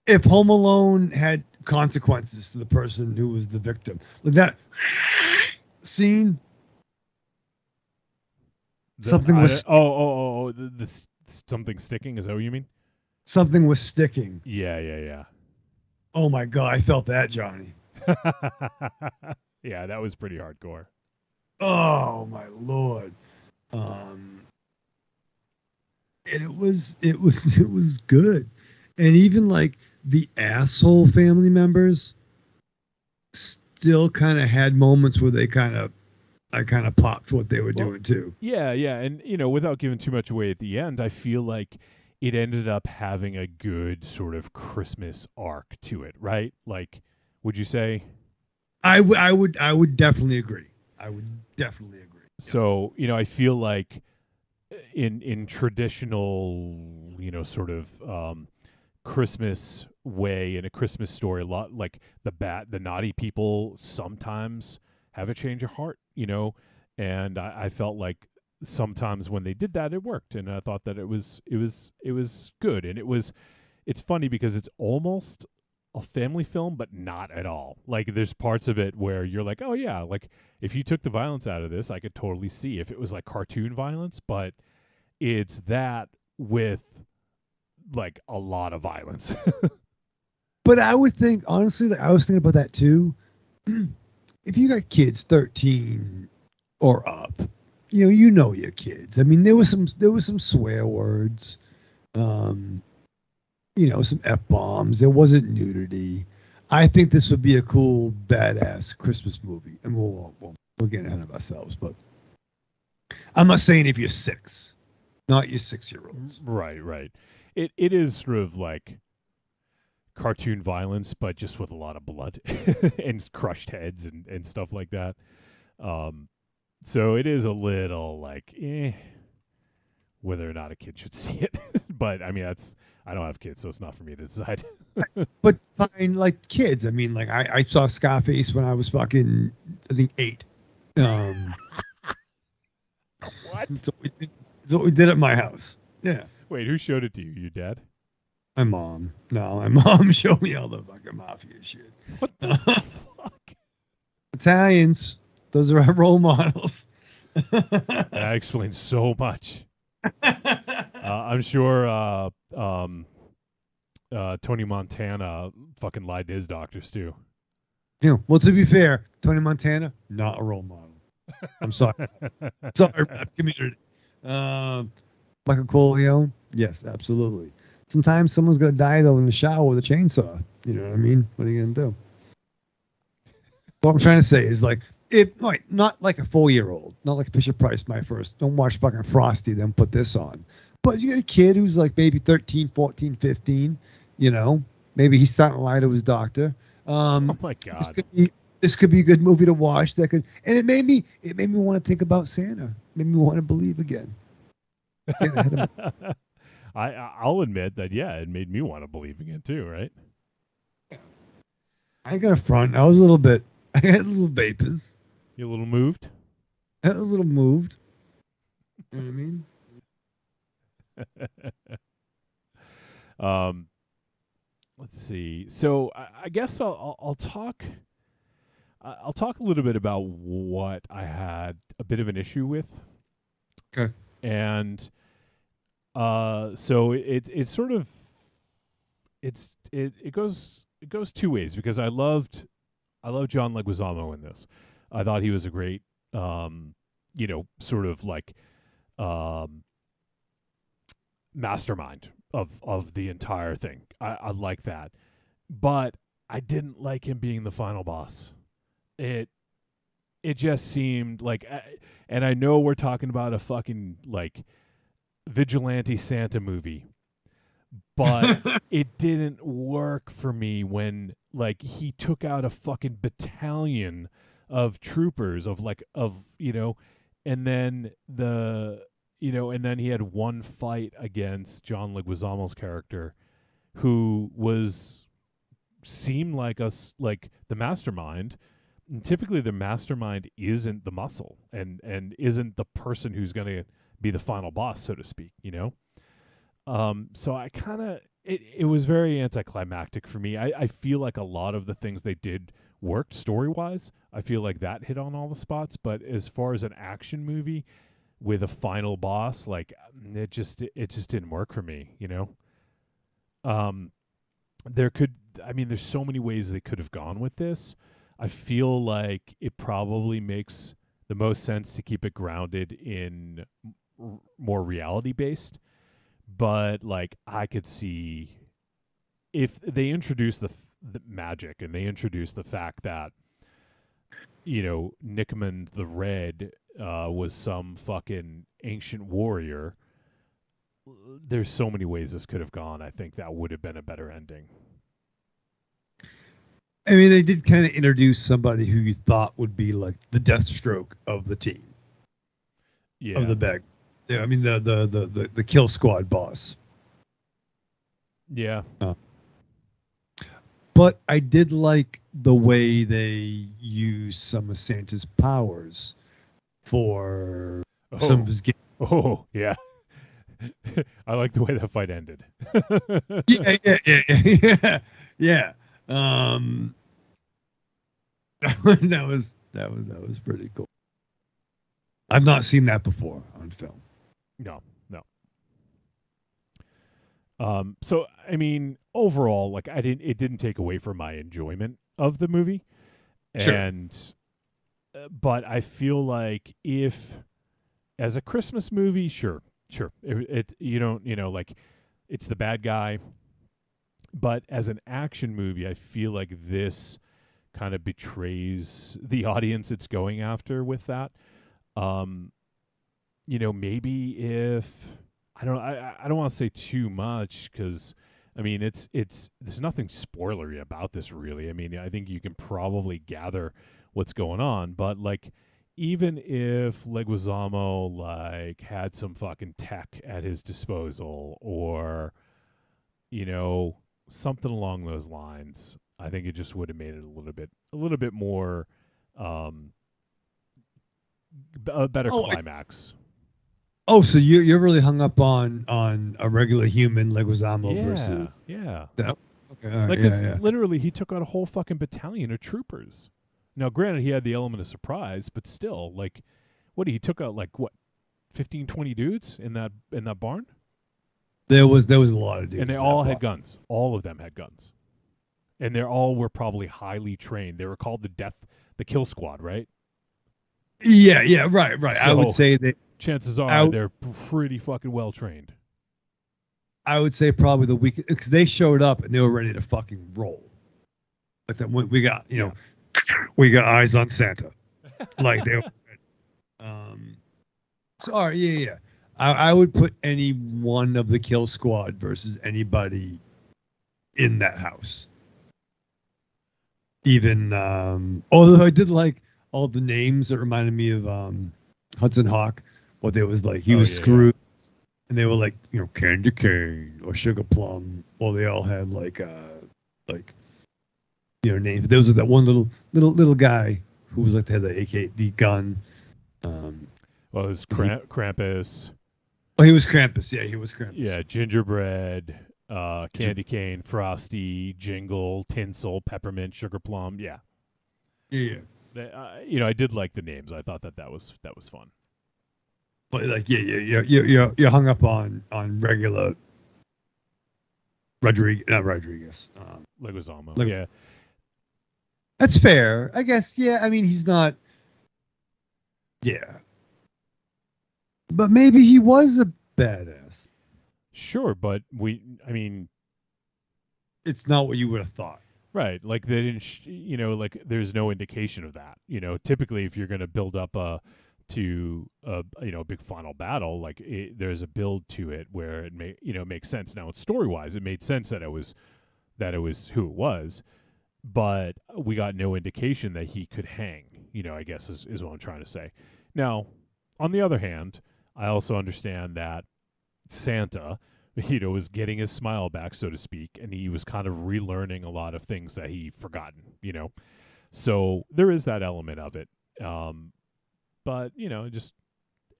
Speaker 2: if Home Alone had consequences to the person who was the victim, like that scene. Something was
Speaker 3: the something sticking. Is that what you mean?
Speaker 2: Something was sticking.
Speaker 3: Yeah.
Speaker 2: Oh my god, I felt that, Johnny.
Speaker 3: Yeah, that was pretty hardcore.
Speaker 2: Oh my lord. And it was good. And even like the asshole family members still kind of had moments where I kind of popped for what they were doing too.
Speaker 3: Yeah, and without giving too much away at the end, I feel like it ended up having a good sort of Christmas arc to it, right? Like, would you say?
Speaker 2: I would definitely agree. I would definitely agree.
Speaker 3: So, I feel like in traditional, sort of Christmas way, in a Christmas story, a lot like the naughty people sometimes have a change of heart, and I felt like sometimes when they did that, it worked, and I thought that it was good, and it's funny because it's almost a family film, but not at all. Like there's parts of it where you're like, oh yeah, like if you took the violence out of this, I could totally see if it was like cartoon violence, but it's that with like a lot of violence.
Speaker 2: But I would think, honestly, I was thinking about that too. If you got kids 13 or up, you know your kids. I mean, there was some swear words, some F-bombs. There wasn't nudity. I think this would be a cool, badass Christmas movie. And we're getting ahead of ourselves, but I'm not saying if you're 6, not your 6-year-olds.
Speaker 3: Right. It is sort of like cartoon violence, but just with a lot of blood and crushed heads and stuff like that. So it is a little like, whether or not a kid should see it. But I mean, I don't have kids, so it's not for me to decide.
Speaker 2: But fine, like kids. I mean, like I saw Scarface when I was fucking, I think 8.
Speaker 3: What?
Speaker 2: That's what we did at my house. Yeah.
Speaker 3: Wait, who showed it to you? Your dad?
Speaker 2: My mom. No, my mom showed me all the fucking mafia shit.
Speaker 3: What the fuck?
Speaker 2: Italians. Those are our role models.
Speaker 3: That explains so much. I'm sure Tony Montana fucking lied to his doctors too.
Speaker 2: Yeah. Well, to be fair, Tony Montana, not a role model. I'm sorry. Sorry, rap community. Michael Corleone, yes, absolutely. Sometimes someone's gonna die though in the shower with a chainsaw. You know what I mean? What are you gonna do? What I'm trying to say is like, not like a 4-year-old, not like Fisher Price, my first. Don't watch fucking Frosty, then put this on. But you got a kid who's like maybe 13, 14, 15, maybe he's starting to lie to his doctor.
Speaker 3: Oh my God.
Speaker 2: This could be a good movie to watch. And it made me want to think about Santa. Made me want to believe again.
Speaker 3: I'll admit that, yeah, it made me want to believe again too, right?
Speaker 2: I ain't got a front. I was a little bit, I had little vapors.
Speaker 3: You a little moved?
Speaker 2: I was a little moved. You know what I mean?
Speaker 3: Let's see. So I guess I'll talk a little bit about what I had a bit of an issue with.
Speaker 2: Okay.
Speaker 3: And so it goes two ways, because I loved John Leguizamo in this. I thought he was a great sort of like mastermind of the entire thing. I like that. But I didn't like him being the final boss. It it just seemed like, and I know we're talking about a fucking like vigilante Santa movie, but it didn't work for me when like he took out a fucking battalion of troopers and then and then he had one fight against John Leguizamo's character, who seemed like like the mastermind. And typically the mastermind isn't the muscle and isn't the person who's going to be the final boss, so to speak, So I kind of, it was very anticlimactic for me. I feel like a lot of the things they did worked story-wise. I feel like that hit on all the spots, but as far as an action movie with a final boss, like it just didn't work for me, there's so many ways they could have gone with this. I feel like it probably makes the most sense to keep it grounded in more reality-based. But like I could see if they introduce the magic and they introduce the fact that Nicomund the Red was some fucking ancient warrior. There's so many ways this could have gone. I think that would have been a better ending.
Speaker 2: I mean, they did kind of introduce somebody who you thought would be like the Deathstroke of the team.
Speaker 3: Yeah.
Speaker 2: Of the bag. Yeah, I mean the Kill Squad boss.
Speaker 3: Yeah.
Speaker 2: But I did like the way they used some of Santa's powers for some of his games.
Speaker 3: Oh, yeah. I like the way that fight ended.
Speaker 2: Yeah. That was pretty cool. I've not seen that before on film.
Speaker 3: No. So I mean, overall, like it didn't take away from my enjoyment of the movie.
Speaker 2: Sure.
Speaker 3: And but I feel like if as a Christmas movie, sure. It you don't, like it's the bad guy. But as an action movie, I feel like this kind of betrays the audience it's going after with that. Maybe if I don't want to say too much because I mean it's there's nothing spoilery about this really. I mean, I think you can probably gather what's going on, but like even if Leguizamo like had some fucking tech at his disposal or something along those lines, I think it just would have made it a little bit more a better climax.
Speaker 2: So you're really hung up on a regular human Leguizamo versus
Speaker 3: that.
Speaker 2: Okay, all right,
Speaker 3: like literally he took out a whole fucking battalion of troopers. Now, granted, he had the element of surprise, but still, like, he took out like 15, 20 dudes in that barn.
Speaker 2: There was a lot of dudes,
Speaker 3: and they all had guns. All of them had guns, and they all were probably highly trained. They were called the Kill Squad, right?
Speaker 2: Yeah, right.
Speaker 3: So
Speaker 2: I would say that
Speaker 3: chances are they're pretty fucking well trained.
Speaker 2: I would say probably the week because they showed up and they were ready to fucking roll. Like that, we got we got eyes on Santa, like they. So all right, yeah. I would put any one of the Kill Squad versus anybody in that house. Even although I did like all the names that reminded me of Hudson Hawk. What they was like, he was Scrooge, and they were like, Candy Cane or Sugar Plum. Well, they all had like names. There was that one little guy who was like they had the AK, the gun.
Speaker 3: Well, it was Krampus.
Speaker 2: Oh, he was Krampus. Yeah, he was Krampus.
Speaker 3: Yeah, Gingerbread, Candy Cane, Frosty, Jingle, Tinsel, Peppermint, Sugar Plum. Yeah.
Speaker 2: Yeah.
Speaker 3: I did like the names. I thought that was fun.
Speaker 2: But like, you're hung up on regular Rodriguez.
Speaker 3: Leguizamo. Yeah.
Speaker 2: That's fair, I guess. Yeah, I mean, he's not. Yeah. But maybe he was a badass.
Speaker 3: Sure, but it's
Speaker 2: not what you would have thought.
Speaker 3: Right. Like they didn't, like there's no indication of that. Typically if you're going to build up to a big final battle, like there's a build to it where it makes sense. Now, story wise, it made sense that it was who it was, but we got no indication that he could hang. I guess is what I'm trying to say. Now, on the other hand, I also understand that Santa, was getting his smile back, so to speak, and he was kind of relearning a lot of things that he'd forgotten, So there is that element of it. But, just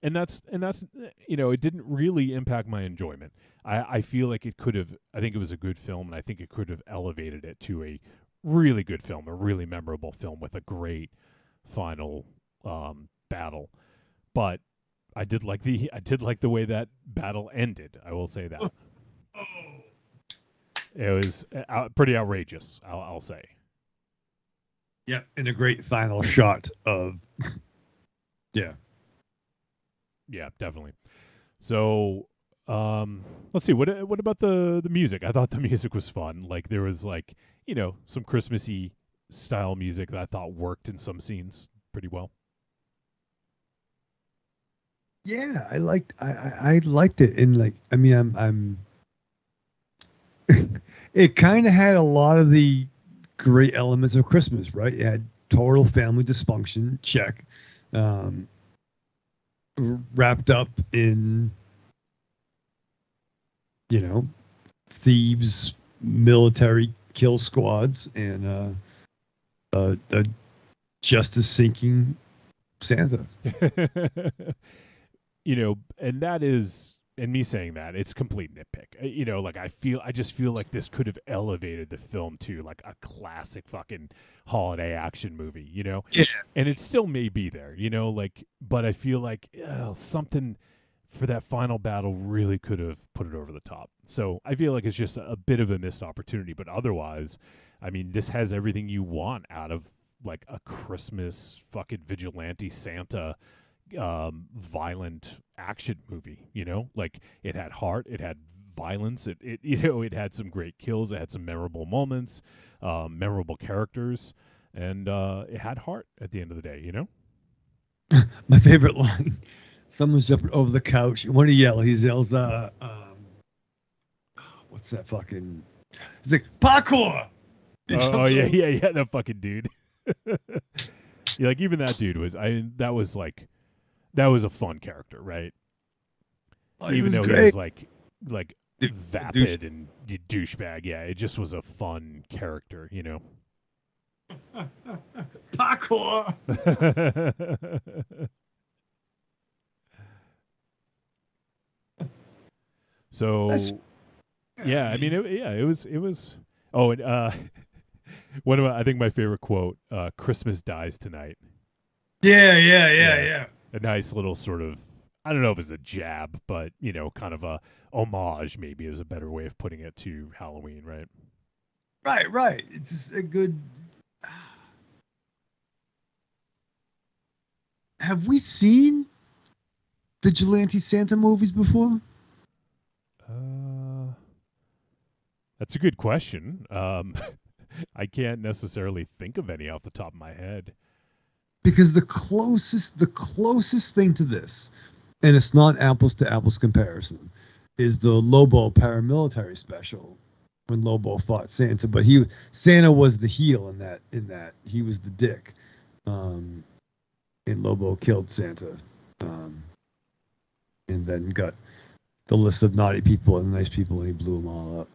Speaker 3: and that's it didn't really impact my enjoyment. I feel like it could have. I think it was a good film, and I think it could have elevated it to a really good film, a really memorable film with a great final battle. But I did like the way that battle ended. I will say that. It was pretty outrageous, I'll say.
Speaker 2: Yeah, and a great final shot of yeah.
Speaker 3: Yeah, definitely. So, let's see. What about the music? I thought the music was fun. Like there was some Christmassy style music that I thought worked in some scenes pretty well.
Speaker 2: Yeah, I liked it, and I'm it kind of had a lot of the great elements of Christmas, right? It had total family dysfunction, check, wrapped up in thieves, military kill squads, and a justice seeking Santa.
Speaker 3: And that is, and me saying that, it's complete nitpick. Like I just feel like this could have elevated the film to like a classic fucking holiday action movie,
Speaker 2: Yeah.
Speaker 3: And it still may be there, but I feel like something for that final battle really could have put it over the top. So I feel like it's just a bit of a missed opportunity, but otherwise, I mean, this has everything you want out of like a Christmas fucking vigilante Santa violent action movie. Like it had heart, it had violence, it had some great kills, it had some memorable moments, memorable characters, and it had heart at the end of the day.
Speaker 2: My favorite line: someone's jumping over the couch. What do he yell? He yells, what's that fucking? He's like, parkour.
Speaker 3: Oh yeah, that fucking dude. Yeah, like even that dude was. That was a fun character, right?
Speaker 2: Oh,
Speaker 3: even though
Speaker 2: great.
Speaker 3: he was like vapid and douchebag. Yeah, it just was a fun character,
Speaker 2: Parkour.
Speaker 3: So, I mean, it was. Oh, and one of I think my favorite quote: "Christmas dies tonight."
Speaker 2: Yeah.
Speaker 3: A nice little sort of, I don't know if it's a jab, but kind of a homage maybe is a better way of putting it to Halloween, right?
Speaker 2: Right. It's a good. Have we seen vigilante Santa movies before?
Speaker 3: That's a good question. I can't necessarily think of any off the top of my head.
Speaker 2: Because the closest thing to this, and it's not apples to apples comparison, is the Lobo paramilitary special when Lobo fought Santa. But Santa was the heel in that he was the dick, and Lobo killed Santa, and then got the list of naughty people and nice people, and he blew them all up.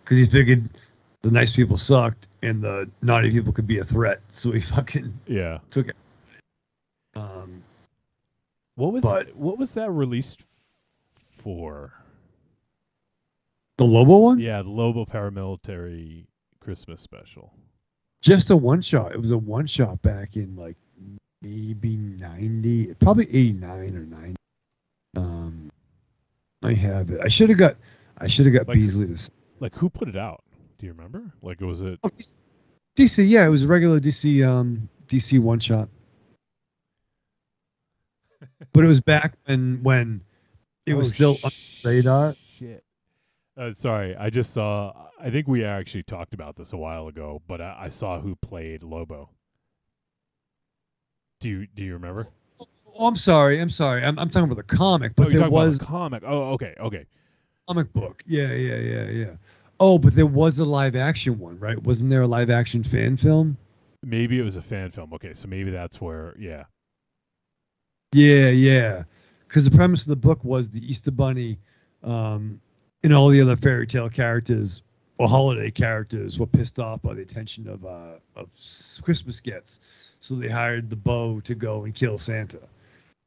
Speaker 2: Because he figured the nice people sucked and the naughty people could be a threat, so he fucking took it.
Speaker 3: What was that released for?
Speaker 2: The Lobo one?
Speaker 3: Yeah, the Lobo paramilitary Christmas special.
Speaker 2: Just a one shot. It was a one shot back in like maybe 90, probably 89 or 90. I have it. I should have got Beasley to.
Speaker 3: Like who put it out? Do you remember? Like was it
Speaker 2: DC? Yeah, it was a regular DC one shot. But it was back when it was still on the radar.
Speaker 3: Shit. Sorry, I just saw. I think we actually talked about this a while ago, but I saw who played Lobo. Do you remember?
Speaker 2: Oh, I'm sorry. I'm talking about the comic, but
Speaker 3: you're
Speaker 2: there
Speaker 3: talking about
Speaker 2: was
Speaker 3: the comic. Oh, okay.
Speaker 2: comic book. Yeah. Oh, but there was a live action one, right? Wasn't there a live action fan film?
Speaker 3: Maybe it was a fan film. Okay, so maybe that's where. Yeah.
Speaker 2: Yeah. Because the premise of the book was the Easter Bunny, and all the other fairy tale characters or holiday characters were pissed off by the attention of Christmas gifts, so they hired the Beau to go and kill Santa.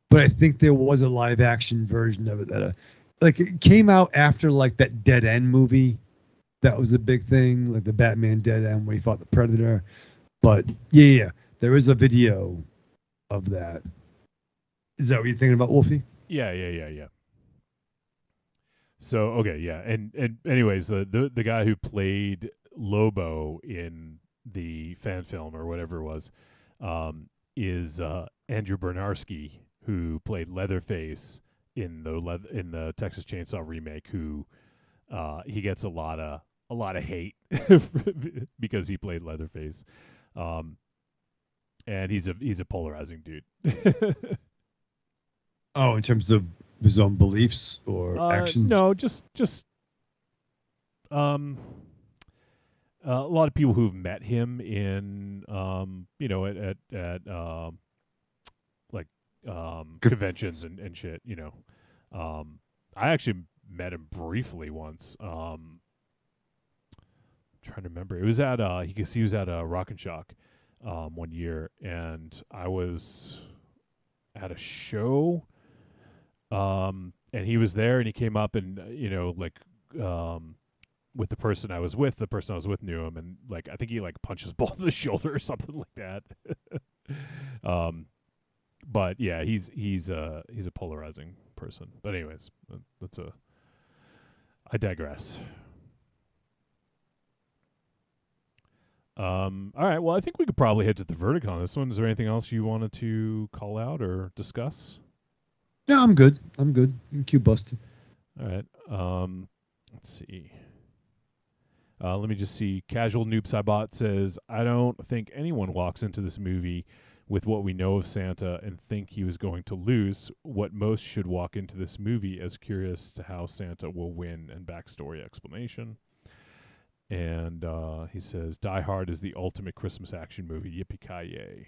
Speaker 2: But I think there was a live action version of it that, like, it came out after like that Dead End movie. That was a big thing, like the Batman Dead End where he fought the Predator. But yeah, there is a video of that. Is that what you're thinking about, Wolfie?
Speaker 3: Yeah. So okay, yeah, and anyways, the guy who played Lobo in the fan film or whatever it was, is Andrew Bernarski, who played Leatherface in the Texas Chainsaw remake. Who he gets a lot of hate because he played Leatherface, and he's a polarizing dude.
Speaker 2: Oh, in terms of his own beliefs or actions?
Speaker 3: No, just a lot of people who've met him in at like conventions and shit, I actually met him briefly once. Trying to remember. It was at he was at Rock and Shock one year, and I was at a show. And he was there, and he came up, and with the person I was with knew him, and like I think he like punched us both in the shoulder or something like that. But yeah, he's a polarizing person. But anyways, I digress. All right. Well, I think we could probably head to the verdict on this one. Is there anything else you wanted to call out or discuss?
Speaker 2: No, I'm good. You can cue Busted.
Speaker 3: All right. Let's see. Let me just see. Casual Noob Saibot says, I don't think anyone walks into this movie with what we know of Santa and think he was going to lose. What most should walk into this movie as curious to how Santa will win and backstory explanation. And he says, Die Hard is the ultimate Christmas action movie. Yippee-ki-yay.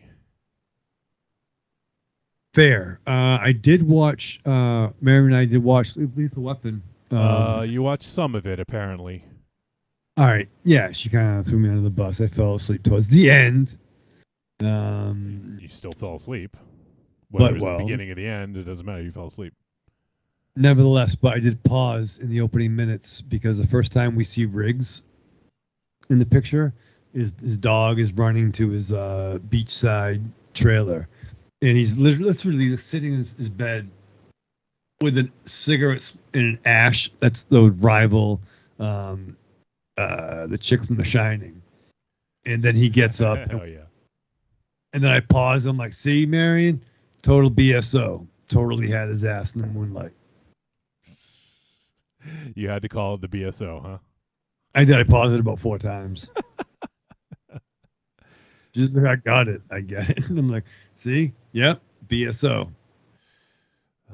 Speaker 2: Fair. I did watch, Mary and I did watch Lethal Weapon.
Speaker 3: You watched some of it, apparently.
Speaker 2: All right. Yeah, she kind of threw me under the bus. I fell asleep towards the end.
Speaker 3: You still fell asleep. Whether it was the beginning or the end, it doesn't matter. You fell asleep.
Speaker 2: Nevertheless, but I did pause in the opening minutes because the first time we see Riggs in the picture, his dog is running to his beachside trailer. And he's literally sitting in his bed with a cigarette and an ash. That's the rival, the chick from The Shining. And then he gets up.
Speaker 3: Hell yeah.
Speaker 2: And then I pause. I'm like, see, Marion? Total BSO. Totally had his ass in the moonlight.
Speaker 3: You had to call it the BSO, huh?
Speaker 2: I did. I paused it about 4 times. Just like I got it. I get it. And I'm like, see? Yep. BSO.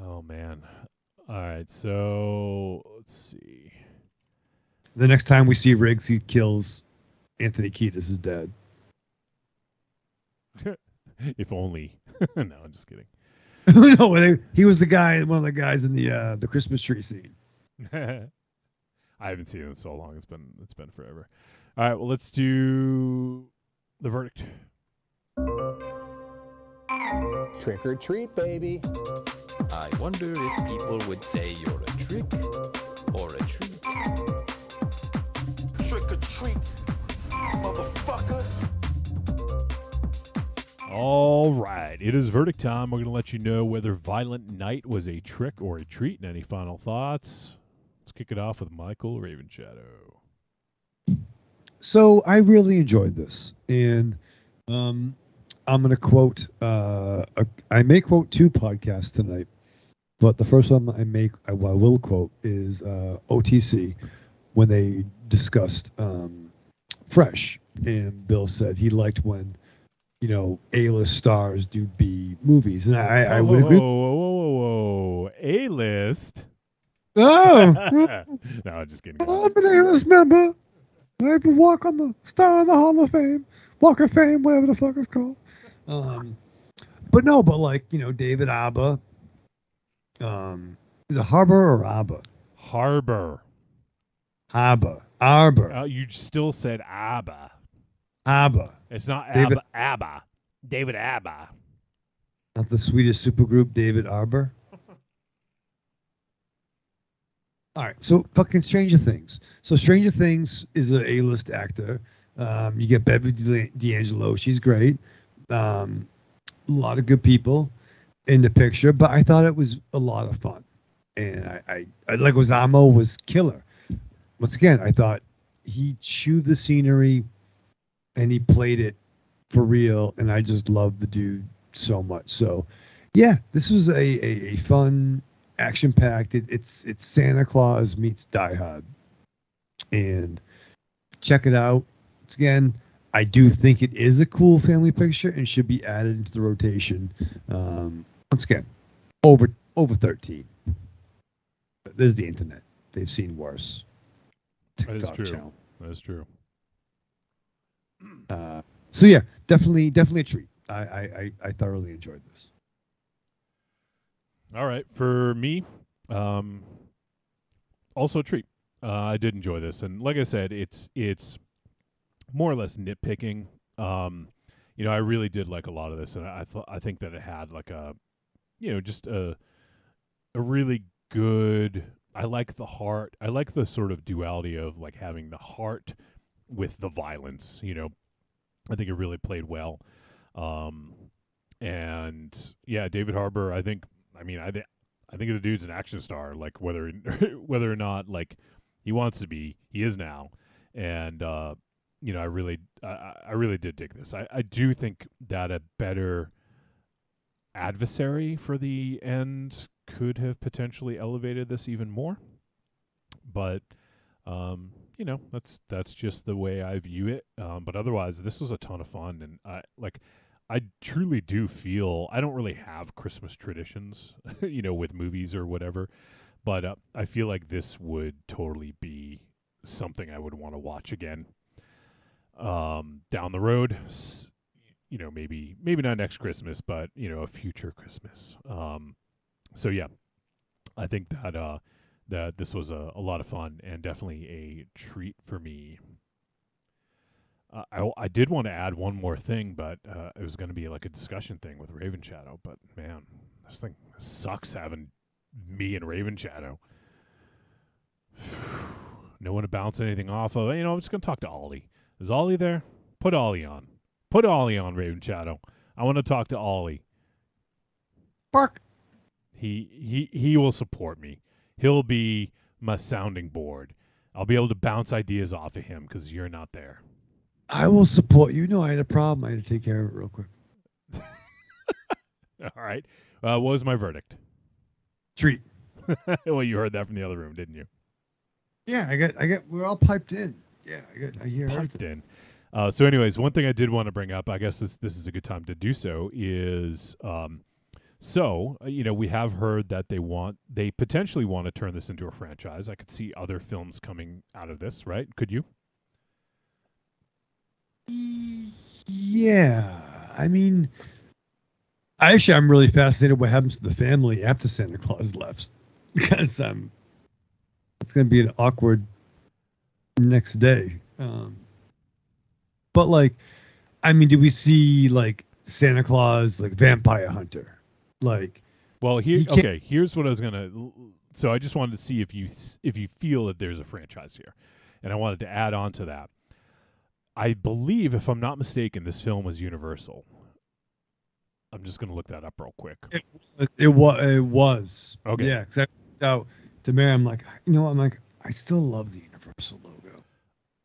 Speaker 3: Oh, man. All right. So let's see.
Speaker 2: The next time we see Riggs, he kills Anthony Kiedis' dad.
Speaker 3: If only. No, I'm just kidding.
Speaker 2: No, he was one of the guys in the Christmas tree scene.
Speaker 3: I haven't seen it in so long. It's been forever. All right. Well, let's do the verdict.
Speaker 11: Trick or treat, baby.
Speaker 12: I wonder if people would say you're a trick or a treat.
Speaker 13: Trick or treat, motherfucker.
Speaker 3: All right. It is verdict time. We're going to let you know whether Violent Night was a trick or a treat. And any final thoughts? Let's kick it off with Michael Ravenshadow.
Speaker 2: So I really enjoyed this. And I'm going to quote, I may quote 2 podcasts tonight, but the first one I will quote is OTC, when they discussed Fresh, and Bill said he liked when A-list stars do B movies, and I would agree.
Speaker 3: Whoa. A-list?
Speaker 2: Oh,
Speaker 3: no, just kidding.
Speaker 2: I'm an A-list member. I even walk on the Star in the Hall of Fame, Walk of Fame, whatever the fuck it's called. But like David Abba. Is it Harbor or Abba?
Speaker 3: Harbor.
Speaker 2: Arbor.
Speaker 3: You still said Abba.
Speaker 2: Abba.
Speaker 3: It's not
Speaker 2: David,
Speaker 3: Abba. David Abba.
Speaker 2: Not the Swedish supergroup David Arbor. All right, so fucking Stranger Things. So Stranger Things is an A-list actor. You get Beverly D'Angelo. She's great. A lot of good people in the picture, but I thought it was a lot of fun. And I like Leguizamo was killer. Once again, I thought he chewed the scenery and he played it for real, and I just loved the dude so much. So, yeah, this was a fun, action-packed. It's Santa Claus meets Die Hard, and check it out. Once again, I do think it is a cool family picture and should be added into the rotation. Once again, over 13. But there's the internet. They've seen worse.
Speaker 3: That is
Speaker 2: TikTok
Speaker 3: true.
Speaker 2: channel.
Speaker 3: That is true.
Speaker 2: So yeah, definitely a treat. I thoroughly enjoyed this.
Speaker 3: All right, for me, also a treat. I did enjoy this, and like I said, it's more or less nitpicking. I really did like a lot of this, and I think that it had like a, just a really good. I like the heart. I like the sort of duality of like having the heart with the violence. I think it really played well. And yeah, David Harbour. I think the dude's an action star. Like whether or not like he wants to be, he is now. And I really did dig this. I do think that a better adversary for the end could have potentially elevated this even more. But that's just the way I view it. But otherwise, this was a ton of fun, and I truly do feel I don't really have Christmas traditions, with movies or whatever, but I feel like this would totally be something I would want to watch again down the road. Maybe not next Christmas, but a future Christmas. So yeah, I think that this was a lot of fun and definitely a treat for me. I did want to add one more thing, but it was going to be like a discussion thing with Raven Shadow. But man, this thing sucks having me and Raven Shadow. No one to bounce anything off of. I'm just going to talk to Ollie. Is Ollie there? Put Ollie on. Put Ollie on, Raven Shadow. I want to talk to Ollie.
Speaker 2: Bark.
Speaker 3: He will support me. He'll be my sounding board. I'll be able to bounce ideas off of him because you're not there.
Speaker 2: I will support you. No, I had a problem. I had to take care of it real quick.
Speaker 3: All right. What was my verdict?
Speaker 2: Treat.
Speaker 3: Well, you heard that from the other room, didn't you?
Speaker 2: Yeah, I get. We're all piped in. Yeah, I hear
Speaker 3: piped
Speaker 2: everything.
Speaker 3: In. So, anyways, one thing I did want to bring up, I guess this is a good time to do so, is we have heard that they potentially want to turn this into a franchise. I could see other films coming out of this, right? Could you?
Speaker 2: Yeah, I mean, I'm really fascinated what happens to the family after Santa Claus left, because it's going to be an awkward next day. But did we see like Santa Claus like vampire hunter?
Speaker 3: Here's what I was gonna. So I just wanted to see if you feel that there's a franchise here, and I wanted to add on to that. I believe, if I'm not mistaken, this film was Universal. I'm just gonna look that up real quick.
Speaker 2: It was.
Speaker 3: Okay.
Speaker 2: Yeah, because out to Mary, I'm like, I still love the Universal logo.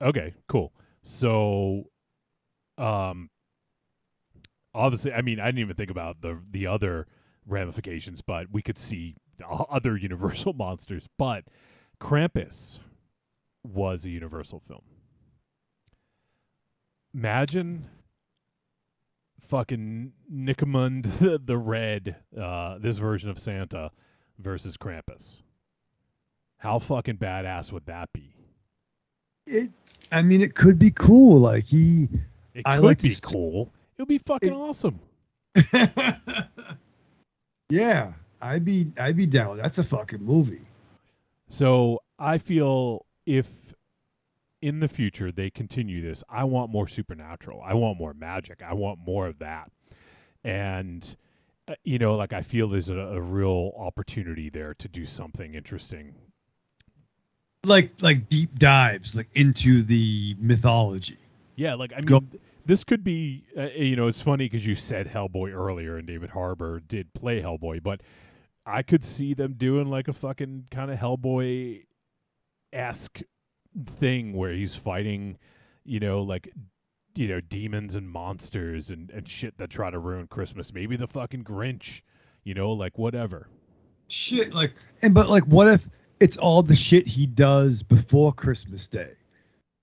Speaker 3: Okay, cool. So, obviously, I didn't even think about the other ramifications, but we could see other Universal monsters. But Krampus was a Universal film. Imagine fucking Nicomund the Red, this version of Santa versus Krampus. How fucking badass would that be?
Speaker 2: I mean, it could be cool. Like
Speaker 3: It could be cool. It would be fucking awesome.
Speaker 2: Yeah, I'd be down. That's a fucking movie.
Speaker 3: So I feel if in the future they continue this, I want more supernatural. I want more magic. I want more of that. And like I feel there's a real opportunity there to do something interesting.
Speaker 2: Like deep dives like into the mythology.
Speaker 3: Yeah, like I mean, this could be. It's funny because you said Hellboy earlier, and David Harbour did play Hellboy, but I could see them doing like a fucking kind of Hellboy-esque thing where he's fighting, demons and monsters and shit that try to ruin Christmas. Maybe the fucking Grinch, like whatever.
Speaker 2: Shit, but what if it's all the shit he does before Christmas Day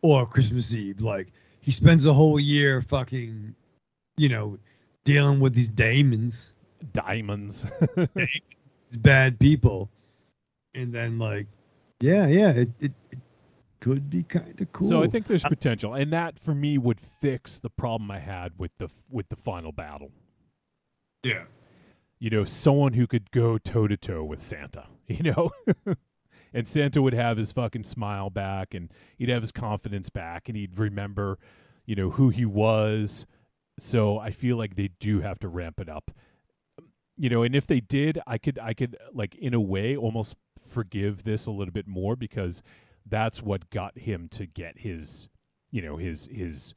Speaker 2: or Christmas Eve? Like he spends the whole year fucking, dealing with these demons.
Speaker 3: Diamonds.
Speaker 2: These bad people. And then it could be kind of cool.
Speaker 3: So I think there's potential, and that for me would fix the problem I had with the final battle.
Speaker 2: Yeah.
Speaker 3: Someone who could go toe to toe with Santa, and Santa would have his fucking smile back, and he'd have his confidence back, and he'd remember, who he was. So I feel like they do have to ramp it up, and if they did, I could like in a way almost forgive this a little bit more because that's what got him to get his, his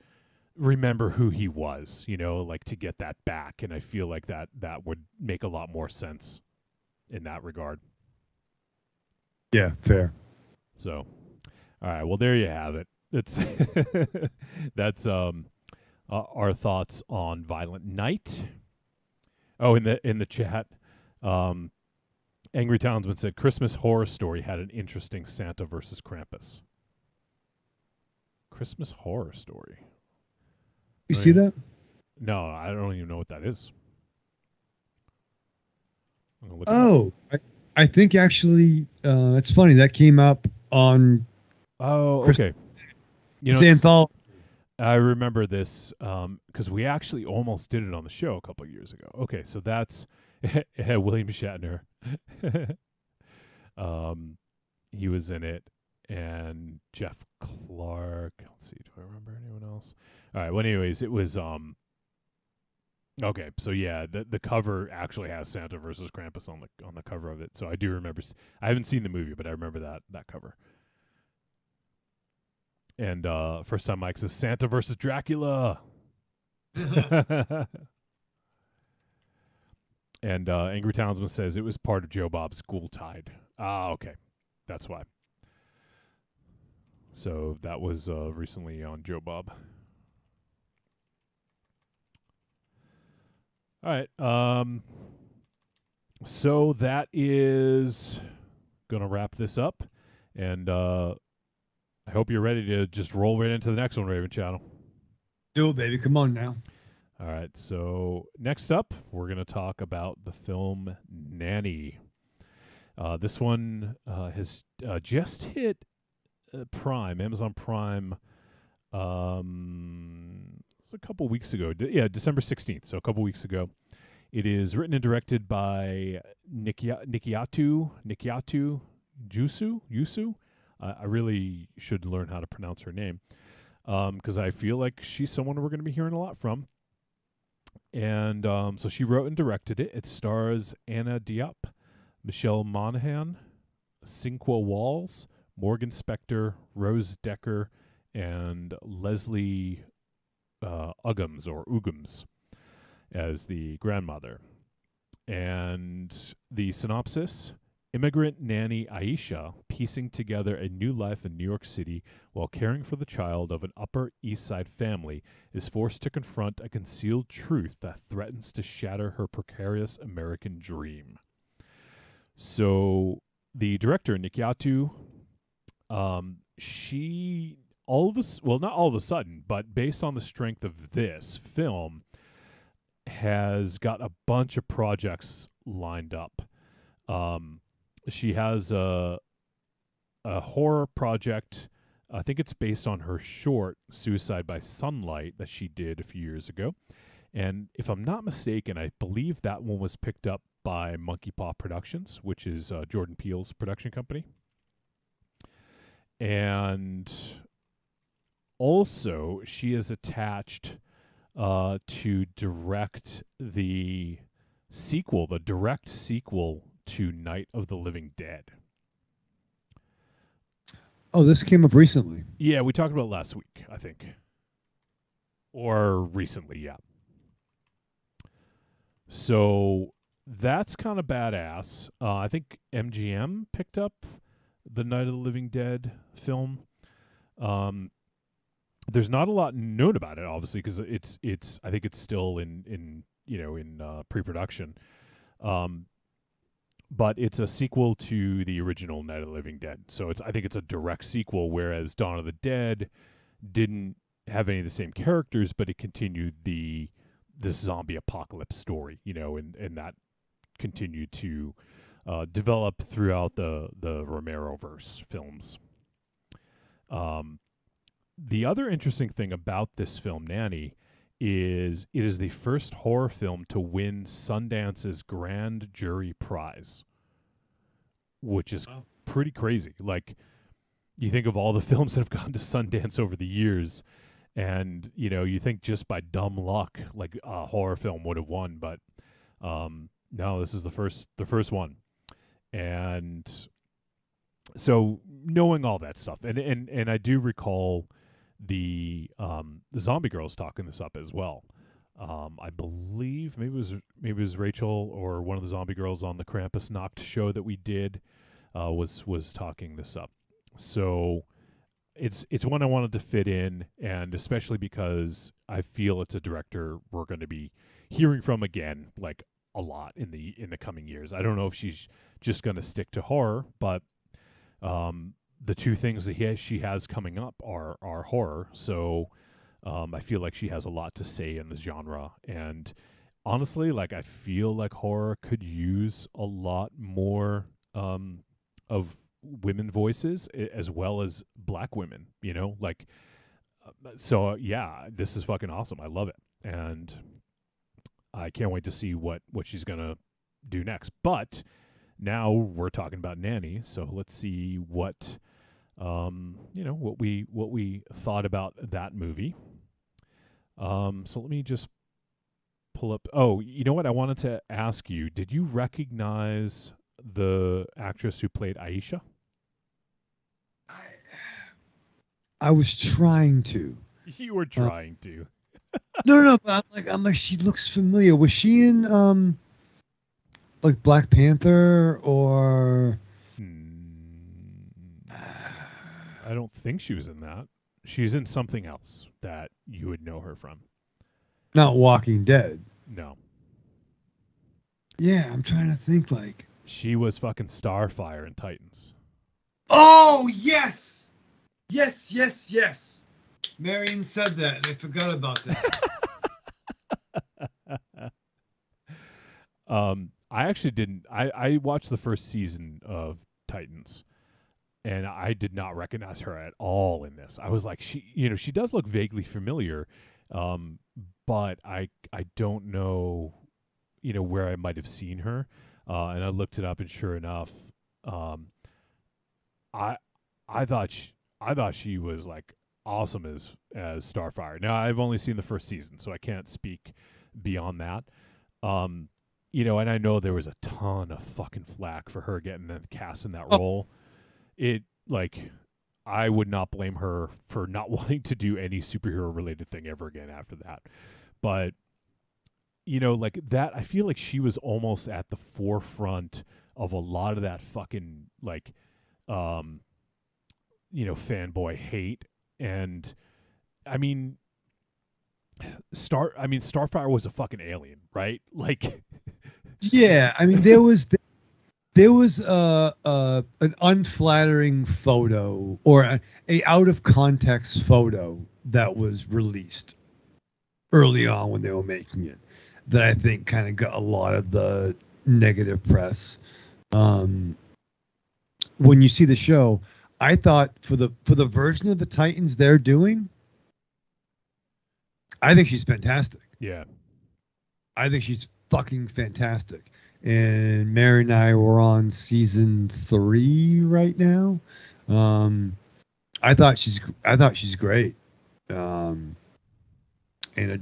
Speaker 3: remember who he was, like to get that back. And I feel like that would make a lot more sense in that regard.
Speaker 2: Yeah, fair.
Speaker 3: So, all right, well, there you have it. It's that's our thoughts on Violent Night. Oh, in the chat, Angry Townsman said Christmas Horror Story had an interesting Santa versus Krampus. Christmas Horror Story.
Speaker 2: You see that?
Speaker 3: No, I don't even know what that is.
Speaker 2: Oh, I think actually that's funny. That came up on.
Speaker 3: Oh,
Speaker 2: Christmas.
Speaker 3: okay.
Speaker 2: It's anthology.
Speaker 3: I remember this because we actually almost did it on the show a couple of years ago. Okay, so that's William Shatner. He was in it, and Jeff Clark. Let's see, do I remember anyone else? All right. Well, anyways, it was okay, so yeah, the cover actually has Santa versus Krampus on the cover of it. So I do remember. I haven't seen the movie, but I remember that cover. And first time Mike says Santa versus Dracula. And Angry Townsman says it was part of Joe Bob's Ghoul Tide. Ah, okay, that's why. So that was recently on Joe Bob. All right. So that is going to wrap this up. And I hope you're ready to just roll right into the next one, Raven Channel.
Speaker 2: Do it, baby. Come on now.
Speaker 3: All right. So next up, we're going to talk about the film Nanny. This one has just hit Prime, Amazon Prime, a couple weeks ago. December 16th, so a couple weeks ago. It is written and directed by Nikiatu Yusu. I really should learn how to pronounce her name because I feel like she's someone we're going to be hearing a lot from. And so she wrote and directed it. It stars Anna Diop, Michelle Monaghan, Cinqua Walls, Morgan Spector, Rose Decker, and Leslie Uggams as the grandmother. And the synopsis: immigrant nanny Aisha, piecing together a new life in New York City while caring for the child of an Upper East Side family, is forced to confront a concealed truth that threatens to shatter her precarious American dream. So the director, Nikiatu she all of a well, not all of a sudden, but based on the strength of this film, has got a bunch of projects lined up. She has a horror project. I think it's based on her short "Suicide by Sunlight" that she did a few years ago. And if I'm not mistaken, I believe that one was picked up by Monkey Paw Productions, which is Jordan Peele's production company. And also, she is attached to direct the direct sequel to Night of the Living Dead.
Speaker 2: Oh, this came up recently.
Speaker 3: Yeah, we talked about it last week, I think. Or recently, yeah. So that's kind of badass. I think MGM picked up the Night of the Living Dead film. There's not a lot known about it, obviously, because it's I think it's still in pre-production. But it's a sequel to the original Night of the Living Dead. So I think it's a direct sequel, whereas Dawn of the Dead didn't have any of the same characters, but it continued this zombie apocalypse story, and that continued to develop throughout the Romero-verse films. The other interesting thing about this film, Nanny, is it is the first horror film to win Sundance's Grand Jury Prize, which is pretty crazy. Like, you think of all the films that have gone to Sundance over the years, and you think just by dumb luck, like a horror film would have won, but no, this is the first one. And so knowing all that stuff, and I do recall the Zombie Girls talking this up as well. I believe maybe it was Rachel or one of the Zombie Girls on the Krampus Nacht show that we did was talking this up. So it's one I wanted to fit in, and especially because I feel it's a director we're going to be hearing from again, like a lot in the coming years. I don't know if she's just going to stick to horror, but the two things that she has coming up are horror. So I feel like she has a lot to say in the genre. And honestly, like, I feel like horror could use a lot more of women voices as well as black women, like, so yeah, this is fucking awesome. I love it. And I can't wait to see what she's going to do next. But now we're talking about Nanny, so let's see what what we thought about that movie. So let me just pull up. Oh, you know what? I wanted to ask you, did you recognize the actress who played Aisha?
Speaker 2: I was trying to.
Speaker 3: You were trying to.
Speaker 2: No, but I'm like, she looks familiar. Was she in like Black Panther or?
Speaker 3: I don't think she was in that. She's in something else that you would know her from.
Speaker 2: Not Walking Dead.
Speaker 3: No.
Speaker 2: Yeah, I'm trying to think. Like,
Speaker 3: she was fucking Starfire in Titans.
Speaker 2: Oh yes. Marion said that, and I forgot about that.
Speaker 3: I actually didn't. I watched the first season of Titans, and I did not recognize her at all in this. I was like, she does look vaguely familiar, but I don't know, where I might have seen her. And I looked it up, and sure enough, I thought she was like awesome as Starfire. Now, I've only seen the first season, so I can't speak beyond that. And I know there was a ton of fucking flack for her getting cast in that role. I would not blame her for not wanting to do any superhero related thing ever again after that. But, like that, I feel like she was almost at the forefront of a lot of that fucking, like, fanboy hate. And I mean, Starfire was a fucking alien, right? Like,
Speaker 2: yeah, I mean, there was There was an unflattering photo or a out of context photo that was released early on when they were making it that I think kind of got a lot of the negative press. When you see the show, I thought for the version of the Titans they're doing, I think she's fantastic.
Speaker 3: Yeah.
Speaker 2: I think she's fucking fantastic. And Mary and I were on season 3 right now. I thought she's great. And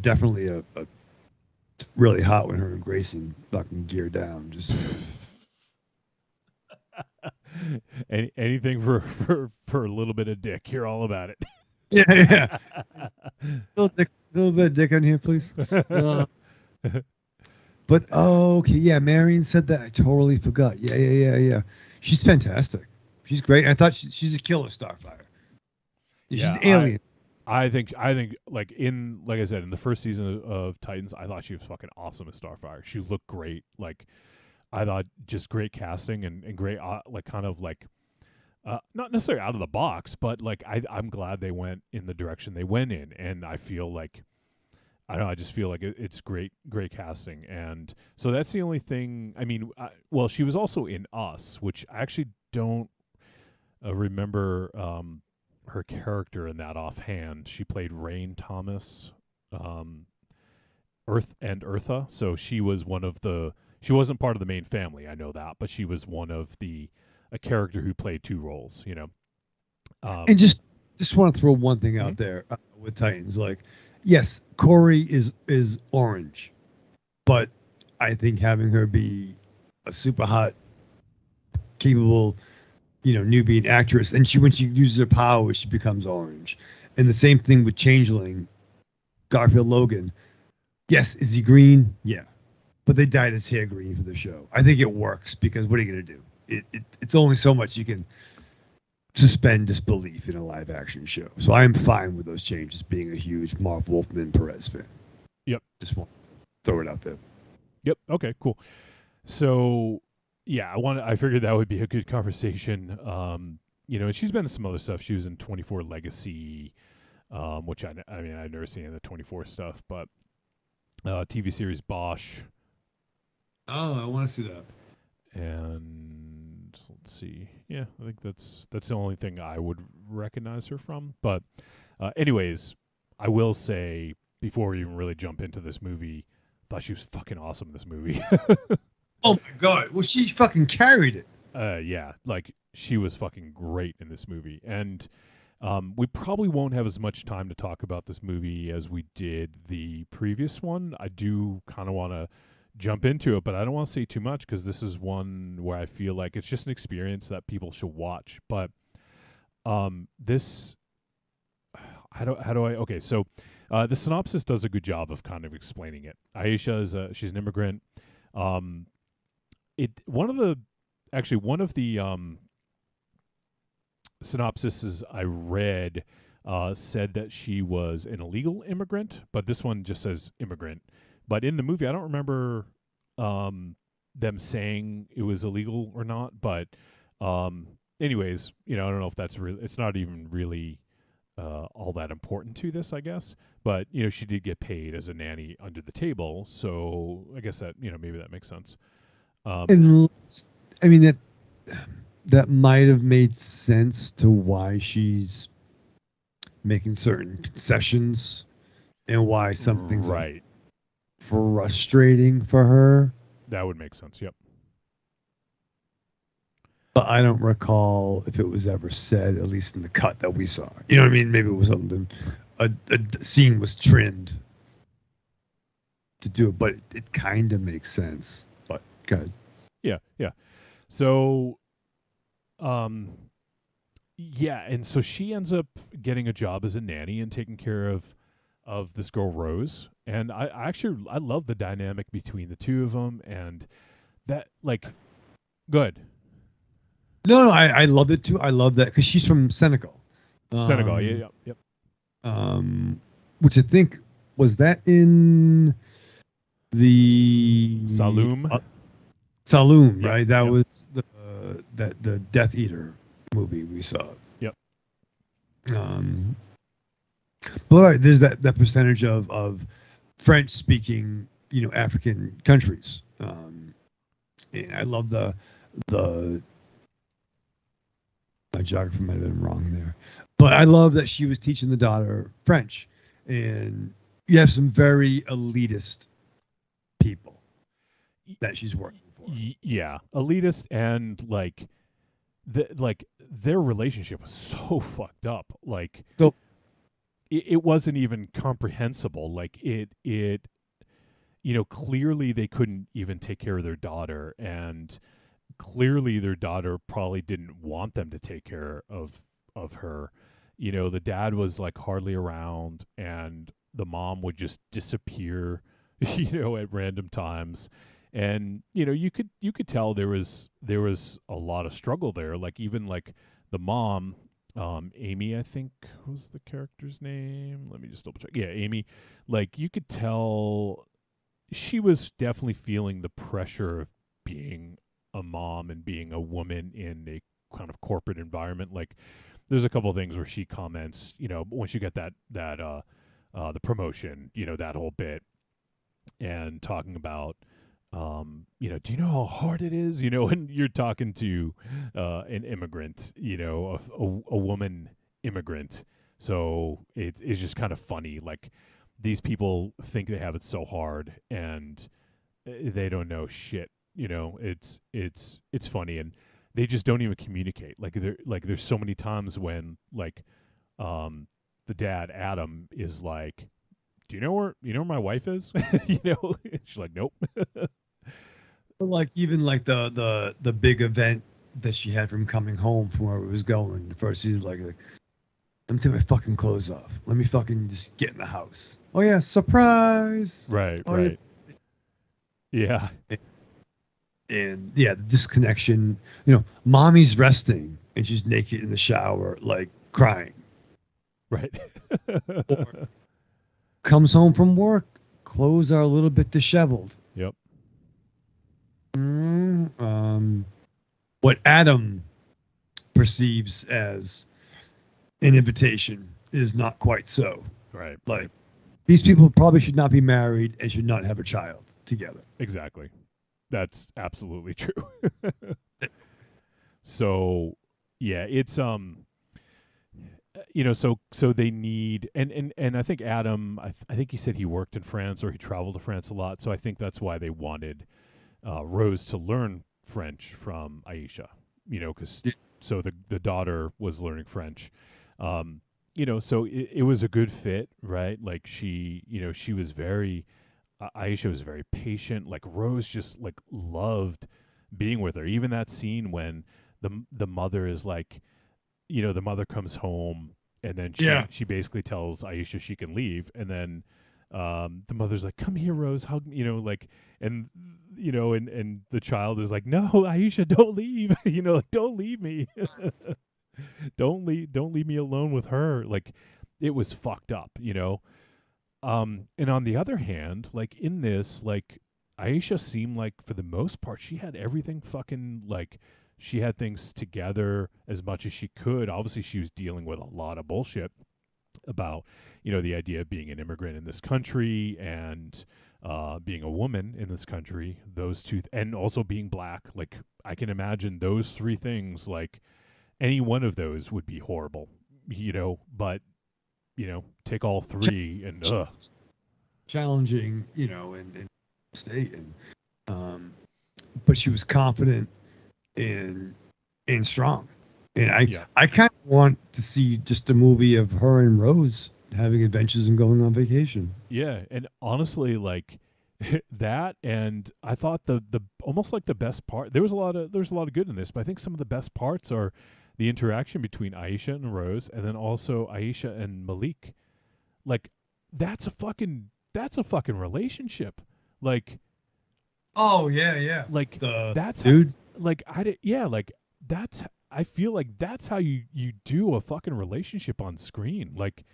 Speaker 2: definitely a really hot when her and Grayson fucking gear down. Just
Speaker 3: anything for a little bit of dick. You're all about it.
Speaker 2: Yeah. little bit of dick on here, please. But okay, yeah. Marion said that. I totally forgot. Yeah. She's fantastic. She's great. I thought she's a killer Starfire. She's an alien.
Speaker 3: I think like I said in the first season of Titans, I thought she was fucking awesome as Starfire. She looked great. Like I thought just great casting and great like kind of like not necessarily out of the box, but like I'm glad they went in the direction they went in, and I feel like I don't know. I just feel like it's great casting, and so that's the only thing. I mean, well, she was also in Us, which I actually don't remember her character in that offhand. She played Rain Thomas, Earth and Eartha. So she was one of the. She wasn't part of the main family, I know that, but she was one of a character who played 2 roles. You know,
Speaker 2: and just want to throw one thing out there with Titans, like. Yes, Corey is orange, but I think having her be a super hot, capable, newbie actress, and when she uses her power, she becomes orange. And the same thing with Changeling, Garfield Logan. Yes, is he green? Yeah, but they dyed his hair green for the show. I think it works because what are you gonna do? It's only so much you can suspend disbelief in a live action show. So I am fine with those changes, being a huge Mark Wolfman Perez fan.
Speaker 3: Yep.
Speaker 2: Just want to throw it out there.
Speaker 3: Yep. Okay, cool. So yeah, I figured that would be a good conversation. And she's been in some other stuff. She was in 24 Legacy, which I mean I've never seen the 24 stuff, but TV series Bosch.
Speaker 2: Oh, I want to see that.
Speaker 3: And let's see. Yeah, I think that's the only thing I would recognize her from. But anyways, I will say before we even really jump into this movie, I thought she was fucking awesome in this movie.
Speaker 2: Oh my god. Well, she fucking carried it.
Speaker 3: Yeah, like she was fucking great in this movie. And we probably won't have as much time to talk about this movie as we did the previous one. I do kind of want to jump into it, but I don't want to say too much because this is one where I feel like it's just an experience that people should watch. But this, how do I? Okay, so the synopsis does a good job of kind of explaining it. Aisha she's an immigrant. One of the synopsises I read said that she was an illegal immigrant, but this one just says immigrant. But in the movie, I don't remember them saying it was illegal or not. But anyways, I don't know if that's really. It's not even really all that important to this, I guess. But she did get paid as a nanny under the table, so I guess that maybe that makes sense.
Speaker 2: And I mean that might have made sense to why she's making certain concessions and why something's
Speaker 3: right.
Speaker 2: Frustrating for her.
Speaker 3: That would make sense. Yep.
Speaker 2: But I don't recall if it was ever said, at least in the cut that we saw. You know what I mean? Maybe it was something. A scene was trimmed to do it, but it kind of makes sense. But go ahead.
Speaker 3: Yeah. So, yeah, and so she ends up getting a job as a nanny and taking care of this girl Rose. And I love the dynamic between the two of them, and that good.
Speaker 2: No, I love it too. I love that because she's from Senegal.
Speaker 3: Yep.
Speaker 2: Which I think was that in the
Speaker 3: Saloum.
Speaker 2: Saloon,
Speaker 3: Yep,
Speaker 2: right? That
Speaker 3: yep.
Speaker 2: was the Death Eater movie we saw.
Speaker 3: Yep.
Speaker 2: But all right, there's that percentage of French speaking, African countries. And I love the my geography might have been wrong there, but I love that she was teaching the daughter French, and you have some very elitist people that she's working for.
Speaker 3: Yeah, elitist, and like their relationship was so fucked up. Like
Speaker 2: So
Speaker 3: it wasn't even comprehensible. Like it clearly they couldn't even take care of their daughter, and clearly their daughter probably didn't want them to take care of her. The dad was like hardly around, and the mom would just disappear at random times. And you could tell there was a lot of struggle there. Like even like the mom, Amy, I think was the character's name. Let me just double check. Yeah, Amy. Like you could tell she was definitely feeling the pressure of being a mom and being a woman in a kind of corporate environment. Like there's a couple of things where she comments, once you get that the promotion, that whole bit, and talking about do you know how hard it is, when you're talking to an immigrant, a woman immigrant. So it's just kind of funny. Like these people think they have it so hard, and they don't know shit. It's funny, and they just don't even communicate. There's so many times when the dad Adam is like, do you know where my wife is? She's like, nope.
Speaker 2: like even like the big event that she had from coming home from where it was going. First he's like, let me take my fucking clothes off. Let me fucking just get in the house. Oh yeah, surprise.
Speaker 3: Right,
Speaker 2: oh,
Speaker 3: right. Yeah.
Speaker 2: And yeah, the disconnection. Mommy's resting and she's naked in the shower, like crying.
Speaker 3: Right.
Speaker 2: Or comes home from work, clothes are a little bit disheveled.
Speaker 3: Yep.
Speaker 2: What Adam perceives as an invitation is not quite so.
Speaker 3: Right.
Speaker 2: Like these people probably should not be married and should not have a child together.
Speaker 3: Exactly. That's absolutely true. So, yeah, it's so they need, and I think Adam, I think he said he worked in France or he traveled to France a lot. So I think that's why they wanted Rose to learn French from Aisha, because so the daughter was learning French. So it was a good fit, right? Like she was very, Aisha was very patient. Like Rose just like loved being with her. Even that scene when the mother is like, the mother comes home and then she basically tells Aisha she can leave, and then the mother's like, come here, Rose, hug me, and the child is like, no, Aisha, don't leave. Don't leave me. don't leave me alone with her. Like it was fucked up, and on the other hand, like in this, like Aisha seemed like for the most part she had everything fucking, like she had things together as much as she could. Obviously she was dealing with a lot of bullshit about the idea of being an immigrant in this country, and being a woman in this country, those two and also being black. Like I can imagine those three things, like any one of those would be horrible, but take all three and
Speaker 2: challenging, and state, and but she was confident and strong. And I kind of want to see just a movie of her and Rose having adventures and going on vacation.
Speaker 3: Yeah, and honestly, like that, and I thought the almost like the best part. There's a lot of good in this, but I think some of the best parts are the interaction between Aisha and Rose, and then also Aisha and Malik. Like that's a fucking relationship. Like,
Speaker 2: oh yeah.
Speaker 3: Like that's
Speaker 2: dude.
Speaker 3: I feel like that's how you do a fucking relationship on screen. Like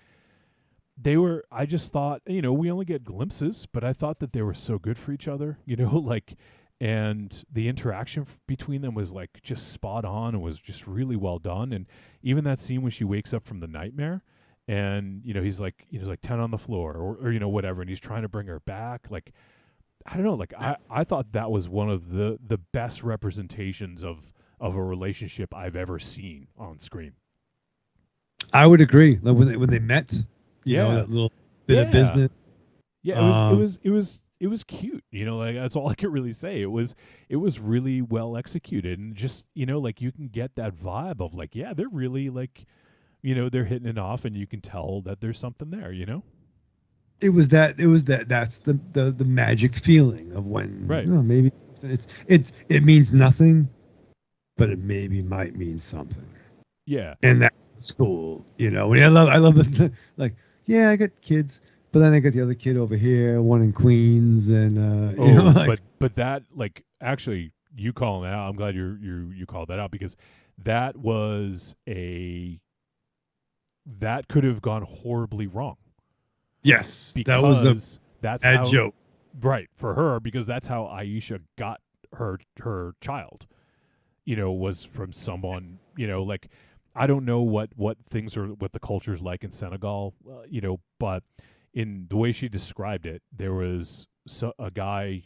Speaker 3: I just thought, we only get glimpses, but I thought that they were so good for each other, like, and the interaction between them was like just spot on and was just really well done. And even that scene when she wakes up from the nightmare, and he's like 10 on the floor, or whatever, and he's trying to bring her back. Like, I don't know, like I thought that was one of the best representations of a relationship I've ever seen on screen.
Speaker 2: I would agree. Like when they met, you know,
Speaker 3: Yeah.
Speaker 2: that little bit of business.
Speaker 3: Yeah, it was cute. Like that's all I could really say. It was really well executed, and just like you can get that vibe of like, yeah, they're really like, they're hitting it off, and you can tell that there's something there.
Speaker 2: It was that. That's the magic feeling of when,
Speaker 3: right?
Speaker 2: Maybe it means nothing, but it maybe might mean something.
Speaker 3: Yeah,
Speaker 2: and that's the school. I love it. Like, yeah, I got kids, but then I got the other kid over here, one in Queens, and
Speaker 3: but that, like, actually, you calling that out, I'm glad you called that out, because that could have gone horribly wrong.
Speaker 2: Yes,
Speaker 3: because
Speaker 2: that was
Speaker 3: that's
Speaker 2: bad
Speaker 3: how,
Speaker 2: joke,
Speaker 3: right, for her, because that's how Aisha got her child. Was from someone, like, I don't know what the culture's like in Senegal, but in the way she described it, there was a guy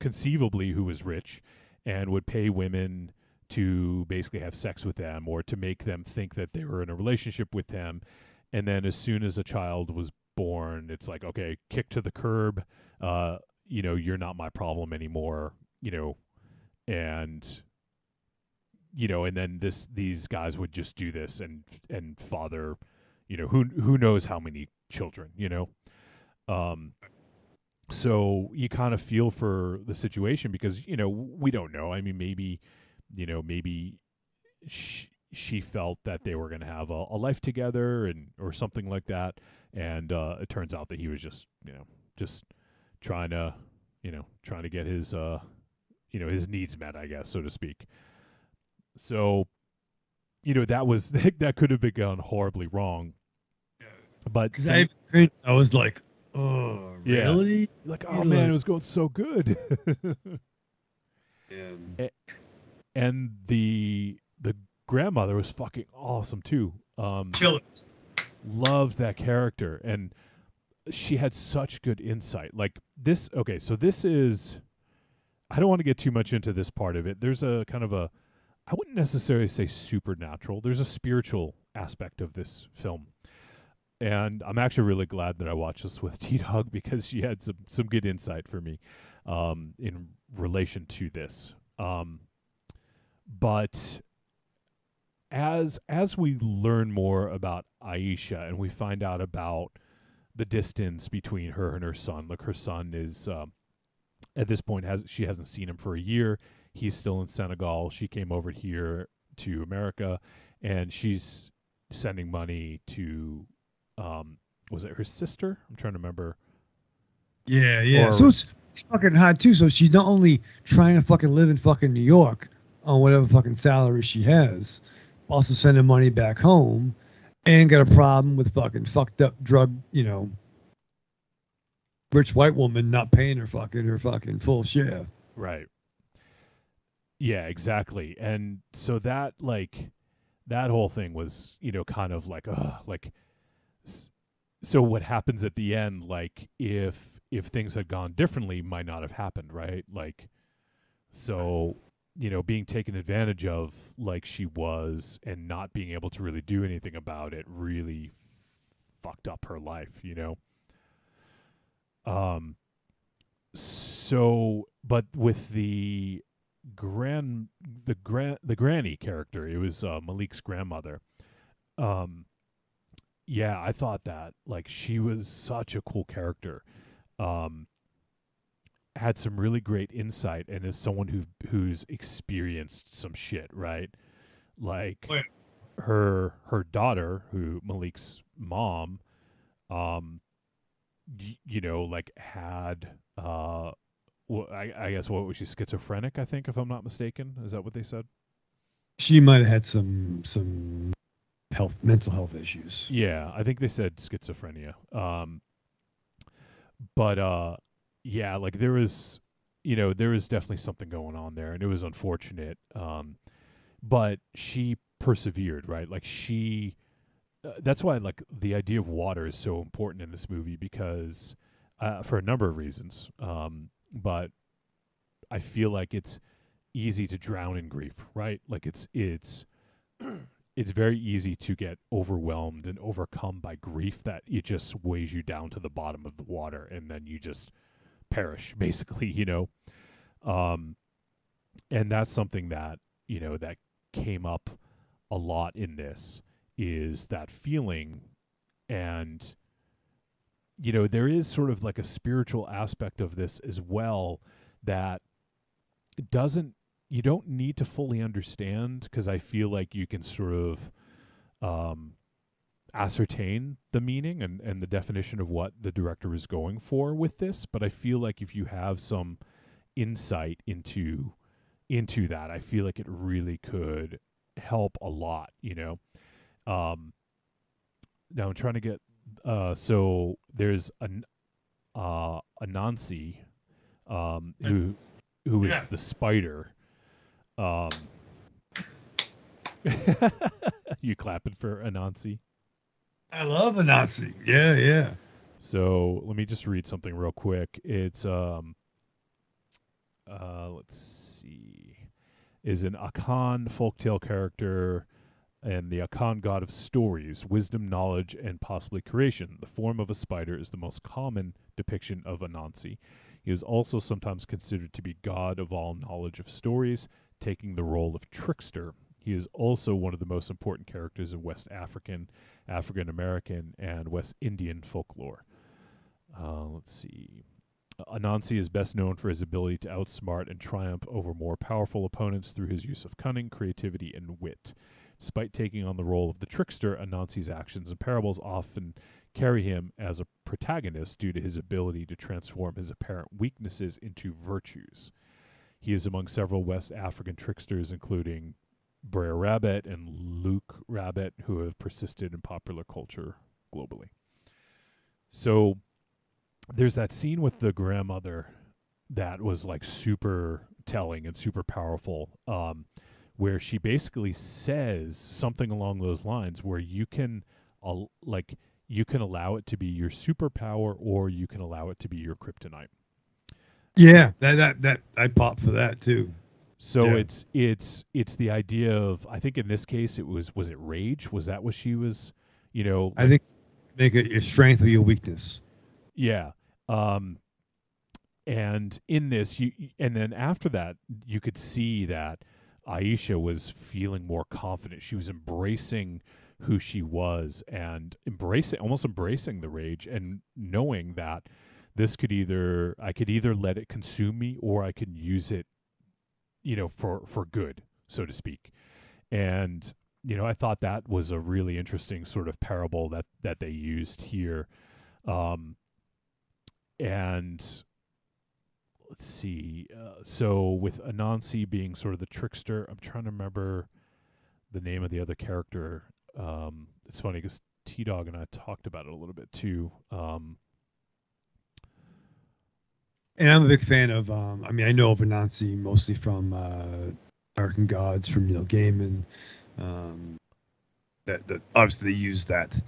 Speaker 3: conceivably who was rich and would pay women to basically have sex with them or to make them think that they were in a relationship with him. And then as soon as a child was born, it's like, okay, kick to the curb. You're not my problem anymore, and and then these guys would just do this and father, who knows how many children, so you kind of feel for the situation because, we don't know. I mean, maybe she felt that they were going to have a life together or something like that. And it turns out that he was just trying to get his, his needs met, I guess, so to speak. So, that could have been gone horribly wrong. But
Speaker 2: because I was like, oh, really?
Speaker 3: Yeah. Like, oh man, it was going so good. And the grandmother was fucking awesome too.
Speaker 2: Killer.
Speaker 3: Loved that character, and she had such good insight. Like this. Okay, so this is. I don't want to get too much into this part of it. There's a kind of a. I wouldn't necessarily say supernatural. There's a spiritual aspect of this film. And I'm actually really glad that I watched this with T-Dog because she had some good insight for me in relation to this. But as we learn more about Aisha and we find out about the distance between her and her son, like her son is at this point she hasn't seen him for a year. He's still in Senegal. She came over here to America, and she's sending money to. Was it her sister? I'm trying to remember.
Speaker 2: Yeah. So it's fucking hard too. So she's not only trying to fucking live in fucking New York on whatever fucking salary she has, also sending money back home, and got a problem with fucking fucked up drug, rich white woman not paying her fucking full share.
Speaker 3: Right. Yeah, exactly. And so that whole thing was, kind of like, so what happens at the end, like if things had gone differently, might not have happened, right? Like, so, being taken advantage of like she was and not being able to really do anything about it really fucked up her life, So, but with the granny character, it was Malik's grandmother. Yeah, I thought that like she was such a cool character. Had some really great insight, and is someone who's experienced some shit, right? Like her daughter, who Malik's mom, like had well, I guess what was she, schizophrenic? I think, if I'm not mistaken, is that what they said?
Speaker 2: She might have had some mental health issues.
Speaker 3: Yeah, I think they said schizophrenia. But yeah, like there was there is definitely something going on there, and it was unfortunate. But she persevered, right? Like that's why like the idea of water is so important in this movie because for a number of reasons. But I feel like it's easy to drown in grief, right? Like it's it's very easy to get overwhelmed and overcome by grief that it just weighs you down to the bottom of the water and then you just perish basically, and that's something that, that came up a lot in this is that feeling. And, there is sort of like a spiritual aspect of this as well that you don't need to fully understand, because I feel like you can sort of ascertain the meaning and the definition of what the director is going for with this. But I feel like if you have some insight into that, I feel like it really could help a lot, now I'm trying to get so there's Anansi who is the spider. You clapping for Anansi?
Speaker 2: I love Anansi. Yeah, yeah.
Speaker 3: So let me just read something real quick. It's let's see, is an Akan folktale character and the Akan god of stories, wisdom, knowledge, and possibly creation. The form of a spider is the most common depiction of Anansi. He is also sometimes considered to be god of all knowledge of stories, taking the role of trickster. He is also one of the most important characters of West African, African American, and West Indian folklore. Let's see. Anansi is best known for his ability to outsmart and triumph over more powerful opponents through his use of cunning, creativity, and wit. Despite taking on the role of the trickster, Anansi's actions and parables often carry him as a protagonist due to his ability to transform his apparent weaknesses into virtues. He is among several West African tricksters, including Brer Rabbit and Luke Rabbit, who have persisted in popular culture globally. So there's that scene with the grandmother that was like super telling and super powerful, where she basically says something along those lines where you can allow it to be your superpower or you can allow it to be your kryptonite.
Speaker 2: Yeah, that I pop for that too.
Speaker 3: So it's the idea of, I think in this case was it rage? Was that what she was,
Speaker 2: I think make it your strength or your weakness.
Speaker 3: Yeah. And in this, and then after that, you could see that Aisha was feeling more confident. She was embracing who she was and almost embracing the rage and knowing that this I could either let it consume me or I could use it, for good, so to speak. And, I thought that was a really interesting sort of parable that they used here. And let's see. So with Anansi being sort of the trickster, I'm trying to remember the name of the other character. It's funny because T-Dog and I talked about it a little bit too.
Speaker 2: And I'm a big fan of, I know of Anansi mostly from American Gods, from Neil Gaiman. That obviously they used that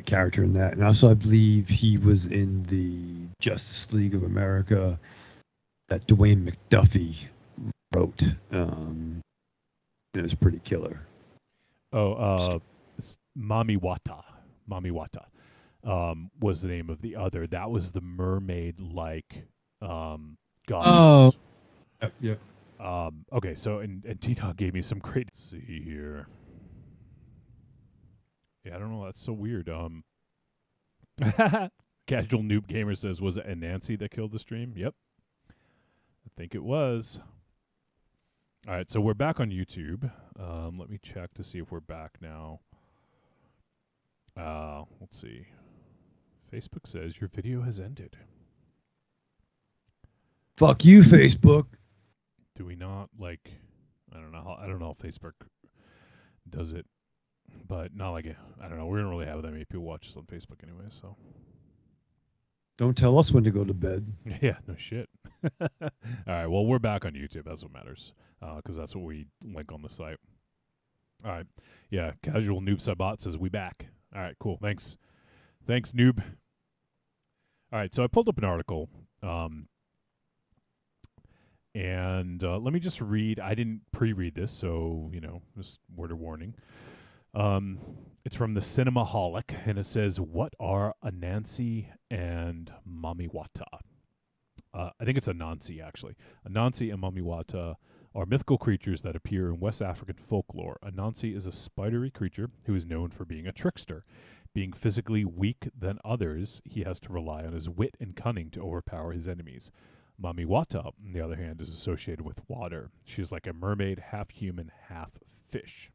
Speaker 2: character in that. And also I believe he was in the Justice League of America that Dwayne McDuffie wrote. It was pretty killer.
Speaker 3: Mami Wata was the name of the other. That was the mermaid-like goddess.
Speaker 2: Oh, yep.
Speaker 3: Okay, so and T-Dog gave me some great. Let's see here. Yeah, I don't know. That's so weird. Casual Noob Gamer says, was it Anansi that killed the stream? Yep. I think it was. All right, so we're back on YouTube. Let me check to see if we're back now. Let's see. Facebook says your video has ended.
Speaker 2: Fuck you, Facebook.
Speaker 3: Do we not I don't know if Facebook does it, but not like it. I don't know. We don't really have that many people watch us on Facebook anyway, so.
Speaker 2: Don't tell us when to go to bed.
Speaker 3: Yeah, no shit. All right, well, we're back on YouTube. That's what matters, because that's what we link on the site. All right, yeah. Casual Noob Sabat says we back. All right, cool. Thanks, noob. All right, so I pulled up an article, and let me just read. I didn't pre-read this, so just word of warning. It's from the Cinemaholic, and it says, "What are Anansi and Mamiwata?" I think it's Anansi, actually. Anansi and Mamiwata are mythical creatures that appear in West African folklore. Anansi is a spidery creature who is known for being a trickster. Being physically weak than others, he has to rely on his wit and cunning to overpower his enemies. Mamiwata, on the other hand, is associated with water. She is like a mermaid, half human, half fish.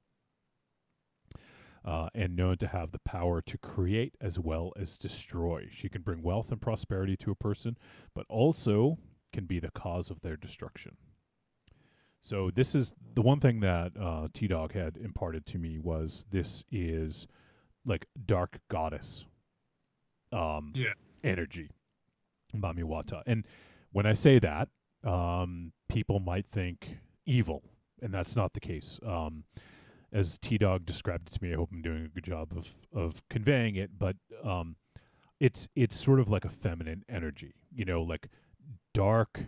Speaker 3: And known to have the power to create as well as destroy. She can bring wealth and prosperity to a person, but also can be the cause of their destruction. So this is the one thing that T-Dog had imparted to me was this is like dark goddess energy, Mamiwata. And when I say that, people might think evil, and that's not the case. As T-Dog described it to me, I hope I'm doing a good job of conveying it, but it's sort of like a feminine energy, like dark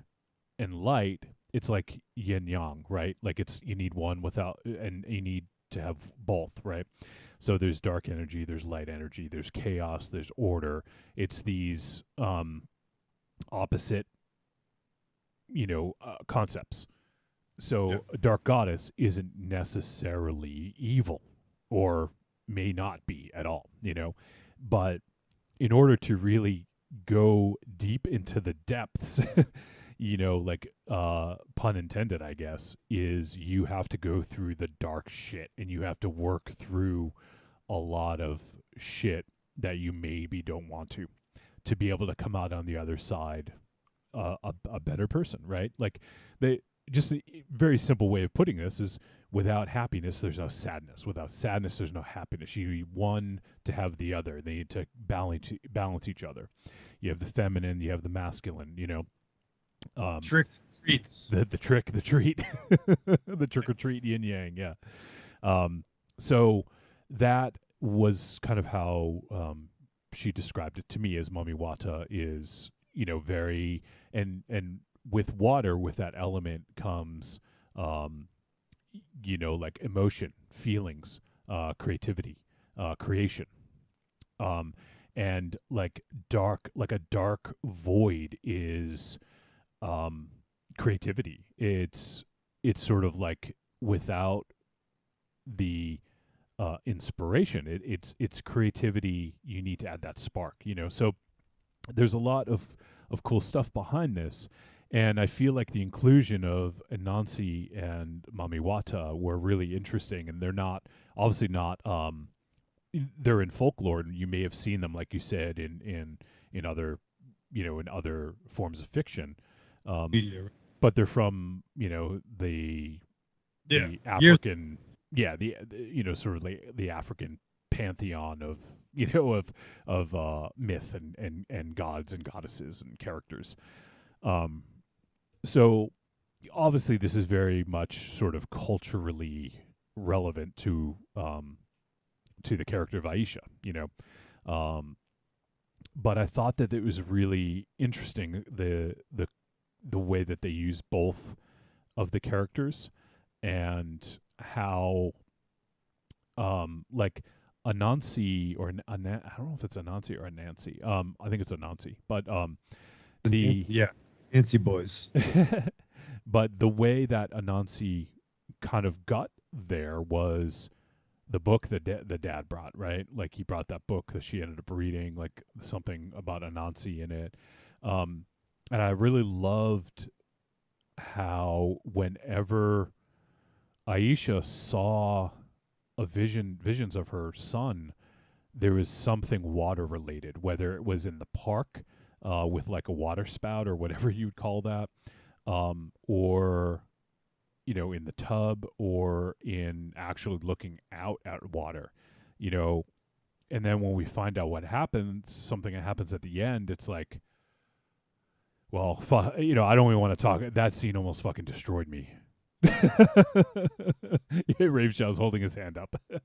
Speaker 3: and light. It's like yin yang, right? Like you need one and you need to have both, right? So there's dark energy, there's light energy, there's chaos, there's order. It's these opposite, concepts. So a dark goddess isn't necessarily evil, or may not be at all, But in order to really go deep into the depths, like pun intended, I guess, is you have to go through the dark shit, and you have to work through a lot of shit that you maybe don't want to be able to come out on the other side a better person, right? Like just a very simple way of putting this is, without happiness, there's no sadness. Without sadness, there's no happiness. You need one to have the other. They need to balance each other. You have the feminine, you have the masculine,
Speaker 2: Trick treats.
Speaker 3: The trick, the treat. The trick or treat, yin yang, yeah. So that was kind of how she described it to me, as Mamiwata is, very, and with water, with that element comes, like emotion, feelings, creativity, creation, and like a dark void is creativity. It's sort of like without the inspiration, it's creativity. You need to add that spark, So there's a lot of cool stuff behind this. And I feel like the inclusion of Anansi and Mamiwata were really interesting, and they're obviously not. They're in folklore, and you may have seen them, like you said, in other, in other forms of fiction. But they're from the African, sort of like the African pantheon of myth and gods and goddesses and characters. So obviously this is very much sort of culturally relevant to the character of Aisha, but I thought that it was really interesting the way that they use both of the characters, and how like Anansi, or I don't know if it's Anansi or Anansi. I think it's Anansi, but
Speaker 2: Nancy boys.
Speaker 3: But the way that Anansi kind of got there was the book that the dad brought, right? Like he brought that book that she ended up reading, like something about Anansi in it. And I really loved how whenever Aisha saw visions of her son, there was something water related, whether it was in the park with like a water spout or whatever you'd call that, or in the tub, or in actually looking out at water, and then when we find out what happens, something that happens at the end, it's like, Well, I don't even want to talk. That scene almost fucking destroyed me. Rave Shadow's holding his hand up. Do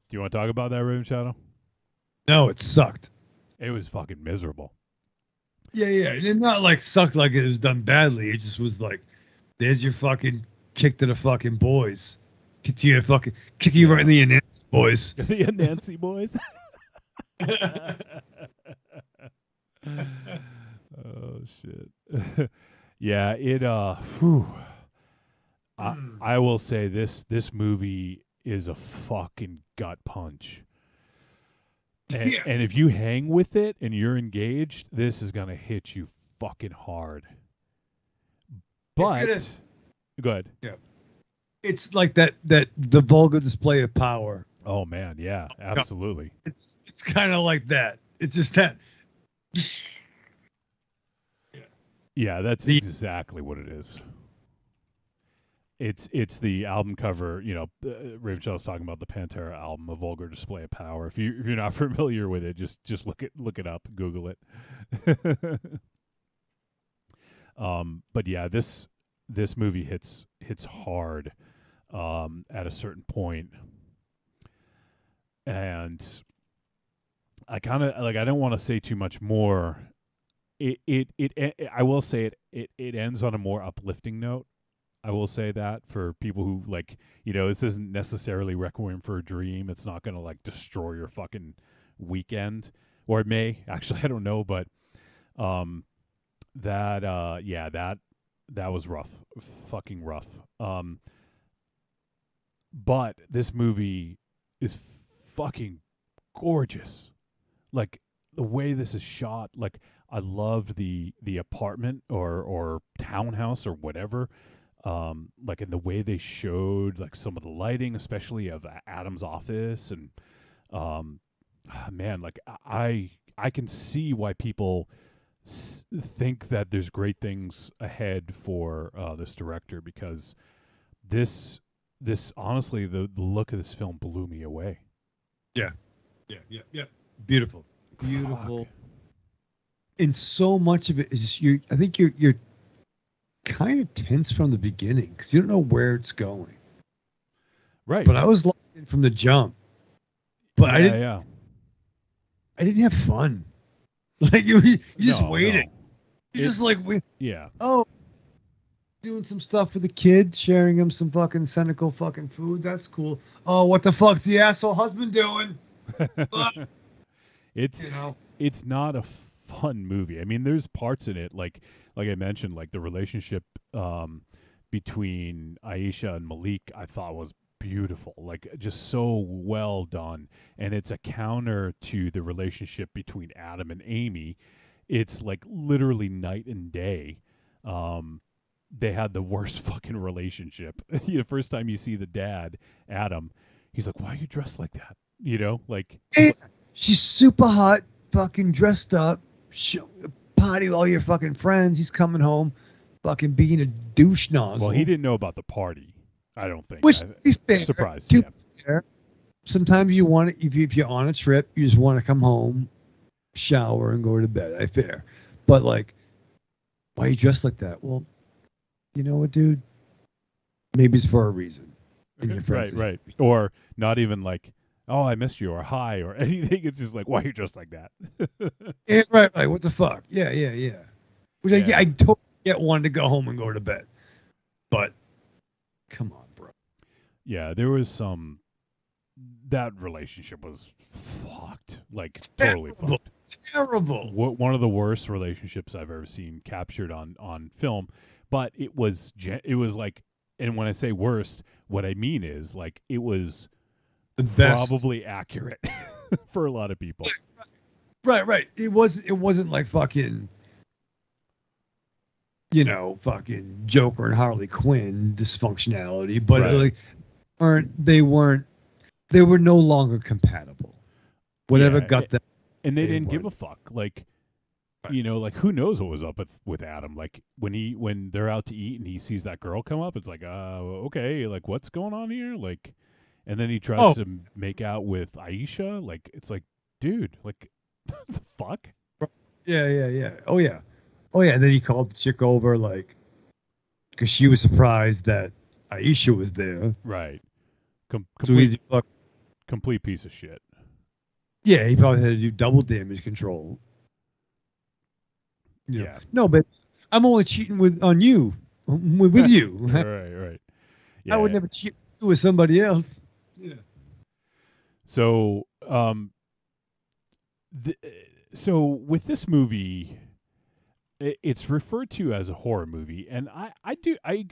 Speaker 3: you want to talk about that, Rave Shadow?
Speaker 2: No, it sucked.
Speaker 3: It was fucking miserable.
Speaker 2: Yeah. It not like sucked like it was done badly. It just was like, there's your fucking kick to the fucking boys. Kick you right in the Nancy boys.
Speaker 3: The Nancy boys. Oh shit. Yeah, it I will say this movie is a fucking gut punch. And if you hang with it and you're engaged, this is gonna hit you fucking hard. But go ahead.
Speaker 2: Yeah. It's like that the vulgar display of power.
Speaker 3: Oh man, yeah, absolutely.
Speaker 2: It's kind of like that. It's just that.
Speaker 3: Yeah, that's exactly what it is. It's the album cover. Rachel's talking about the Pantera album, A Vulgar Display of Power. If you're not familiar with it, just look it up, Google it. But yeah, this movie hits hard at a certain point, and I kind of I don't want to say too much more. I will say it ends on a more uplifting note. I will say that for people who this isn't necessarily Requiem for a Dream. It's not going to destroy your fucking weekend, or it may actually. I don't know, but that was rough, fucking rough. But this movie is fucking gorgeous. Like the way this is shot, I loved the apartment or townhouse or whatever. In the way they showed some of the lighting, especially of Adam's office, and I can see why people think that there's great things ahead for this director, because this honestly the look of this film blew me away.
Speaker 2: Yeah. Beautiful. Fuck. And so much of it is just I think you're kind of tense from the beginning because you don't know where it's going.
Speaker 3: Right.
Speaker 2: But I was locked in from the jump. But I didn't have fun. You just waited.
Speaker 3: No.
Speaker 2: You just
Speaker 3: yeah.
Speaker 2: Oh, doing some stuff with the kid, sharing him some fucking cynical fucking food. That's cool. Oh, what the fuck's the asshole husband doing?
Speaker 3: It's not a fun movie. I mean, there's parts in it like I mentioned, the relationship between Aisha and Malik, I thought was beautiful, just so well done. And it's a counter to the relationship between Adam and Amy. It's literally night and day. They had the worst fucking relationship. The first time you see the dad, Adam, he's like, "Why are you dressed like that?"
Speaker 2: She's super hot, fucking dressed up, party with all your fucking friends. He's coming home, fucking being a douche nozzle.
Speaker 3: Well, he didn't know about the party, I don't think.
Speaker 2: Which, to be fair,
Speaker 3: surprised.
Speaker 2: Fair, sometimes you want to, if you're on a trip, you just want to come home, shower, and go to bed. Fair. But why are you dressed like that? Well, you know what, dude? Maybe it's for a reason.
Speaker 3: Right. Or not even "Oh, I missed you," or "Hi," or anything. It's just "Why are you dressed like that?"
Speaker 2: Yeah, right. What the fuck? Yeah. Which I totally get wanting to go home and go to bed. But come on, bro.
Speaker 3: Yeah, there was that relationship was fucked. Totally fucked.
Speaker 2: Terrible.
Speaker 3: One of the worst relationships I've ever seen captured on film. But it was and when I say worst, what I mean is it was
Speaker 2: the best.
Speaker 3: Probably accurate for a lot of people.
Speaker 2: Right. It wasn't fucking, fucking Joker and Harley Quinn dysfunctionality, but they were no longer compatible. Whatever got them,
Speaker 3: and they didn't give a fuck. Who knows what was up with Adam? When they're out to eat and he sees that girl come up, it's okay, what's going on here? And then he tries to make out with Aisha. It's dude, the fuck?
Speaker 2: Yeah. Oh yeah. And then he called the chick over, like, because she was surprised that Aisha was there.
Speaker 3: Right.
Speaker 2: So
Speaker 3: Complete,
Speaker 2: he,
Speaker 3: complete piece of shit.
Speaker 2: yeah, he probably had to do double damage control. You know.
Speaker 3: Yeah.
Speaker 2: No, but I'm only cheating on you, with you.
Speaker 3: Right. Yeah.
Speaker 2: I would never cheat with somebody else. Yeah.
Speaker 3: So, so with this movie, it's referred to as a horror movie, and I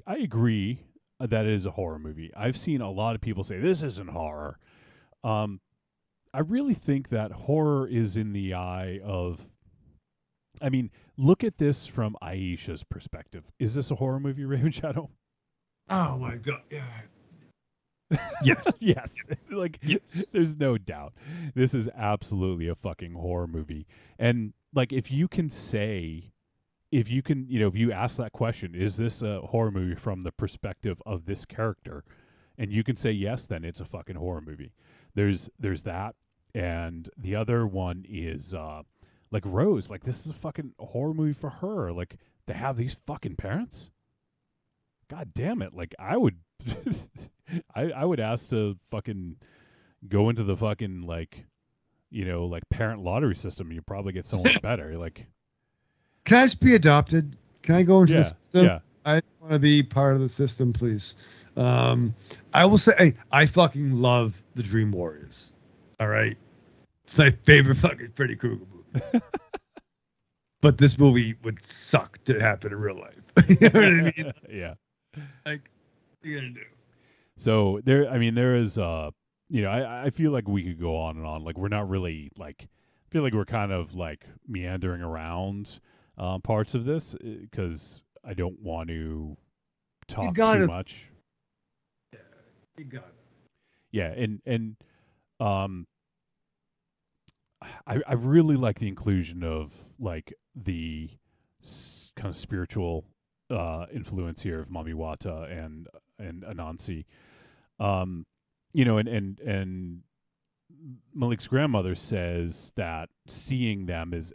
Speaker 3: agree that it is a horror movie. I've seen a lot of people say this isn't horror. I really think that horror is in the eye of. I mean, look at this from Aisha's perspective. Is this a horror movie, Raven Shadow?
Speaker 2: Oh my god! Yeah. Yes.
Speaker 3: Yes. Like, yes. There's no doubt. This is absolutely a fucking horror movie. And like, if you ask that question, is this a horror movie from the perspective of this character? And you can say yes, then it's a fucking horror movie. There's that. And the other one is, like Rose, like this is a fucking horror movie for her. Like, they have these fucking parents. God damn it. Like, I would, I would ask to fucking go into the fucking, like, like parent lottery system. You probably get someone better. Like,
Speaker 2: can I just be adopted? Can I go into the system?
Speaker 3: Yeah.
Speaker 2: I just want to be part of the system, please. I will say, I fucking love the Dream Warriors. All right. It's my favorite fucking Freddy Krueger movie. But this movie would suck to happen in real life. You know what I mean?
Speaker 3: Yeah.
Speaker 2: Like, what are you gonna do?
Speaker 3: So there is, I feel like we could go on and on. Like, we're not really, like, I feel like we're kind of like meandering around parts of this because I don't want to talk too much.
Speaker 2: Yeah, you got it.
Speaker 3: Yeah, and I really like the inclusion of like the kind of spiritual influence here of Mami Wata and Anansi. And Malik's grandmother says that seeing them is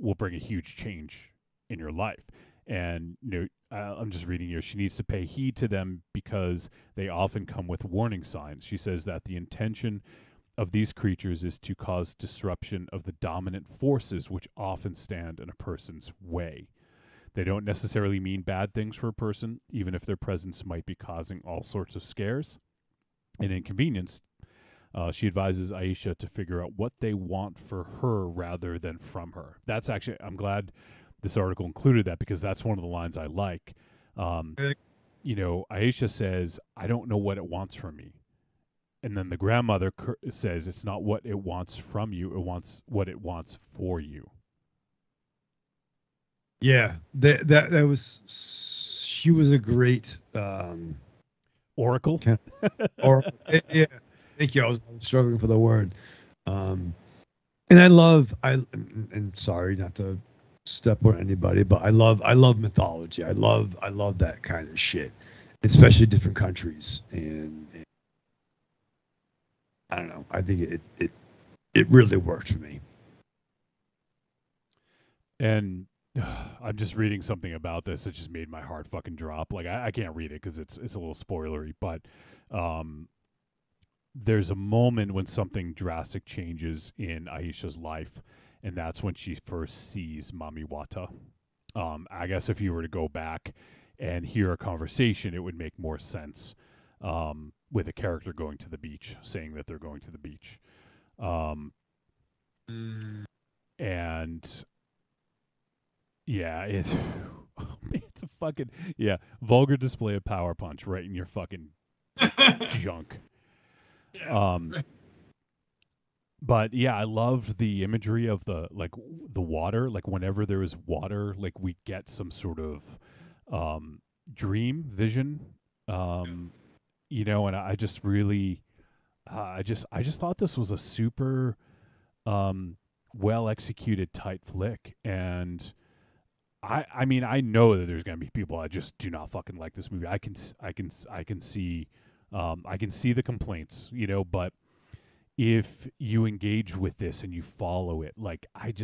Speaker 3: will bring a huge change in your life. And I'm just reading here. She needs to pay heed to them because they often come with warning signs. She says that the intention of these creatures is to cause disruption of the dominant forces which often stand in a person's way. They don't necessarily mean bad things for a person, even if their presence might be causing all sorts of scares and inconvenience. She advises Aisha to figure out what they want for her rather than from her. That's actually, I'm glad this article included that because that's one of the lines I like. Aisha says, I don't know what it wants from me. And then the grandmother says, it's not what it wants from you, it wants what it wants for you.
Speaker 2: Yeah, that was, she was a great
Speaker 3: oracle.
Speaker 2: Oracle. Yeah, thank you. I was struggling for the word. And and sorry not to step on anybody, but I love mythology. I love that kind of shit, especially different countries. And I don't know. I think it really worked for me.
Speaker 3: And I'm just reading something about this. It just made my heart fucking drop. Like, I can't read it because it's a little spoilery, but there's a moment when something drastic changes in Aisha's life, and that's when she first sees Mami Wata. I guess if you were to go back and hear a conversation, it would make more sense with a character going to the beach, saying that they're going to the beach. And yeah, it's a fucking, vulgar display of power punch right in your fucking junk. But yeah, I loved the imagery of the water. Like, whenever there is water, like, we get some sort of dream vision. And I just really, I just thought this was a super well executed tight flick. And I mean, I know that there's gonna be people that just do not fucking like this movie. I can see the complaints, but if you engage with this and you follow it, like I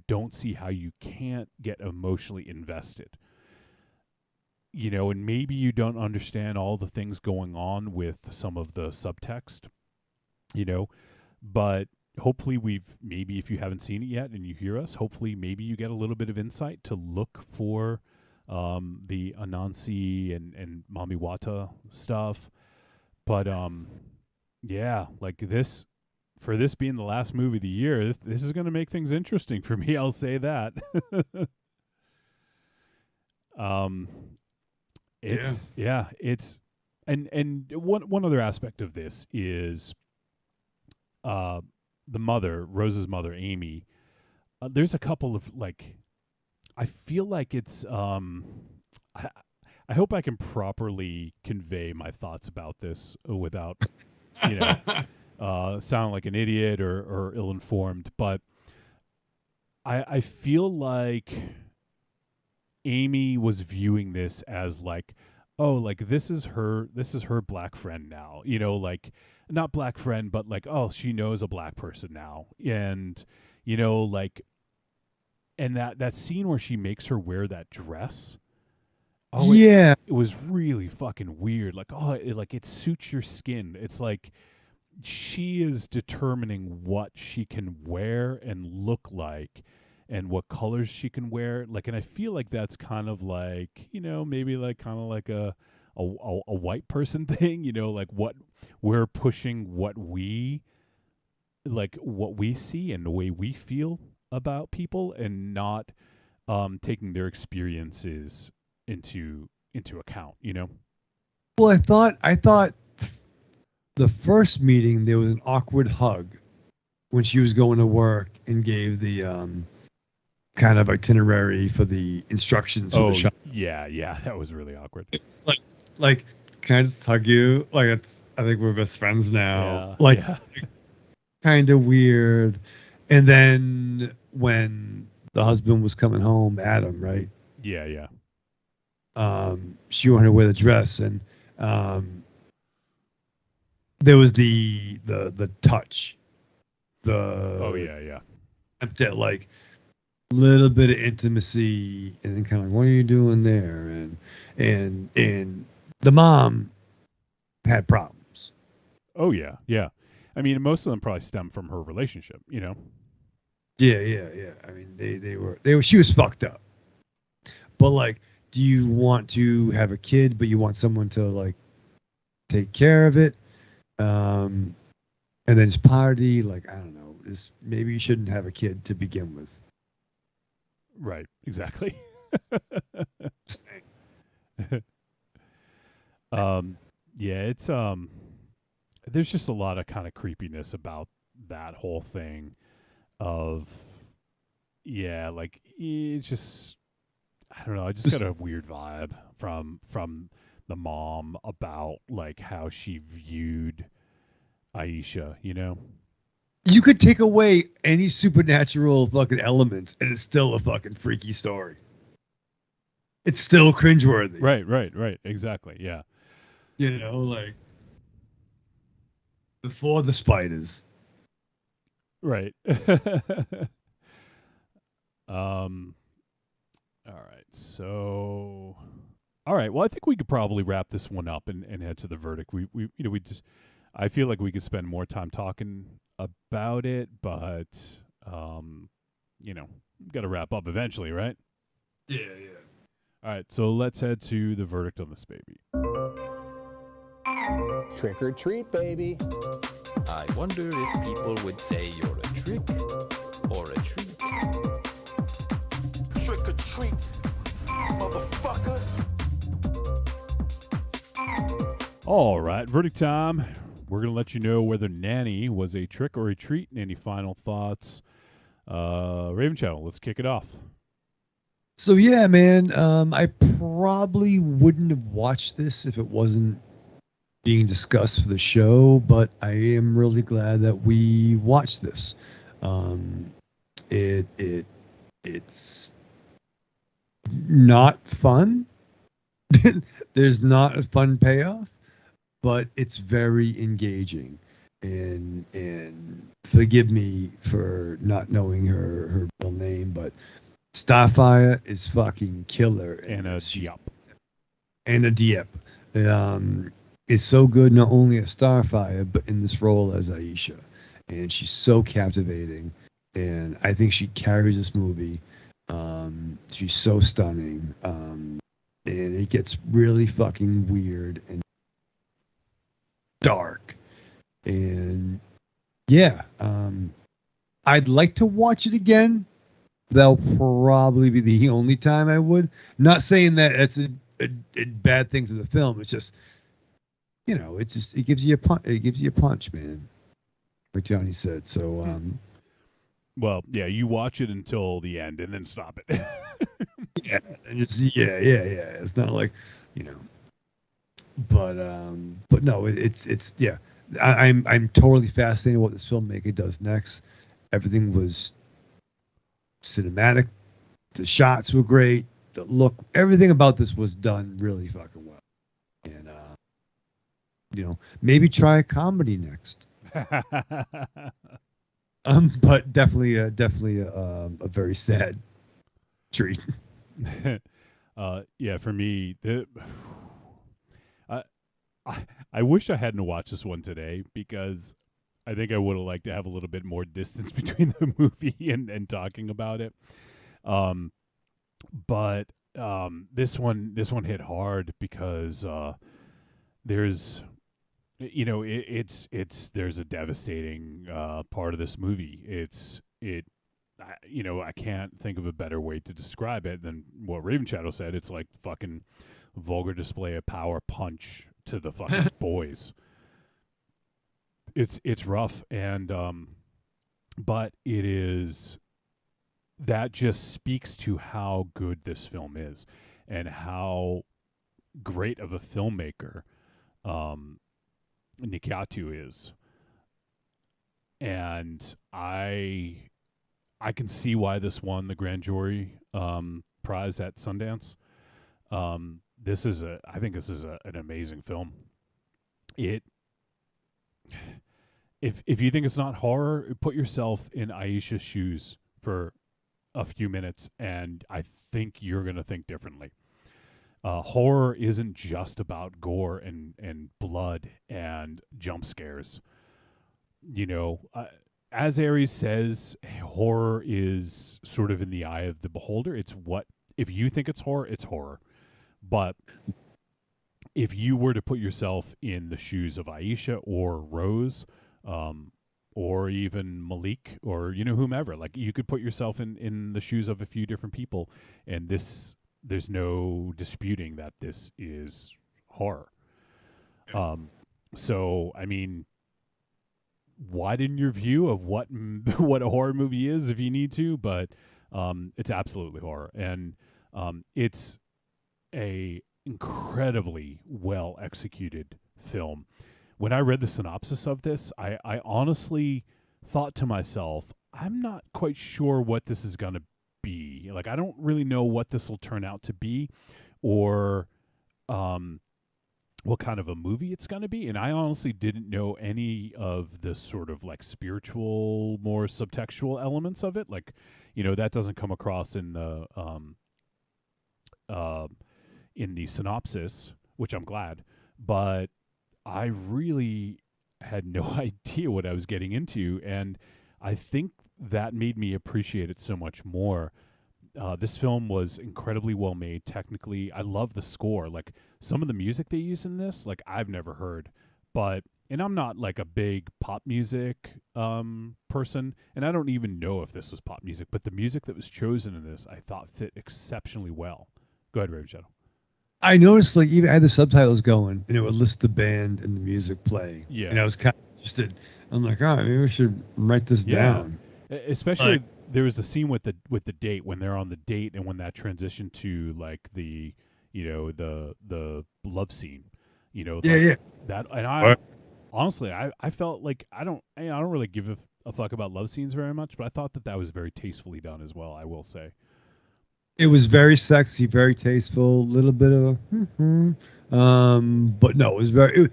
Speaker 3: don't see how you can't get emotionally invested. And maybe you don't understand all the things going on with some of the subtext, but hopefully maybe if you haven't seen it yet and you hear us, hopefully maybe you get a little bit of insight to look for the Anansi and Mamiwata stuff. But yeah, like this, for this being the last movie of the year, this is going to make things interesting for me. I'll say that. It's and one other aspect of this is the mother, Rose's mother, Amy. There's a couple of like, I feel like it's I hope I can properly convey my thoughts about this without sounding like an idiot or ill-informed, but I feel like Amy was viewing this as like, oh, like this is her black friend now, like not black friend, but like, oh, she knows a black person now. And, like, and that scene where she makes her wear that dress. Oh,
Speaker 2: yeah.
Speaker 3: It was really fucking weird. Like, oh, it suits your skin. It's like she is determining what she can wear and look like and what colors she can wear. Like, and I feel like that's kind of like, maybe like kind of like a white person thing, like what we're pushing, what we see and the way we feel about people, and not taking their experiences into account,
Speaker 2: Well, I thought the first meeting there was an awkward hug when she was going to work and gave the kind of itinerary for the instructions for the shop.
Speaker 3: Yeah, that was really awkward.
Speaker 2: It's like can I just hug you? Like, I think we're best friends now. Kind of weird. And then when the husband was coming home, Adam, right?
Speaker 3: Yeah.
Speaker 2: She wanted to wear the dress, and there was the touch. That like little bit of intimacy, and then kind of like, what are you doing there? And the mom had problems.
Speaker 3: Oh yeah. I mean, most of them probably stem from her relationship,
Speaker 2: Yeah. I mean, they were. She was fucked up. But like, do you want to have a kid, but you want someone to like take care of it, and then just party? Like, I don't know. Maybe you shouldn't have a kid to begin with.
Speaker 3: Right. Exactly. Yeah, it's there's just a lot of kind of creepiness about that whole thing of, like, it's just, I don't know, I just got a weird vibe from the mom about like how she viewed Aisha,
Speaker 2: You could take away any supernatural fucking elements and it's still a fucking freaky story. It's still cringeworthy.
Speaker 3: Right. Exactly. Yeah.
Speaker 2: Like before the spiders.
Speaker 3: Right. All right. So, all right. Well, I think we could probably wrap this one up and head to the verdict. We I feel like we could spend more time talking about it, but got to wrap up eventually, right?
Speaker 2: Yeah.
Speaker 3: All right. So let's head to the verdict on this baby.
Speaker 11: Trick or treat, baby.
Speaker 12: I wonder if people would say you're a trick or a treat.
Speaker 13: Trick or treat, motherfucker.
Speaker 3: All right, verdict time. We're going to let you know whether Nanny was a trick or a treat. Any final thoughts? Raven Channel, let's kick it off.
Speaker 2: So yeah, man, I probably wouldn't have watched this if it wasn't being discussed for the show, but I am really glad that we watched this. It's not fun. There's not a fun payoff, but it's very engaging. and forgive me for not knowing her real name, but Starfire is fucking killer.
Speaker 3: Anna Diop.
Speaker 2: Anna Diop is so good not only as Starfire but in this role as Aisha, and she's so captivating, and I think she carries this movie. She's so stunning, and it gets really fucking weird and dark, and yeah, I'd like to watch it again. That'll probably be the only time I would. Not saying that it's a bad thing for the film. It's just, it gives you a punch. It gives you a punch, man. Like Johnny said. So,
Speaker 3: well, yeah, you watch it until the end and then stop it.
Speaker 2: yeah, and yeah. It's not like, but no, it's yeah. I'm totally fascinated what this filmmaker does next. Everything was cinematic. The shots were great. The look, everything about this was done really fucking well. And maybe try a comedy next. But definitely a very sad treat.
Speaker 3: Yeah, for me, I wish I hadn't watched this one today, because I think I would have liked to have a little bit more distance between the movie and talking about it. But this one hit hard because there's there's a devastating part of this movie. I can't think of a better way to describe it than what Raven Shadow said. It's like fucking vulgar display of power punch to the fucking boys. It's rough, and but it is, that just speaks to how good this film is and how great of a filmmaker Nikyatu is. And I can see why this won the Grand Jury prize at Sundance. I think this is an amazing film. If you think it's not horror, put yourself in Aisha's shoes for a few minutes, and I think you're going to think differently. Horror isn't just about gore and blood and jump scares. As Aries says, horror is sort of in the eye of the beholder. If you think it's horror. But if you were to put yourself in the shoes of Aisha or Rose, or even Malik, or whomever, like, you could put yourself in the shoes of a few different people, and there's no disputing that this is horror. So I mean, widen your view of what a horror movie is if you need to, but it's absolutely horror, and it's a incredibly well executed film. When I read the synopsis of this, I honestly thought to myself, I'm not quite sure what this is going to be. Like, I don't really know what this will turn out to be, or what kind of a movie it's going to be. And I honestly didn't know any of the sort of like spiritual, more subtextual elements of it. Like, that doesn't come across in the synopsis, which I'm glad, but I really had no idea what I was getting into, and I think that made me appreciate it so much more. This film was incredibly well made technically. I love the score. Like, some of the music they use in this, like, I've never heard, and I'm not like a big pop music person, and I don't even know if this was pop music, but the music that was chosen in this I thought fit exceptionally well. Go ahead, Raven Shadow.
Speaker 2: I noticed, like, even I had the subtitles going, and it would list the band and the music playing.
Speaker 3: Yeah.
Speaker 2: And I was kind of interested. I'm like, all right, maybe we should write this down.
Speaker 3: Especially, there was the scene with the date, when they're on the date, and when that transitioned to like the the love scene. That, and honestly, I felt like I don't really give a fuck about love scenes very much, but I thought that was very tastefully done as well, I will say.
Speaker 2: It was very sexy, very tasteful, a little bit of but no, it was very,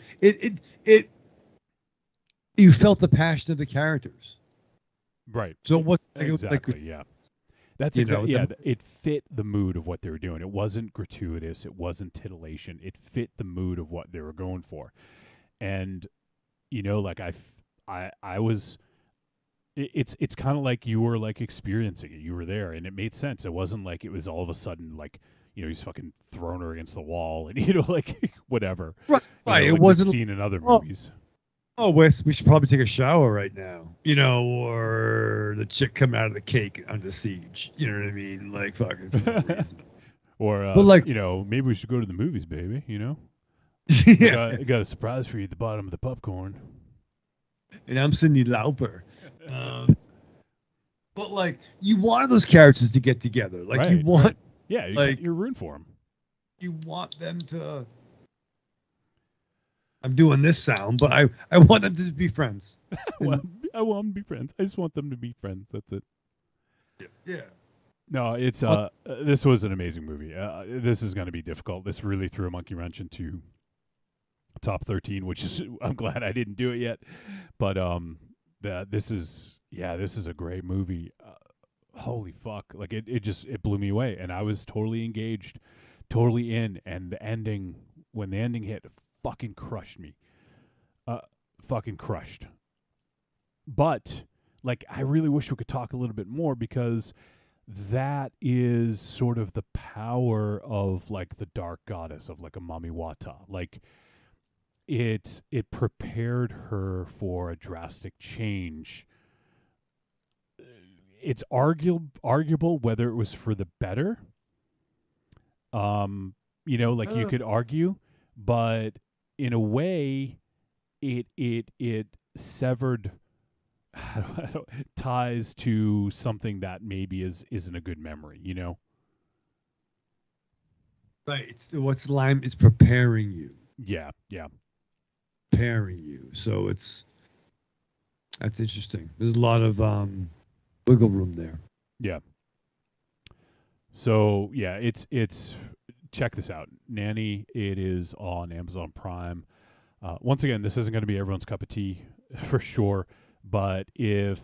Speaker 2: you felt the passion of the characters.
Speaker 3: Right.
Speaker 2: So it was like,
Speaker 3: exactly,
Speaker 2: it's,
Speaker 3: yeah. That's
Speaker 2: you
Speaker 3: exactly,
Speaker 2: know,
Speaker 3: yeah. It fit the mood of what they were doing. It wasn't gratuitous. It wasn't titillation. It fit the mood of what they were going for. And, you know, like I was, it's kind of like you were like experiencing it. You were there and it made sense. It wasn't like it was all of a sudden like, you know, he's fucking throwing her against the wall and, you know, like whatever.
Speaker 2: Right.
Speaker 3: You know,
Speaker 2: It
Speaker 3: like
Speaker 2: wasn't
Speaker 3: we've seen in other movies.
Speaker 2: Oh, Wes, we should probably take a shower right now. You know, or the chick come out of the cake under siege. You know what I mean? Like fucking. For no reason.
Speaker 3: Or,
Speaker 2: but like,
Speaker 3: you know, maybe we should go to the movies, baby. You know,
Speaker 2: yeah,
Speaker 3: I got a surprise for you at the bottom of the popcorn.
Speaker 2: And I'm Cindy Lauper. But like, you wanted those characters to get together. Like
Speaker 3: right,
Speaker 2: you want,
Speaker 3: right. Yeah,
Speaker 2: like
Speaker 3: you're rooting for them.
Speaker 2: You want them to. I'm doing this sound, but I want them to be friends.
Speaker 3: Well, I want them to be friends. I just want them to be friends. That's it.
Speaker 2: Yeah.
Speaker 3: No, it's this was an amazing movie. This is going to be difficult. This really threw a monkey wrench into top 13, which is I'm glad I didn't do it yet. But this is a great movie. Holy fuck! Like it blew me away, and I was totally engaged, totally in. And the ending, when the ending hit, fucking crushed me. Fucking crushed. But like, I really wish we could talk a little bit more, because that is sort of the power of like the dark goddess of like a Mami Wata. Like it prepared her for a drastic change. It's arguable whether it was for the better. You know, like you could argue, but in a way, it severed ties to something that maybe isn't a good memory, you know?
Speaker 2: Right. It's what's Lime is preparing you.
Speaker 3: Yeah.
Speaker 2: Preparing you. So that's interesting. There's a lot of wiggle room there.
Speaker 3: Yeah. So yeah, it's check this out. Nanny, it is on Amazon Prime. Once again, this isn't going to be everyone's cup of tea for sure. But if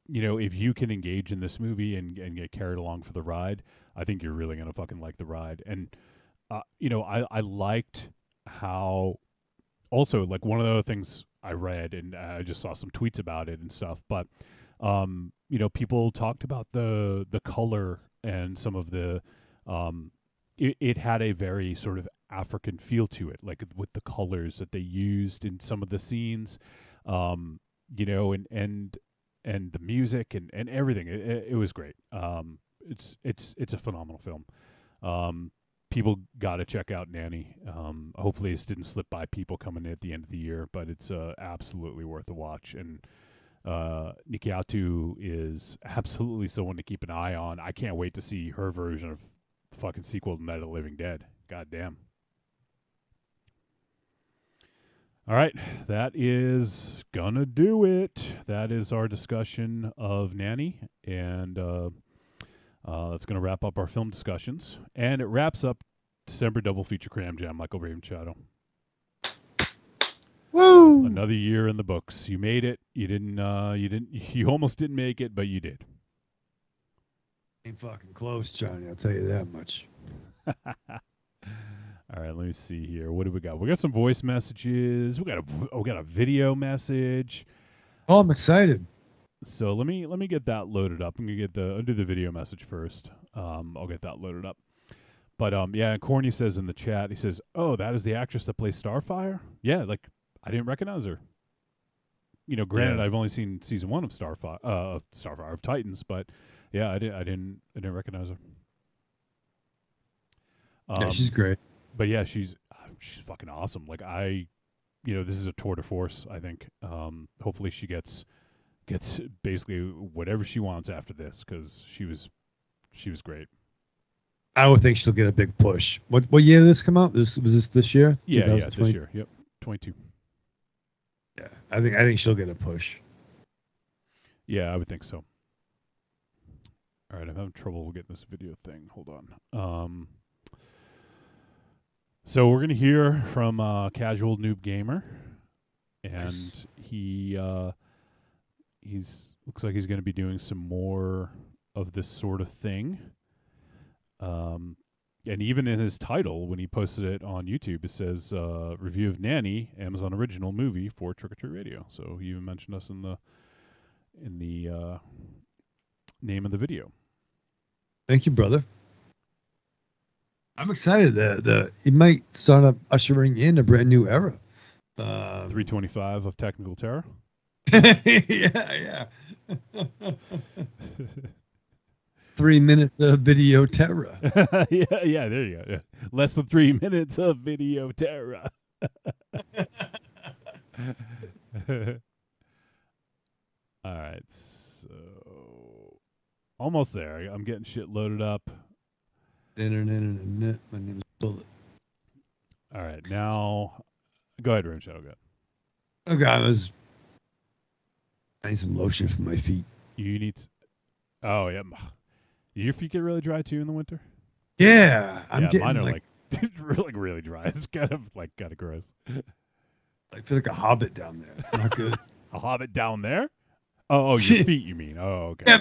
Speaker 3: you can engage in this movie and get carried along for the ride, I think you're really going to fucking like the ride. And, I liked how also, like, one of the other things I read, and I just saw some tweets about it and stuff, but, people talked about the color and some of the, it had a very sort of African feel to it, like with the colors that they used in some of the scenes. And the music and everything. It was great. It's a phenomenal film. People got to check out Nanny. Hopefully this didn't slip by people coming in at the end of the year, but it's absolutely worth a watch. And Nikiatu is absolutely someone to keep an eye on. I can't wait to see her version of the fucking sequel to Night of the Living Dead. God damn. All right, that is gonna do it. That is our discussion of Nanny, and that's gonna wrap up our film discussions. And it wraps up December double feature Cram Jam, Michael Raven Shadow.
Speaker 2: Woo!
Speaker 3: Another year in the books. You made it. You didn't. You almost didn't make it, but you did.
Speaker 2: Ain't fucking close, Johnny. I'll tell you that much.
Speaker 3: All right, let me see here. What do we got? We got some voice messages. We got a video message.
Speaker 2: Oh, I'm excited.
Speaker 3: So let me get that loaded up. I'll do the video message first. I'll get that loaded up. But yeah, and Corny says in the chat, he says, "Oh, that is the actress that plays Starfire." Yeah, like I didn't recognize her. Granted, I've only seen season 1 of Starfire of Titans, but yeah, I didn't recognize her.
Speaker 2: Yeah, she's great.
Speaker 3: But yeah, she's fucking awesome. Like this is a tour de force, I think. Hopefully she gets basically whatever she wants after this, because she was great.
Speaker 2: I would think she'll get a big push. What year did this come out? This year?
Speaker 3: Yeah, this year. Yep, 22.
Speaker 2: Yeah, I think she'll get a push.
Speaker 3: Yeah, I would think so. All right, I'm having trouble getting this video thing. Hold on. So we're going to hear from Casual Noob Gamer. and he's looks like he's going to be doing some more of this sort of thing. And even in his title, when he posted it on YouTube, it says review of Nanny, Amazon original movie for Trick or Treat Radio. So he even mentioned us in the name of the video.
Speaker 2: Thank you, brother. I'm excited that it might start up ushering in a brand new era.
Speaker 3: 325 of technical terror.
Speaker 2: yeah. 3 minutes of video terror.
Speaker 3: yeah, there you go. Yeah. Less than 3 minutes of video terror. All right, so almost there. I'm getting shit loaded up.
Speaker 2: Internet. My name is Bullet.
Speaker 3: All right, now go ahead, Rim Shadow. Go.
Speaker 2: Okay, I need some lotion for my feet.
Speaker 3: You need. Oh yeah, your feet get really dry too in the winter.
Speaker 2: Yeah, I'm getting
Speaker 3: mine are like really dry. It's kind of gross.
Speaker 2: I feel like a hobbit down there. It's not good.
Speaker 3: A hobbit down there? Oh, your feet, you mean? Oh, okay.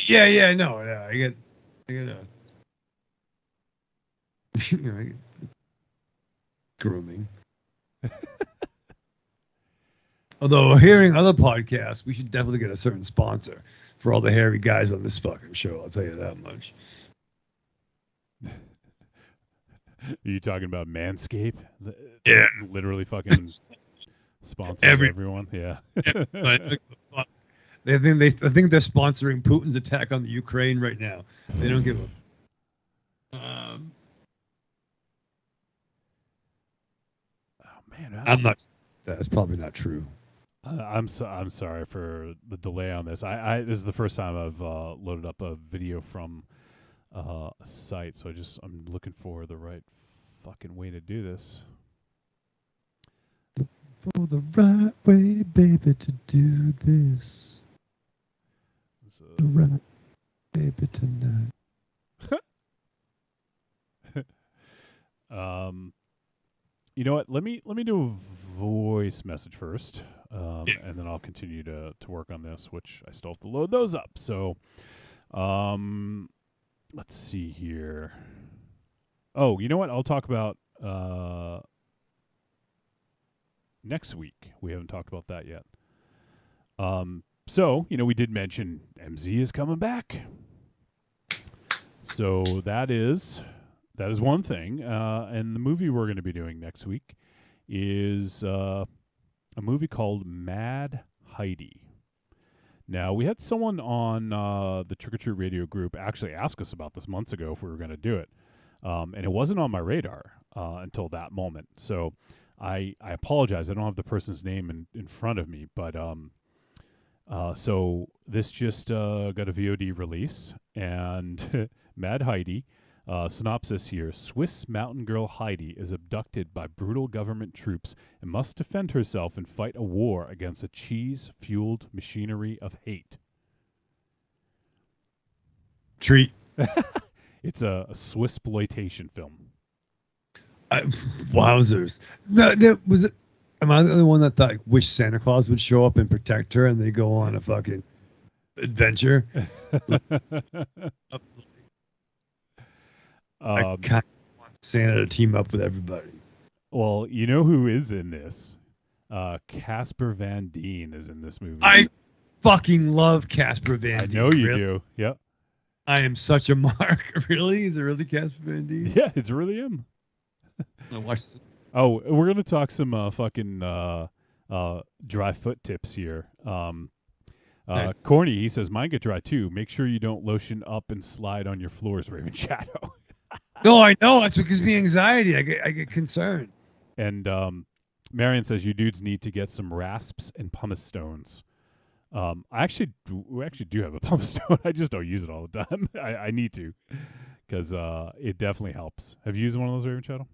Speaker 2: Yeah, no, yeah. I get grooming. Although hearing other podcasts, we should definitely get a certain sponsor for all the hairy guys on this fucking show. I'll tell you that much.
Speaker 3: Are you talking about Manscaped?
Speaker 2: Yeah.
Speaker 3: Literally fucking sponsors everyone. Yeah.
Speaker 2: I think they're sponsoring Putin's attack on the Ukraine right now. They don't give a.
Speaker 3: Oh man,
Speaker 2: I'm not. That's probably not true.
Speaker 3: I'm sorry for the delay on this. This is the first time I've loaded up a video from a site, so I'm looking for the right fucking way to do this.
Speaker 2: For the right way, baby, to do this. The right baby tonight.
Speaker 3: You know what? Let me do a voice message first, and then I'll continue to work on this, which I still have to load those up. So, let's see here. Oh, you know what? I'll talk about next week. We haven't talked about that yet. So, we did mention MZ is coming back. So that is one thing. And the movie we're going to be doing next week is a movie called Mad Heidi. Now, we had someone on the Trick or Treat Radio group actually ask us about this months ago if we were going to do it. And it wasn't on my radar until that moment. So I apologize. I don't have the person's name in front of me, but so this just got a VOD release, and Mad Heidi, synopsis here: Swiss mountain girl Heidi is abducted by brutal government troops and must defend herself and fight a war against a cheese-fueled machinery of hate.
Speaker 2: Treat.
Speaker 3: It's a Swissploitation film.
Speaker 2: Wowzers. Was it? Am I the only one that thought wish Santa Claus would show up and protect her, and they go on a fucking adventure? I kind of want Santa to team up with everybody.
Speaker 3: Well, you know who is in this? Casper Van Dien is in this movie.
Speaker 2: I fucking love Casper Van Dien.
Speaker 3: I know you do. Yep.
Speaker 2: I am such a mark. Really? Is it really Casper Van Dien?
Speaker 3: Yeah, it's really him.
Speaker 2: I watched it.
Speaker 3: Oh, we're gonna talk some fucking dry foot tips here.
Speaker 2: Nice.
Speaker 3: Corny, he says, mine get dry too. Make sure you don't lotion up and slide on your floors, Raven Shadow.
Speaker 2: No, I know. That's what gives me anxiety. I get concerned.
Speaker 3: And Marion says, you dudes need to get some rasps and pumice stones. We actually do have a pumice stone. I just don't use it all the time. I need to, because it definitely helps. Have you used one of those, Raven Shadow?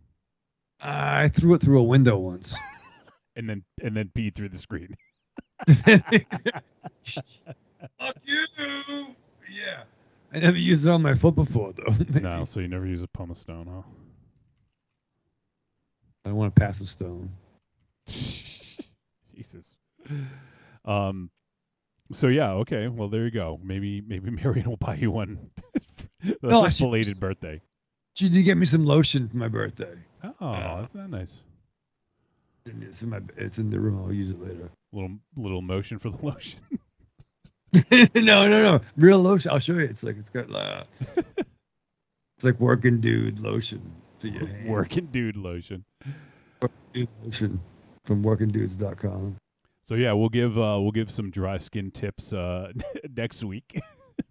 Speaker 2: I threw it through a window once.
Speaker 3: and then peed through the screen.
Speaker 2: Fuck you! Yeah. I never used it on my foot before, though.
Speaker 3: No, so you never use a pumice stone, huh?
Speaker 2: I don't want to pass a stone.
Speaker 3: Jesus. So yeah, okay. Well, there you go. Maybe Marion will buy you one.
Speaker 2: No,
Speaker 3: Belated birthday.
Speaker 2: She did get me some lotion for my birthday.
Speaker 3: Oh, that's not nice.
Speaker 2: It's in the room. I'll use it later.
Speaker 3: Little motion for the lotion.
Speaker 2: No. Real lotion. I'll show you. It's got it's like working dude lotion for your hands.
Speaker 3: Working dude lotion.
Speaker 2: Working dude lotion from workingdudes.com.
Speaker 3: So yeah, we'll give some dry skin tips next week.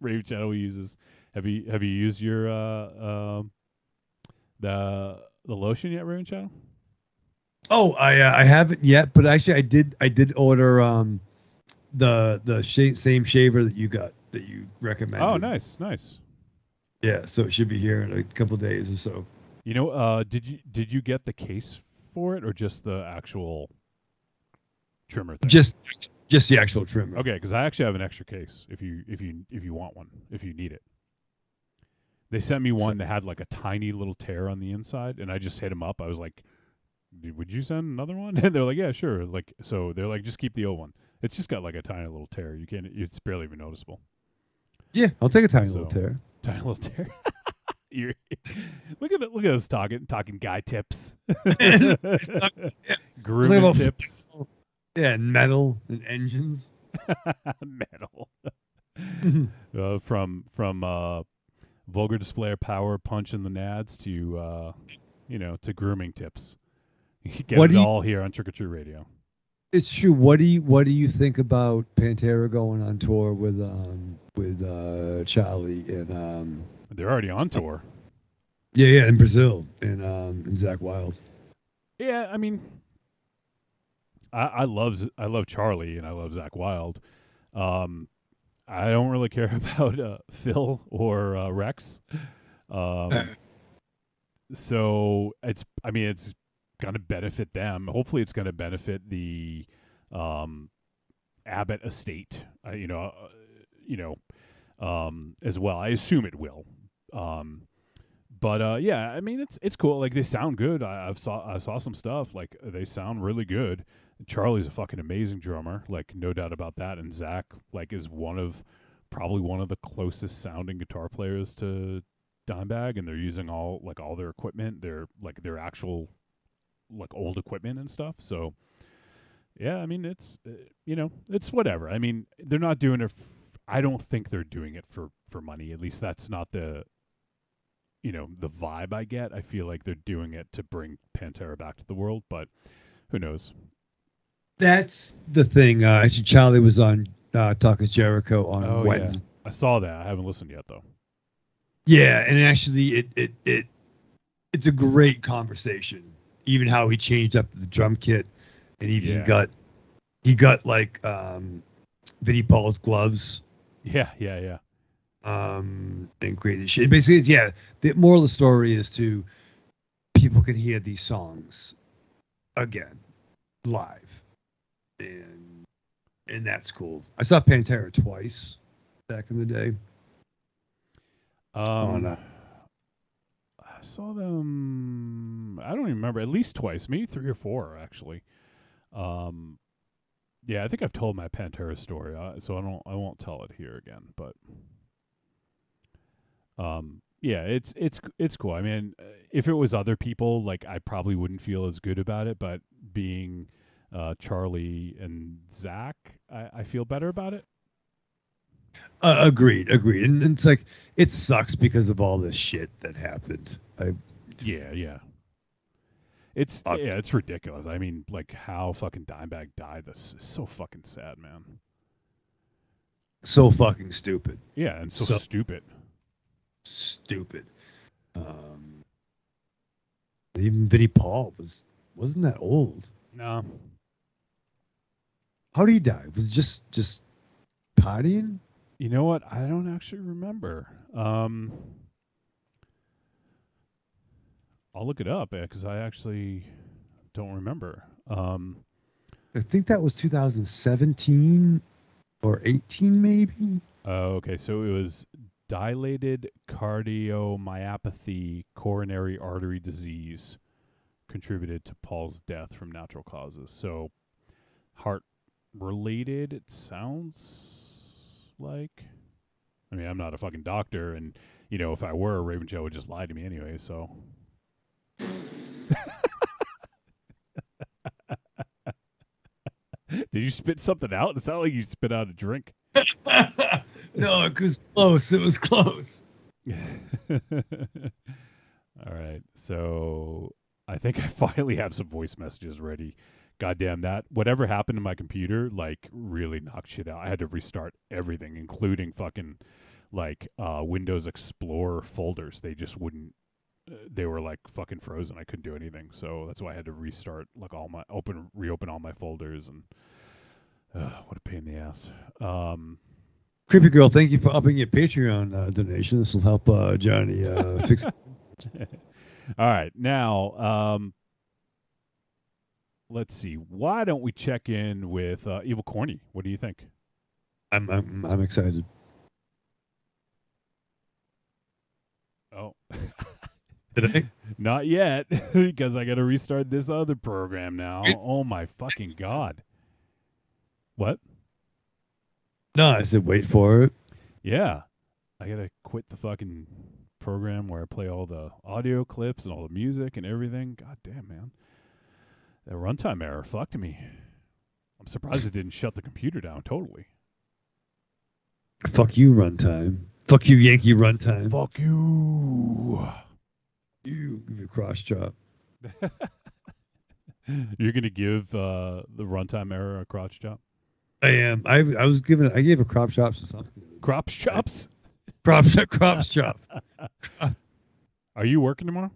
Speaker 3: Rave Channel uses. Have you used your the lotion yet, Rave Channel?
Speaker 2: Oh, I haven't yet, but actually I did order the same shaver that you recommended.
Speaker 3: Oh, nice.
Speaker 2: Yeah, so it should be here in a couple of days or so.
Speaker 3: You know, did you get the case for it or just the actual trimmer thing?
Speaker 2: Just the actual trimmer.
Speaker 3: Okay, because I actually have an extra case if you want one, if you need it. They sent me one that had like a tiny little tear on the inside, and I just hit them up. I was like, would you send another one? And they're like, yeah, sure. Like, so they're like, just keep the old one. It's just got like a tiny little tear. It's barely even noticeable.
Speaker 2: Yeah, I'll take a tiny little tear.
Speaker 3: Tiny little tear. Look at us talking guy tips. Grooming tips.
Speaker 2: Yeah, and metal and engines.
Speaker 3: Metal. From vulgar display of power, punching the nads to to grooming tips. You get it all here on Trick or Treat Radio.
Speaker 2: It's true. What do you think about Pantera going on tour with Charlie and
Speaker 3: they're already on tour.
Speaker 2: Yeah, in Brazil and Zakk Wylde.
Speaker 3: Yeah, I mean, I love Charlie and I love Zakk Wylde. I don't really care about Phil or Rex. So it's going to benefit them. Hopefully, it's going to benefit the Abbott estate. As well. I assume it will. But yeah, I mean it's cool. Like they sound good. I saw some stuff. Like they sound really good. Charlie's a fucking amazing drummer. Like no doubt about that. And Zakk is probably one of the closest sounding guitar players to Dimebag, and they're using all their equipment. They're their actual old equipment and stuff. So yeah, I mean it's it's whatever. I mean they're not doing it. I don't think they're doing it for money. At least that's not the the vibe I get. I feel like they're doing it to bring Pantera back to the world, but who knows?
Speaker 2: That's the thing. Actually, Charlie was on Talk is Jericho on Wednesday.
Speaker 3: Yeah. I saw that. I haven't listened yet though.
Speaker 2: Yeah, and actually, it's a great conversation. Even how he changed up the drum kit, and even he got like Vinnie Paul's gloves.
Speaker 3: Yeah.
Speaker 2: And crazy shit. Basically, it's the moral of the story is to people can hear these songs again live, and that's cool. I saw Pantera twice back in the day.
Speaker 3: I saw them. I don't even remember. At least twice, maybe 3 or 4 actually. Yeah, I think I've told my Pantera story, so I won't tell it here again. But yeah, it's cool. I mean, if it was other people, like I probably wouldn't feel as good about it. But being Charlie and Zakk, I feel better about it.
Speaker 2: Agreed. And it's like it sucks because of all this shit that happened.
Speaker 3: Yeah. It's ridiculous. I mean, like how fucking Dimebag died. This is so fucking sad, man.
Speaker 2: So fucking stupid.
Speaker 3: Yeah, and so stupid.
Speaker 2: Stupid. Even Vinnie Paul wasn't that old.
Speaker 3: No.
Speaker 2: How did he die? Was it just partying?
Speaker 3: You know what? I don't actually remember. I'll look it up because I actually don't remember.
Speaker 2: I think that was 2017 or 18, maybe.
Speaker 3: Oh, okay. So it was dilated cardiomyopathy, coronary artery disease contributed to Paul's death from natural causes. So heart related, it sounds like. I mean, I'm not a fucking doctor, and, if I were, Raven Joe would just lie to me anyway, so. Did you spit something out? It sounded like you spit out a drink.
Speaker 2: No, it was close. It was close.
Speaker 3: All right. So I think I finally have some voice messages ready. Goddamn that. Whatever happened to my computer, really knocked shit out. I had to restart everything, including fucking, Windows Explorer folders. They just wouldn't, they were, fucking frozen. I couldn't do anything. So that's why I had to restart, reopen all my folders. And what a pain in the ass.
Speaker 2: Creepy Girl, thank you for upping your Patreon donation. This will help Johnny fix it.
Speaker 3: All right. Now, let's see. Why don't we check in with Evil Corny? What do you think?
Speaker 2: I'm excited.
Speaker 3: Oh.
Speaker 2: Today?
Speaker 3: Not yet, because I got to restart this other program now. Oh, my fucking God. What?
Speaker 2: No, I said wait for it.
Speaker 3: Yeah. I got to quit the fucking program where I play all the audio clips and all the music and everything. God damn, man. That runtime error fucked me. I'm surprised it didn't shut the computer down totally.
Speaker 2: Fuck you, runtime. Fuck you, Yankee runtime.
Speaker 3: Fuck you.
Speaker 2: You give me a cross chop.
Speaker 3: You're going to give the runtime error a crotch chop?
Speaker 2: I am. I gave a crop chops or something.
Speaker 3: Crop chops?
Speaker 2: Crop chop.
Speaker 3: Are you working tomorrow?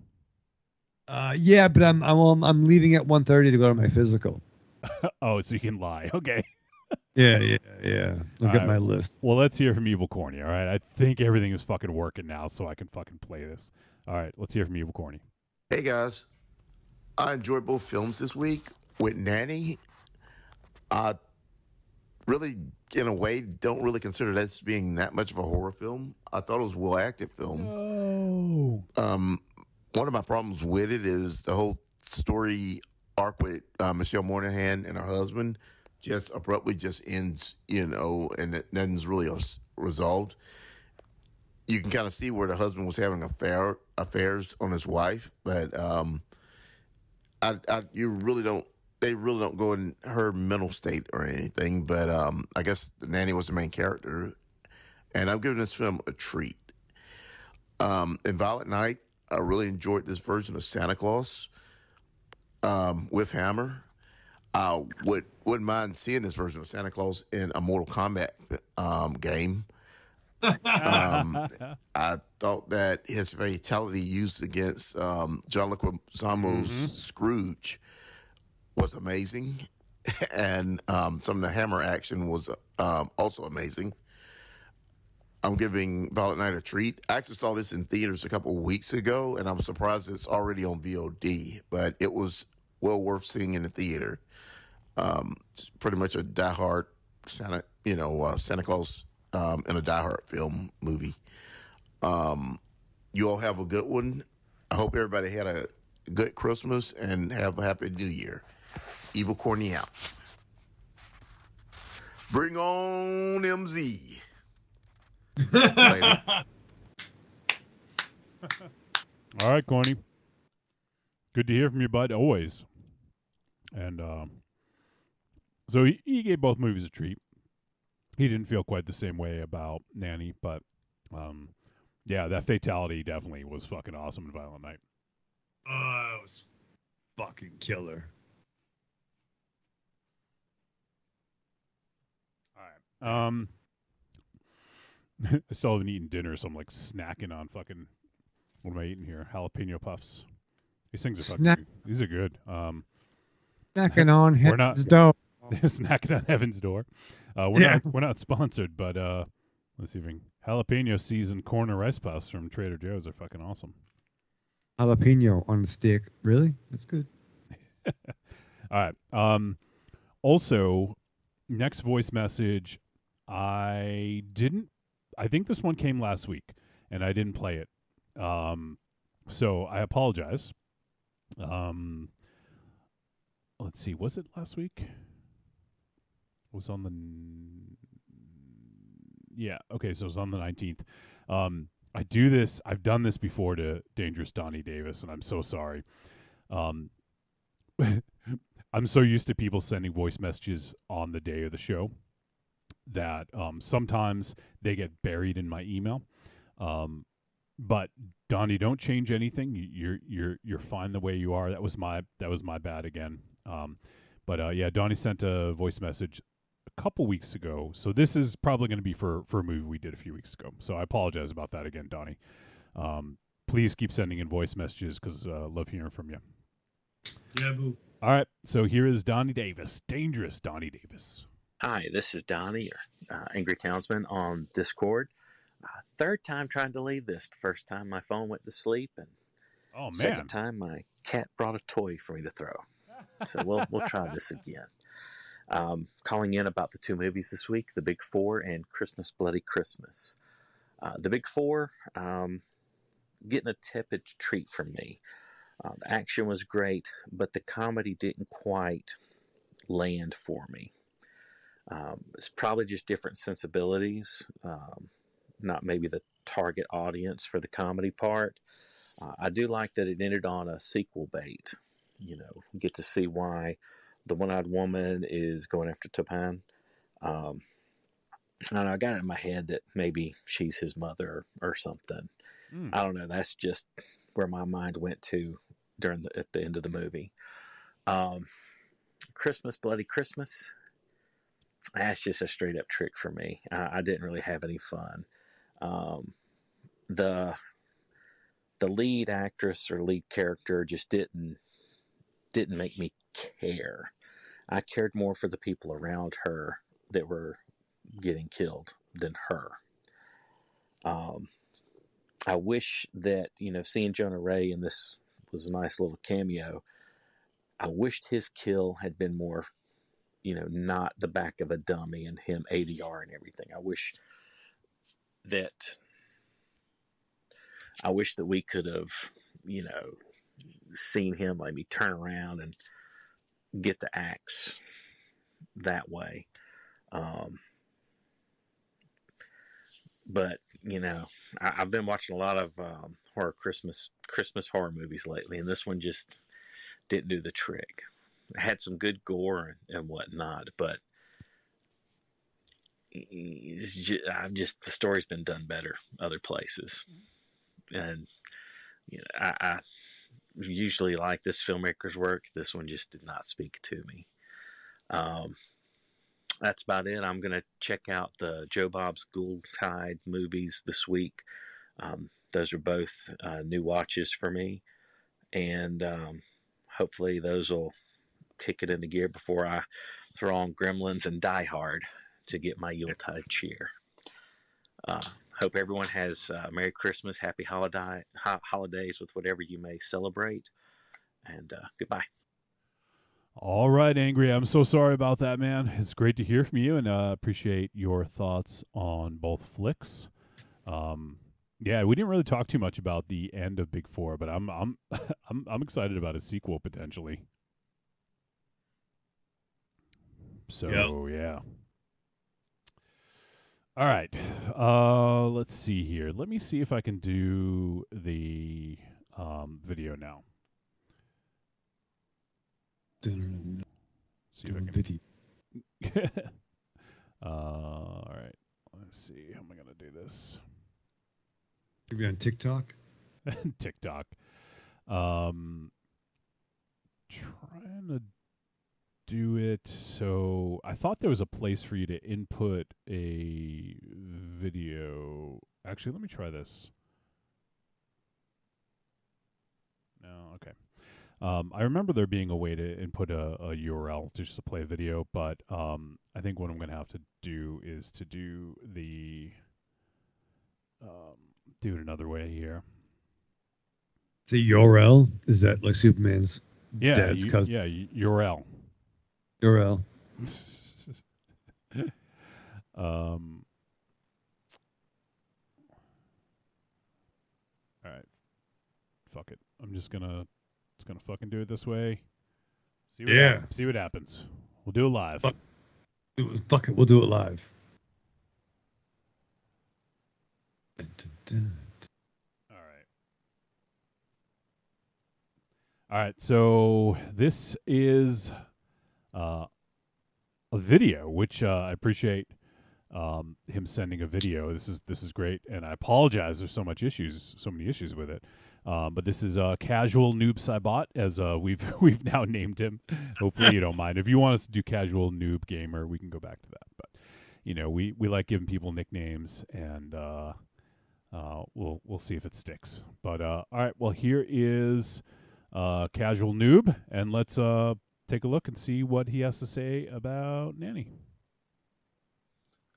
Speaker 2: Yeah, but I'm leaving at 1:30 to go to my physical.
Speaker 3: Oh, so you can lie. Okay.
Speaker 2: Yeah. Look at my list.
Speaker 3: Well, let's hear from Evil Corny, all right? I think everything is fucking working now, so I can fucking play this. All right, let's hear from Evil Corny.
Speaker 14: Hey, guys. I enjoyed both films this week. With Nanny, I really, in a way, don't really consider that as being that much of a horror film. I thought it was a well-acted film.
Speaker 3: No.
Speaker 14: One of my problems with it is the whole story arc with Michelle Monaghan and her husband just abruptly just ends, and nothing's really resolved. You can kind of see where the husband was having affairs on his wife, but they really don't go in her mental state or anything. But I guess the nanny was the main character, and I'm giving this film a treat. In Violent Night, I really enjoyed this version of Santa Claus with Hammer. I wouldn't mind seeing this version of Santa Claus in a Mortal Kombat game. I thought that his fatality used against John Leguizamo's Scrooge was amazing, and some of the Hammer action was also amazing. I'm giving Violent Night a treat. I actually saw this in theaters a couple of weeks ago, and I'm surprised it's already on VOD, but it was well worth seeing in the theater. It's pretty much a diehard Santa Claus in a diehard film movie. You all have a good one. I hope everybody had a good Christmas and have a happy New Year. Evil Corny out. Bring on MZ. Later.
Speaker 3: All right, Corny. Good to hear from you, bud, always. And so he gave both movies a treat. He didn't feel quite the same way about Nanny, but yeah, that fatality definitely was fucking awesome in Violent Night.
Speaker 2: Oh, it was fucking killer.
Speaker 3: All right. I still haven't eaten dinner, so I'm snacking on fucking. What am I eating here? Jalapeno puffs. These things are fucking. These are good.
Speaker 2: Snacking on Heaven's Door.
Speaker 3: Snacking on Heaven's Door. We're not sponsored, but let's see if we can. Jalapeno seasoned corn and rice puffs from Trader Joe's are fucking awesome.
Speaker 2: Jalapeno on the stick. Really? That's good.
Speaker 3: All right. Also, next voice message. I think this one came last week, and I didn't play it. So I apologize. Let's see. Was it last week? was on the yeah, okay, so it's on the 19th. I do this. I've done this before to Dangerous Donnie Davis, and I'm so sorry. I'm so used to people sending voice messages on the day of the show that sometimes they get buried in my email. But Donnie, don't change anything. You're fine the way you are. That was my bad again. But yeah, Donnie sent a voice message a couple weeks ago. So this is probably going to be for a movie we did a few weeks ago. So I apologize about that again, Donnie. Please keep sending in voice messages because love hearing from you.
Speaker 2: Yeah, boo.
Speaker 3: All right, so here is Donnie Davis, Dangerous Donnie Davis.
Speaker 15: Hi, this is Donnie, Angry Townsman on Discord. Third time trying to leave this. First time my phone went to sleep, and second time my cat brought a toy for me to throw. So we'll try this again. Calling in about the two movies this week, The Big Four and Christmas Bloody Christmas. The Big Four, getting a tepid treat from me. The action was great, but the comedy didn't quite land for me. It's probably just different sensibilities, not maybe the target audience for the comedy part. I do like that it ended on a sequel bait. You know, get to see why the one-eyed woman is going after Topan. I don't know, I got it in my head that maybe she's his mother or something. I don't know. That's just where my mind went to at the end of the movie. Christmas Bloody Christmas. That's just a straight up trick for me. I didn't really have any fun. The lead actress or lead character just didn't make me care. I cared more for the people around her that were getting killed than her. I wish that, seeing Jonah Ray, and this was a nice little cameo, I wished his kill had been more, not the back of a dummy and him ADR and everything. I wish that we could have, seen him maybe turn around and get the axe that way. But I've been watching a lot of Christmas horror movies lately, and this one just didn't do the trick. It had some good gore and whatnot, but the story's been done better other places, and I usually like this filmmaker's work. This one just did not speak to me. That's about it. I'm going to check out the Joe Bob's Ghoultide movies this week. Those are both new watches for me, and hopefully those will kick it into gear before I throw on Gremlins and Die Hard to get my Yuletide cheer. Hope everyone has Merry Christmas, Happy holidays with whatever you may celebrate, and goodbye.
Speaker 3: All right, Angry. I'm so sorry about that, man. It's great to hear from you, and appreciate your thoughts on both flicks. Yeah, we didn't really talk too much about the end of Big Four, but I'm excited about a sequel potentially. So yeah. All right. Let's see here. Let me see if I can do the video now. See if I can. All right. Let's see. How am I going to do this?
Speaker 2: Maybe on TikTok?
Speaker 3: TikTok. Trying to do it. So I thought there was a place for you to input a video. Actually, let me try this. No, okay. I remember there being a way to input a URL just to play a video, but I think what I'm going to have to do is to do the do it another way here.
Speaker 2: The URL? Is that like Superman's dad's cousin?
Speaker 3: Yeah, URL.
Speaker 2: URL.
Speaker 3: All right. Fuck it. I'm just gonna fucking do it this way. See what happens. We'll do it live.
Speaker 2: Fuck it, we'll do it live.
Speaker 3: All right, so this is a video, which I appreciate him sending a video. This is great, and I apologize. There's so many issues with it. But this is Casual Noob Saibot, as we've now named him. Hopefully you don't mind. If you want us to do Casual Noob Gamer, we can go back to that. But we like giving people nicknames, and we'll see if it sticks. But all right, well, here is Casual Noob, and let's take a look and see what he has to say about Nanny.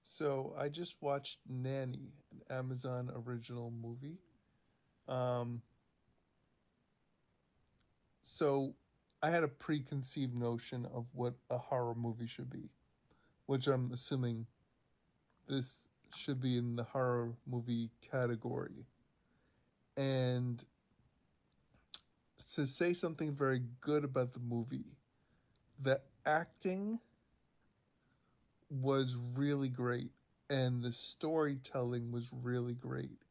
Speaker 16: So I just watched Nanny, an Amazon original movie. So I had a preconceived notion of what a horror movie should be, which I'm assuming this should be in the horror movie category. And to say something very good about the movie, the acting was really great and the storytelling was really great.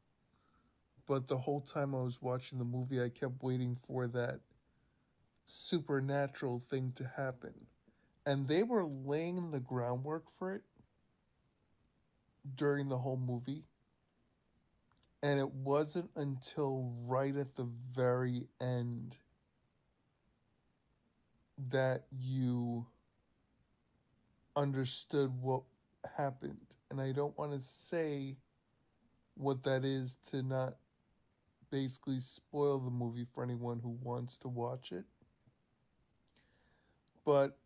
Speaker 16: But the whole time I was watching the movie, I kept waiting for that supernatural thing to happen. And they were laying the groundwork for it during the whole movie. And it wasn't until right at the very end that you understood what happened. And I don't want to say what that is to not basically spoil the movie for anyone who wants to watch it. But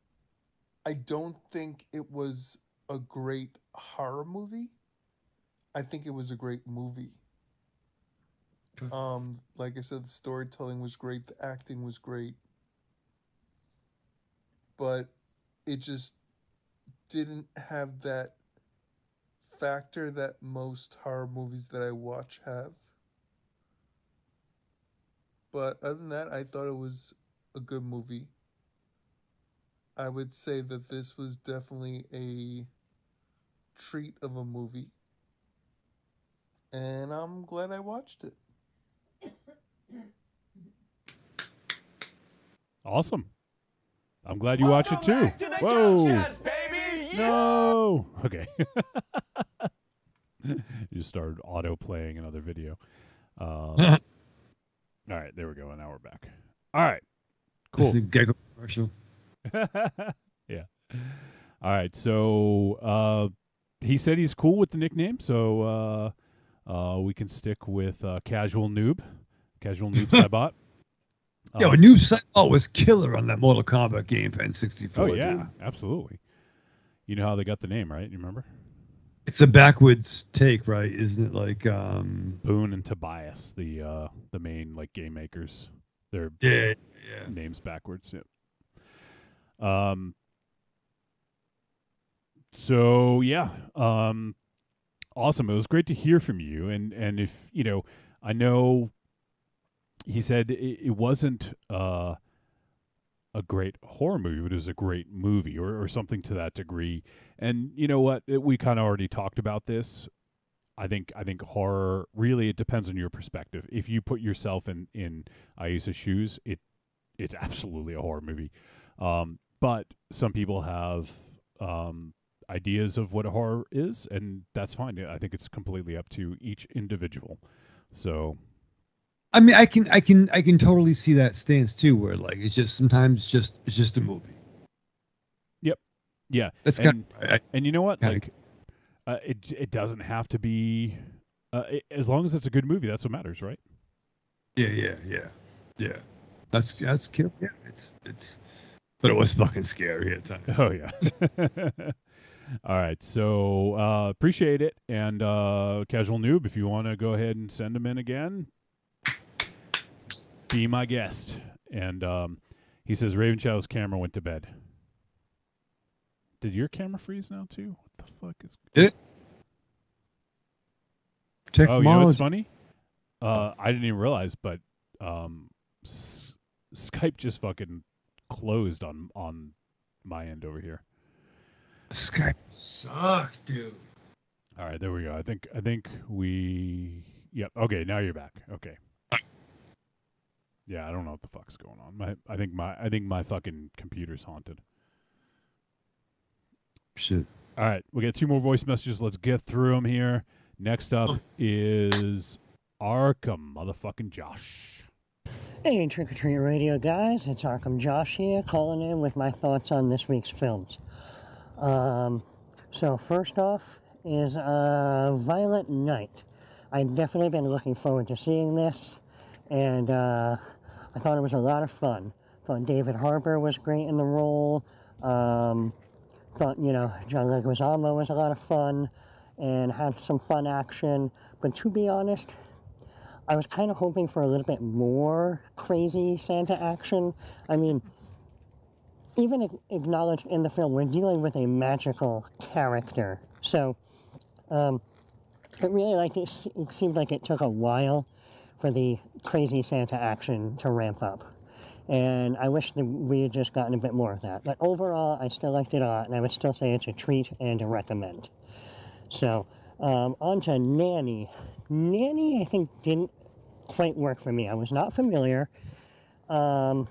Speaker 16: I don't think it was a great horror movie. I think it was a great movie. Like I said, the storytelling was great, the acting was great. But it just didn't have that factor that most horror movies that I watch have. But other than that, I thought it was a good movie. I would say that this was definitely a treat of a movie. And I'm glad I watched it.
Speaker 3: Awesome. I'm glad you watched it too. Whoa. No. Okay. You just started auto playing another video. All right, there we go. And now we're back. All right. Cool.
Speaker 2: This is a gag commercial.
Speaker 3: Yeah. All right. So he said he's cool with the nickname, so we can stick with Casual Noob Saibot.
Speaker 2: Yo, Noob Saibot was killer on that Mortal Kombat game for N64.
Speaker 3: Oh yeah,
Speaker 2: dude.
Speaker 3: absolutely. You know how they got the name, right? You remember?
Speaker 2: It's a backwards take, right? Isn't it like
Speaker 3: Boone and Tobias, the main like game makers. Their names backwards. Yeah. So yeah. Awesome. It was great to hear from you. And if I know he said it wasn't a great horror movie, but it was a great movie or something to that degree. And you know what? We kind of already talked about this. I think horror, really, it depends on your perspective. If you put yourself in Aisa's shoes, it's absolutely a horror movie. But some people have ideas of what a horror is, and that's fine. I think it's completely up to each individual. So,
Speaker 2: I mean, I can totally see that stance too, where like it's just sometimes it's just a movie.
Speaker 3: Yep. Yeah.
Speaker 2: That's
Speaker 3: and
Speaker 2: and
Speaker 3: you know what? Like, it doesn't have to be as long as it's a good movie. That's what matters, right?
Speaker 2: Yeah. That's cute. Yeah, it's. But it was fucking scary at times.
Speaker 3: Oh yeah. All right, so appreciate it, and Casual Noob, if you want to go ahead and send them in again, be my guest. And he says Raven Shadow's camera went to bed. Did your camera freeze now too? What the fuck is
Speaker 2: it?
Speaker 3: Oh, you know what's funny? I didn't even realize, but Skype just fucking closed on my end over here.
Speaker 2: Skype sucks, dude.
Speaker 3: All right, there we go. I think we. Yep. Okay, now you're back. Okay. Yeah, I don't know what the fuck's going on. I think my fucking computer's haunted.
Speaker 2: Shit.
Speaker 3: All right, we got 2 more voice messages. Let's get through them here. Next up is Arkham motherfucking Josh.
Speaker 17: Hey, Trick or Treat Radio guys, it's Arkham Josh here, calling in with my thoughts on this week's films. So first off is Violent Night. I've definitely been looking forward to seeing this, and I thought it was a lot of fun. Thought David Harbour was great in the role. Thought, John Leguizamo was a lot of fun and had some fun action. But to be honest, I was kind of hoping for a little bit more crazy Santa action. I mean, even acknowledged in the film, we're dealing with a magical character. So, it really it seemed like it took a while for the crazy Santa action to ramp up. And I wish that we had just gotten a bit more of that. But overall, I still liked it a lot, and I would still say it's a treat and a recommend. So, on to Nanny. Nanny, I think, didn't quite work for me. I was not familiar. And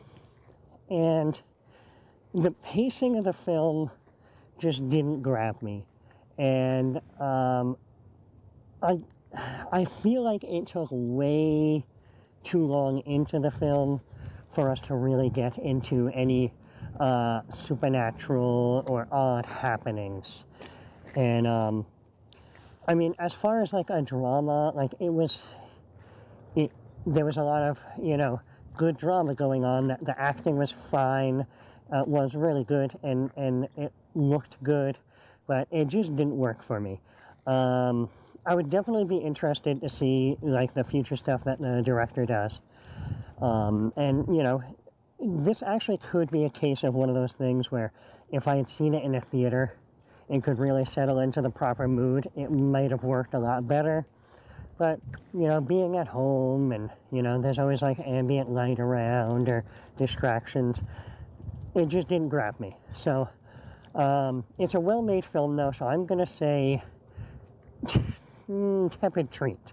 Speaker 17: the pacing of the film just didn't grab me. And I feel like it took way too long into the film for us to really get into any supernatural or odd happenings. And I mean, as far as like a drama, like there was a lot of, good drama going on. The acting was fine, was really good, and it looked good, but it just didn't work for me. I would definitely be interested to see like the future stuff that the director does. And this actually could be a case of one of those things where if I had seen it in a theater and could really settle into the proper mood, it might have worked a lot better. But, being at home and, there's always like ambient light around or distractions, it just didn't grab me. So, it's a well-made film though, so I'm going to say tepid treat.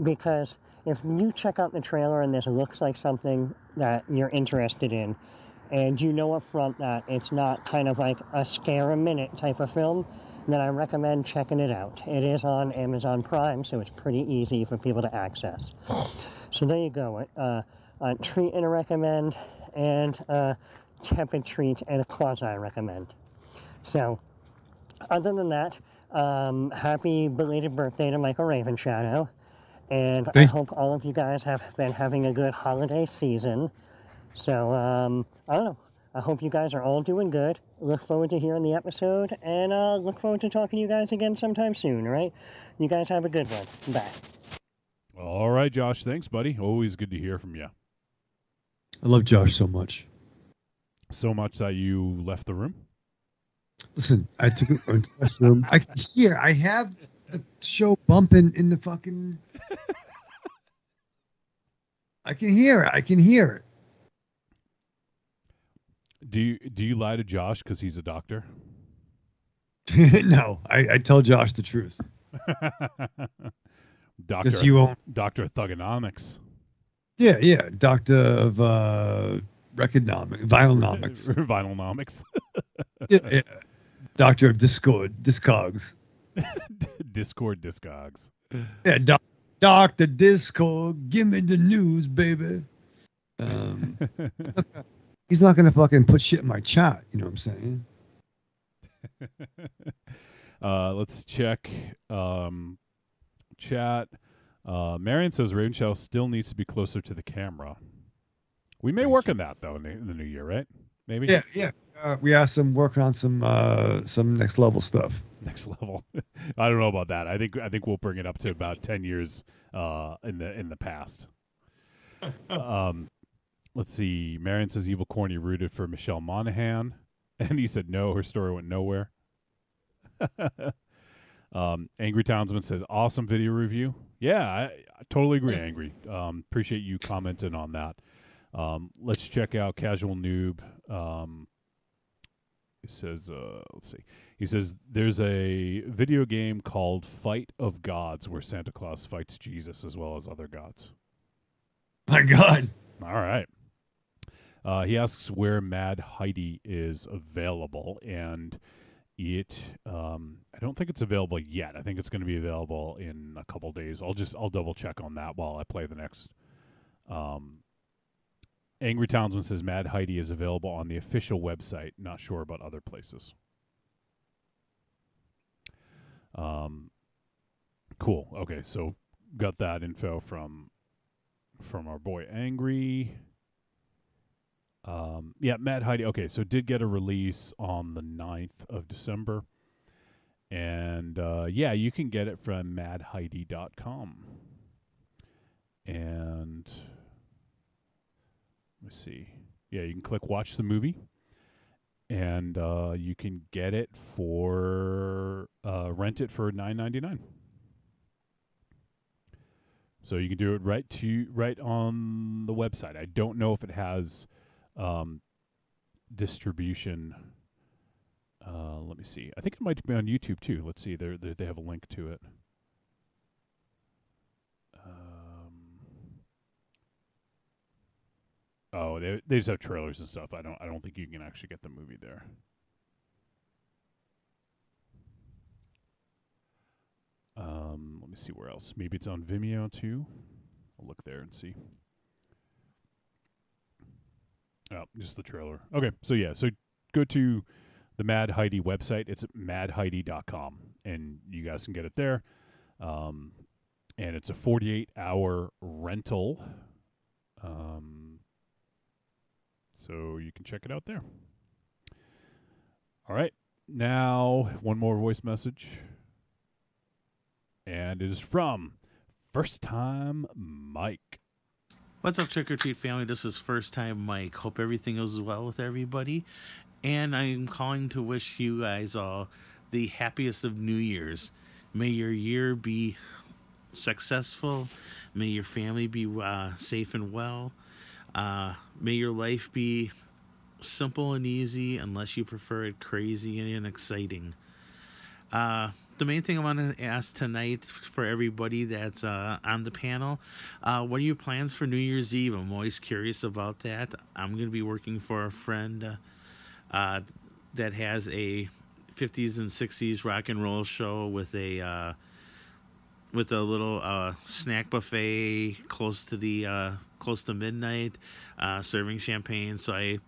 Speaker 17: Because if you check out the trailer and this looks like something that you're interested in, and you know up front that it's not kind of like a scare a minute type of film, then I recommend checking it out. It is on Amazon Prime, so it's pretty easy for people to access. So there you go. A treat and a recommend, and a tepid treat and a quasi-recommend. So, other than that, happy belated birthday to Michael Ravenshadow. And I hope all of you guys have been having a good holiday season. So, I don't know. I hope you guys are all doing good. Look forward to hearing the episode, and look forward to talking to you guys again sometime soon, all right? You guys have a good one. Bye.
Speaker 3: All right, Josh. Thanks, buddy. Always good to hear from you.
Speaker 2: I love Josh so much.
Speaker 3: So much that you left the room?
Speaker 2: Listen, I took it into the restroom. I can hear. I have the show bumping in the fucking... I can hear it.
Speaker 3: Do you lie to Josh because he's a doctor?
Speaker 2: No, I tell Josh the truth.
Speaker 3: Doctor of Thugonomics.
Speaker 2: Yeah, doctor of vinylonomics.
Speaker 3: Vinylonomics.
Speaker 2: yeah. Doctor of Discogs.
Speaker 3: Discogs.
Speaker 2: Yeah, Dr. Discord, give me the news, baby. He's not going to fucking put shit in my chat, you know what I'm saying?
Speaker 3: Let's check chat. Marion says Ravenshadow still needs to be closer to the camera. We may work on that, though, in the new year, right? Maybe?
Speaker 2: Yeah. We asked him working on some next level stuff.
Speaker 3: Next level. I don't know about that. I think we'll bring it up to about 10 years in the past. Let's see. Marion says Evil Corny rooted for Michelle Monaghan, and he said no, her story went nowhere. Angry Townsman says awesome video review. Yeah, I totally agree, Angry. Appreciate you commenting on that. Let's check out Casual Noob. He says, let's see. He says there's a video game called Fight of Gods where Santa Claus fights Jesus as well as other gods.
Speaker 2: My God.
Speaker 3: All right. He asks where Mad Heidi is available, and I don't think it's available yet. I think it's going to be available in a couple days. I'll double check on that while I play the next. Angry Townsman says Mad Heidi is available on the official website. Not sure about other places. Cool. Okay, so got that info from our boy Angry. Yeah, Mad Heidi. Okay, so did get a release on the 9th of December. And yeah, you can get it from madheidi.com. And let me see. Yeah, you can click watch the movie. And you can get it for rent it for $9.99. So you can do it right on the website. I don't know if it has distribution. Let me see. I think it might be on YouTube too. Let's see. They have a link to it. Oh, they just have trailers and stuff. I don't think you can actually get the movie there. Let me see where else. Maybe it's on Vimeo too. I'll look there and see. Oh, just the trailer. Okay, so yeah, so go to the Mad Heidi website. It's madheidi.com, and you guys can get it there. And it's a 48-hour rental. So you can check it out there. All right, now one more voice message. And it is from First Time Mike.
Speaker 18: What's up, Trick or Treat family? This is First Time Mike. Hope everything goes well with everybody. And I'm calling to wish you guys all the happiest of New Year's. May your year be successful. May your family be safe and well. May your life be simple and easy, unless you prefer it crazy and exciting. The main thing I want to ask tonight for everybody that's on the panel, what are your plans for New Year's Eve? I'm always curious about that. I'm going to be working for a friend that has a 50s and 60s rock and roll show with a little snack buffet close to midnight, serving champagne. So I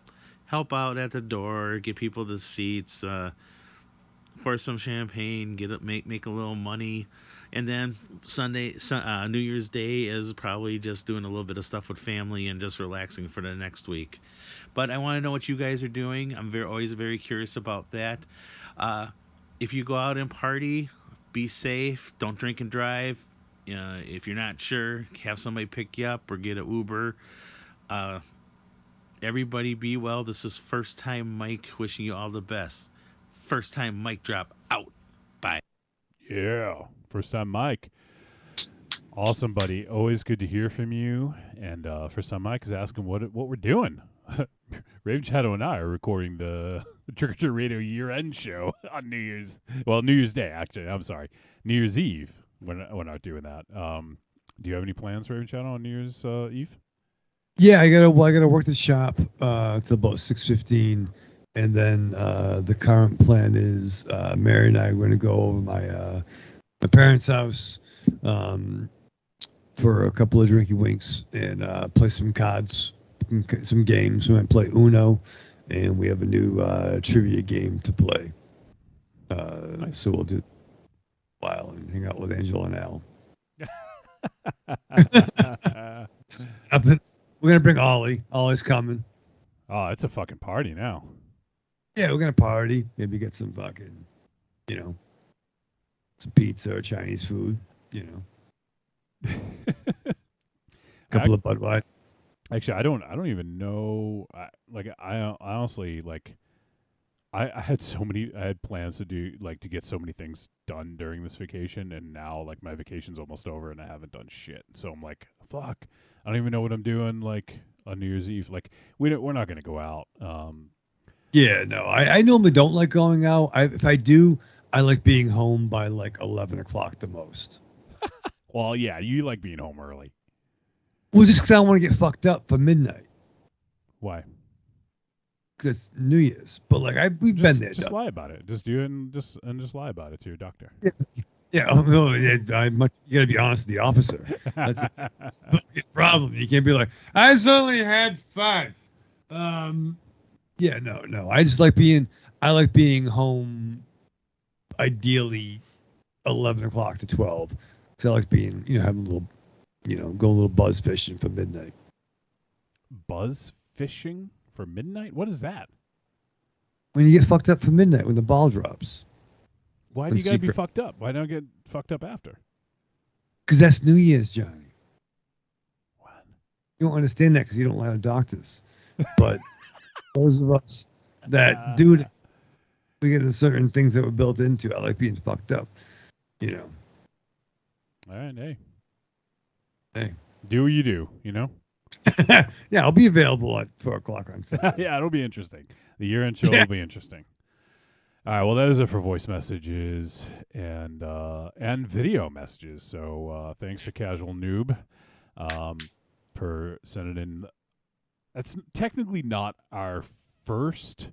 Speaker 18: help out at the door, get people the seats, pour some champagne, make a little money, and then New Year's Day is probably just doing a little bit of stuff with family and just relaxing for the next week. But I want to know what you guys are doing. I'm always very curious about that. If you go out and party, be safe. Don't drink and drive. If you're not sure, have somebody pick you up or get an Uber. Everybody be well. This is First Time Mike wishing you all the best. First Time Mike drop out. Bye.
Speaker 3: Yeah. First Time Mike. Awesome, buddy. Always good to hear from you. And First Time Mike is asking what we're doing. Raven Shadow and I are recording the Trick or Treat Radio year-end show on New Year's Day, actually. I'm sorry. New Year's Eve. We're not doing that. Do you have any plans, Raven Shadow, on New Year's Eve?
Speaker 2: Yeah, I gotta work the shop till about 6:15. And then the current plan is Mary and I are going to go over my parents' house for a couple of drinky winks and play some cards, some games. We might play Uno, and we have a new trivia game to play. Nice. So we'll do a while and hang out with Angela and Al. We're going to bring Ollie. Ollie's coming.
Speaker 3: Oh, it's a fucking party now.
Speaker 2: Yeah, we're going to party. Maybe get some fucking, some pizza or Chinese food, A couple of Budweisers.
Speaker 3: Actually, I don't even know. I honestly, I had plans to do, to get so many things done during this vacation, and now, my vacation's almost over, and I haven't done shit. So I'm like, fuck, I don't even know what I'm doing, on New Year's Eve. We're not going to go out.
Speaker 2: Yeah, no, I normally don't like going out. If I do, I like being home by like 11 o'clock the most.
Speaker 3: Well, yeah, you like being home early.
Speaker 2: Well, just because I don't want to get fucked up for midnight.
Speaker 3: Why?
Speaker 2: Because New Year's. But like we've been there.
Speaker 3: Just lie about it. Just do it and just lie about it to your doctor.
Speaker 2: Yeah, you gotta be honest with the officer. That's a problem. You can't be like, I only had 5. Yeah, no. I like being home. Ideally, 11 o'clock to 12. So I like being, having a little, go a little buzz fishing for midnight.
Speaker 3: Buzz fishing for midnight? What is that?
Speaker 2: When you get fucked up for midnight, when the ball drops.
Speaker 3: Why do you gotta be fucked up? Why don't I get fucked up after?
Speaker 2: Because that's New Year's, Johnny. What? You don't understand that because you don't have doctors. But those of us that do it, we get into certain things that were built into. I like being fucked up. All
Speaker 3: right,
Speaker 2: hey.
Speaker 3: Do what you do,
Speaker 2: Yeah, I'll be available at 4 o'clock on Saturday.
Speaker 3: Yeah, it'll be interesting. The year-end show will be interesting. All right, well, that is it for voice messages and video messages. So thanks to Casual Noob for sending in. That's technically not our first,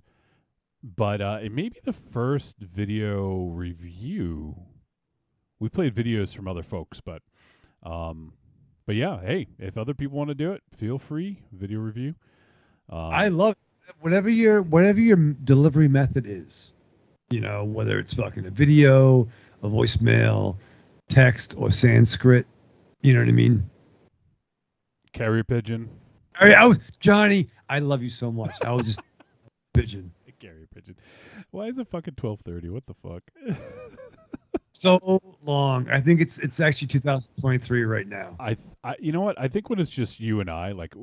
Speaker 3: but it may be the first video review. We played videos from other folks, but yeah, hey, if other people want to do it, feel free. Video review.
Speaker 2: I love it. whatever your delivery method is. Whether it's fucking a video, a voicemail, text, or Sanskrit. You know what I mean?
Speaker 3: Carrier pigeon.
Speaker 2: Johnny, I love you so much. I was just pigeon.
Speaker 3: Carrier pigeon. Why is it fucking 12:30? What the fuck?
Speaker 2: So long. I think it's actually 2023 right now.
Speaker 3: I you know what? I think when it's just you and I, like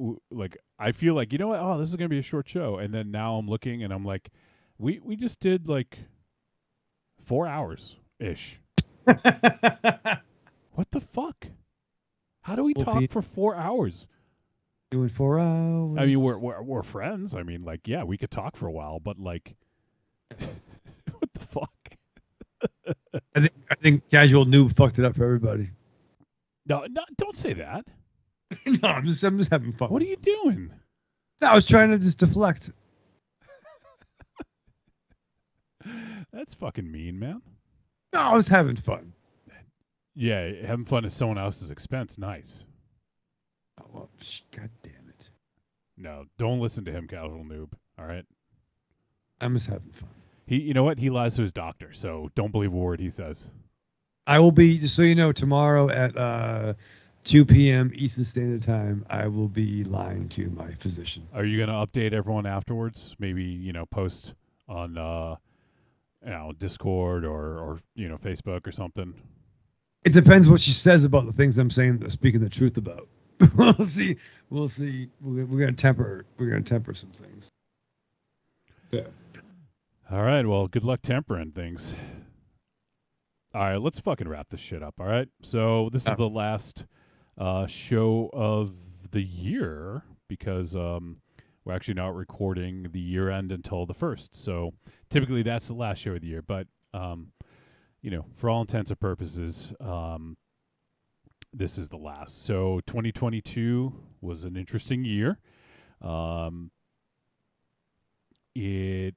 Speaker 3: I feel like, oh, this is gonna be a short show, and then now I'm looking and I'm like, we just did like 4 hours ish. What the fuck? How do we talk for 4 hours?
Speaker 2: Doing 4 hours.
Speaker 3: I mean, we're friends. I mean, like, yeah, we could talk for a while, but like, what the fuck?
Speaker 2: I think Casual Noob fucked it up for everybody.
Speaker 3: No, don't say that.
Speaker 2: No, I'm just having fun.
Speaker 3: What are you doing?
Speaker 2: No, I was trying to just deflect.
Speaker 3: That's fucking mean, man.
Speaker 2: No, I was having fun.
Speaker 3: Yeah, having fun at someone else's expense. Nice.
Speaker 2: Oh, well, God damn it.
Speaker 3: No, don't listen to him, Casual Noob. All right?
Speaker 2: I'm just having fun.
Speaker 3: You know what? He lies to his doctor, so don't believe a word he says.
Speaker 2: I will be, just so you know, tomorrow at 2 p.m. Eastern Standard Time, I will be lying to my physician.
Speaker 3: Are you going to update everyone afterwards? Maybe, post on Discord or Facebook or something?
Speaker 2: It depends what she says about the things I'm saying, speaking the truth about. We'll see. We're going to temper some things. Yeah.
Speaker 3: All right. Well, good luck tempering things. All right. Let's fucking wrap this shit up. All right. So this is the last show of the year because we're actually not recording the year end until the 1st. So typically that's the last show of the year. But, for all intents and purposes, this is the last. So 2022 was an interesting year. It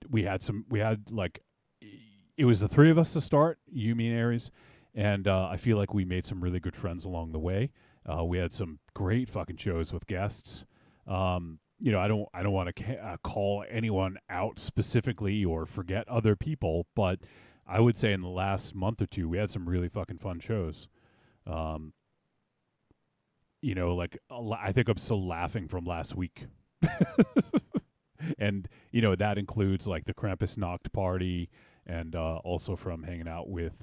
Speaker 3: was the three of us to start, you, me, and Aries, and I feel like we made some really good friends along the way. We had some great fucking shows with guests. I don't want to call anyone out specifically or forget other people, but I would say in the last month or two we had some really fucking fun shows. I think I'm still laughing from last week. And, that includes like the Krampusnacht party and also from hanging out with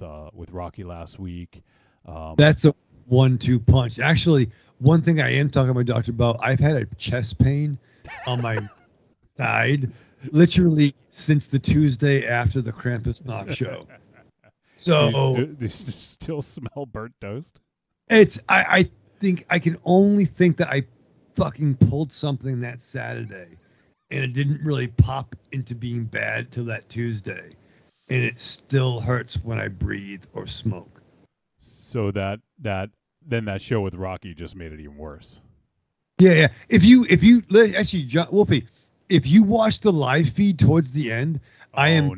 Speaker 3: Rocky last week.
Speaker 2: That's a 1-2 punch. Actually, one thing I am talking to my doctor about, I've had a chest pain on my side literally since the Tuesday after the Krampusnacht show. So
Speaker 3: do you still smell burnt toast?
Speaker 2: I think I can only think that I fucking pulled something that Saturday. and it didn't really pop into being bad till that Tuesday, and it still hurts when I breathe or smoke.
Speaker 3: So then that show with Rocky just made it even worse.
Speaker 2: Yeah. If you actually, Wolfie, if you watch the live feed towards the end, I am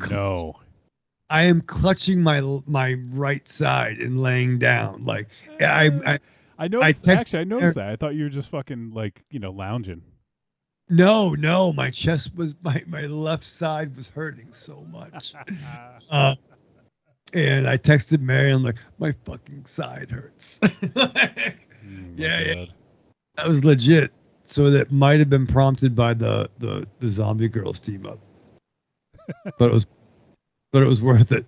Speaker 2: clutching my right side and laying down. Like I
Speaker 3: noticed. Actually, I noticed that. I thought you were just fucking like lounging.
Speaker 2: No, my chest was my left side was hurting so much. And I texted Mary. I'm like, my fucking side hurts. Yeah. That was legit. So that might have been prompted by the Zombie Girls team up. but it was worth it.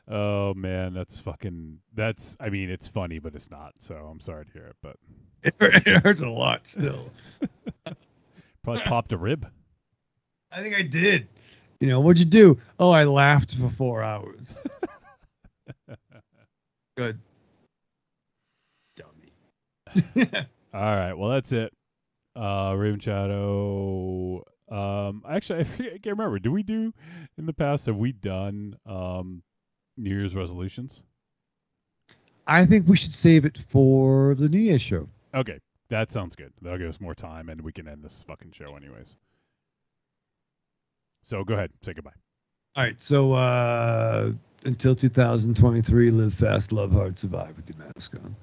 Speaker 3: Oh man, I mean, it's funny, but it's not. So I'm sorry to hear it, but
Speaker 2: it hurts a lot still.
Speaker 3: Probably popped a rib.
Speaker 2: I think I did. What'd you do? Oh, I laughed for 4 hours. Good. Dummy.
Speaker 3: All right. Well, that's it. Raven Shadow. Actually, I can't remember. Did we do in the past? Have we done New Year's resolutions?
Speaker 2: I think we should save it for the New Year's show.
Speaker 3: Okay, that sounds good. That'll give us more time, and we can end this fucking show anyways. So go ahead, say goodbye.
Speaker 2: All right. So until 2023, live fast, love hard, survive with your mask on.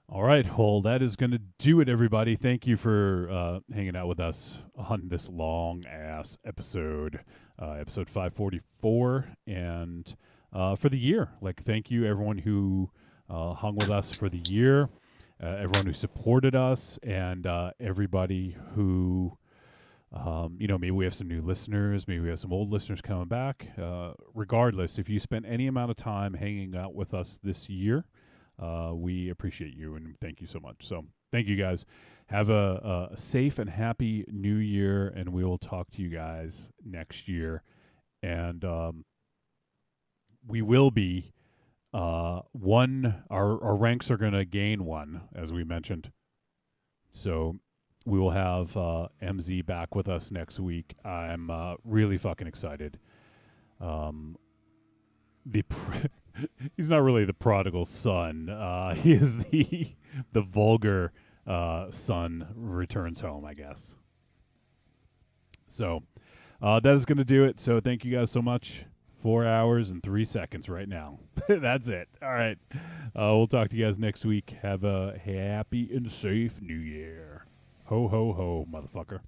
Speaker 3: All right. Well, that is going to do it, everybody. Thank you for hanging out with us on this long-ass episode, episode 544, and for the year. Thank you, everyone who hung with us for the year, everyone who supported us, and everybody who... maybe we have some new listeners, maybe we have some old listeners coming back. Regardless, if you spent any amount of time hanging out with us this year, we appreciate you and thank you so much. So thank you guys. Have a safe and happy new year, and we will talk to you guys next year. And we will be our ranks are going to gain one, as we mentioned. So we will have MZ back with us next week. I'm really fucking excited. He's not really the prodigal son. He is the vulgar son returns home, I guess. So that is going to do it. So thank you guys so much. 4 hours and 3 seconds right now. That's it. All right. We'll talk to you guys next week. Have a happy and safe new year. Ho, ho, ho, motherfucker.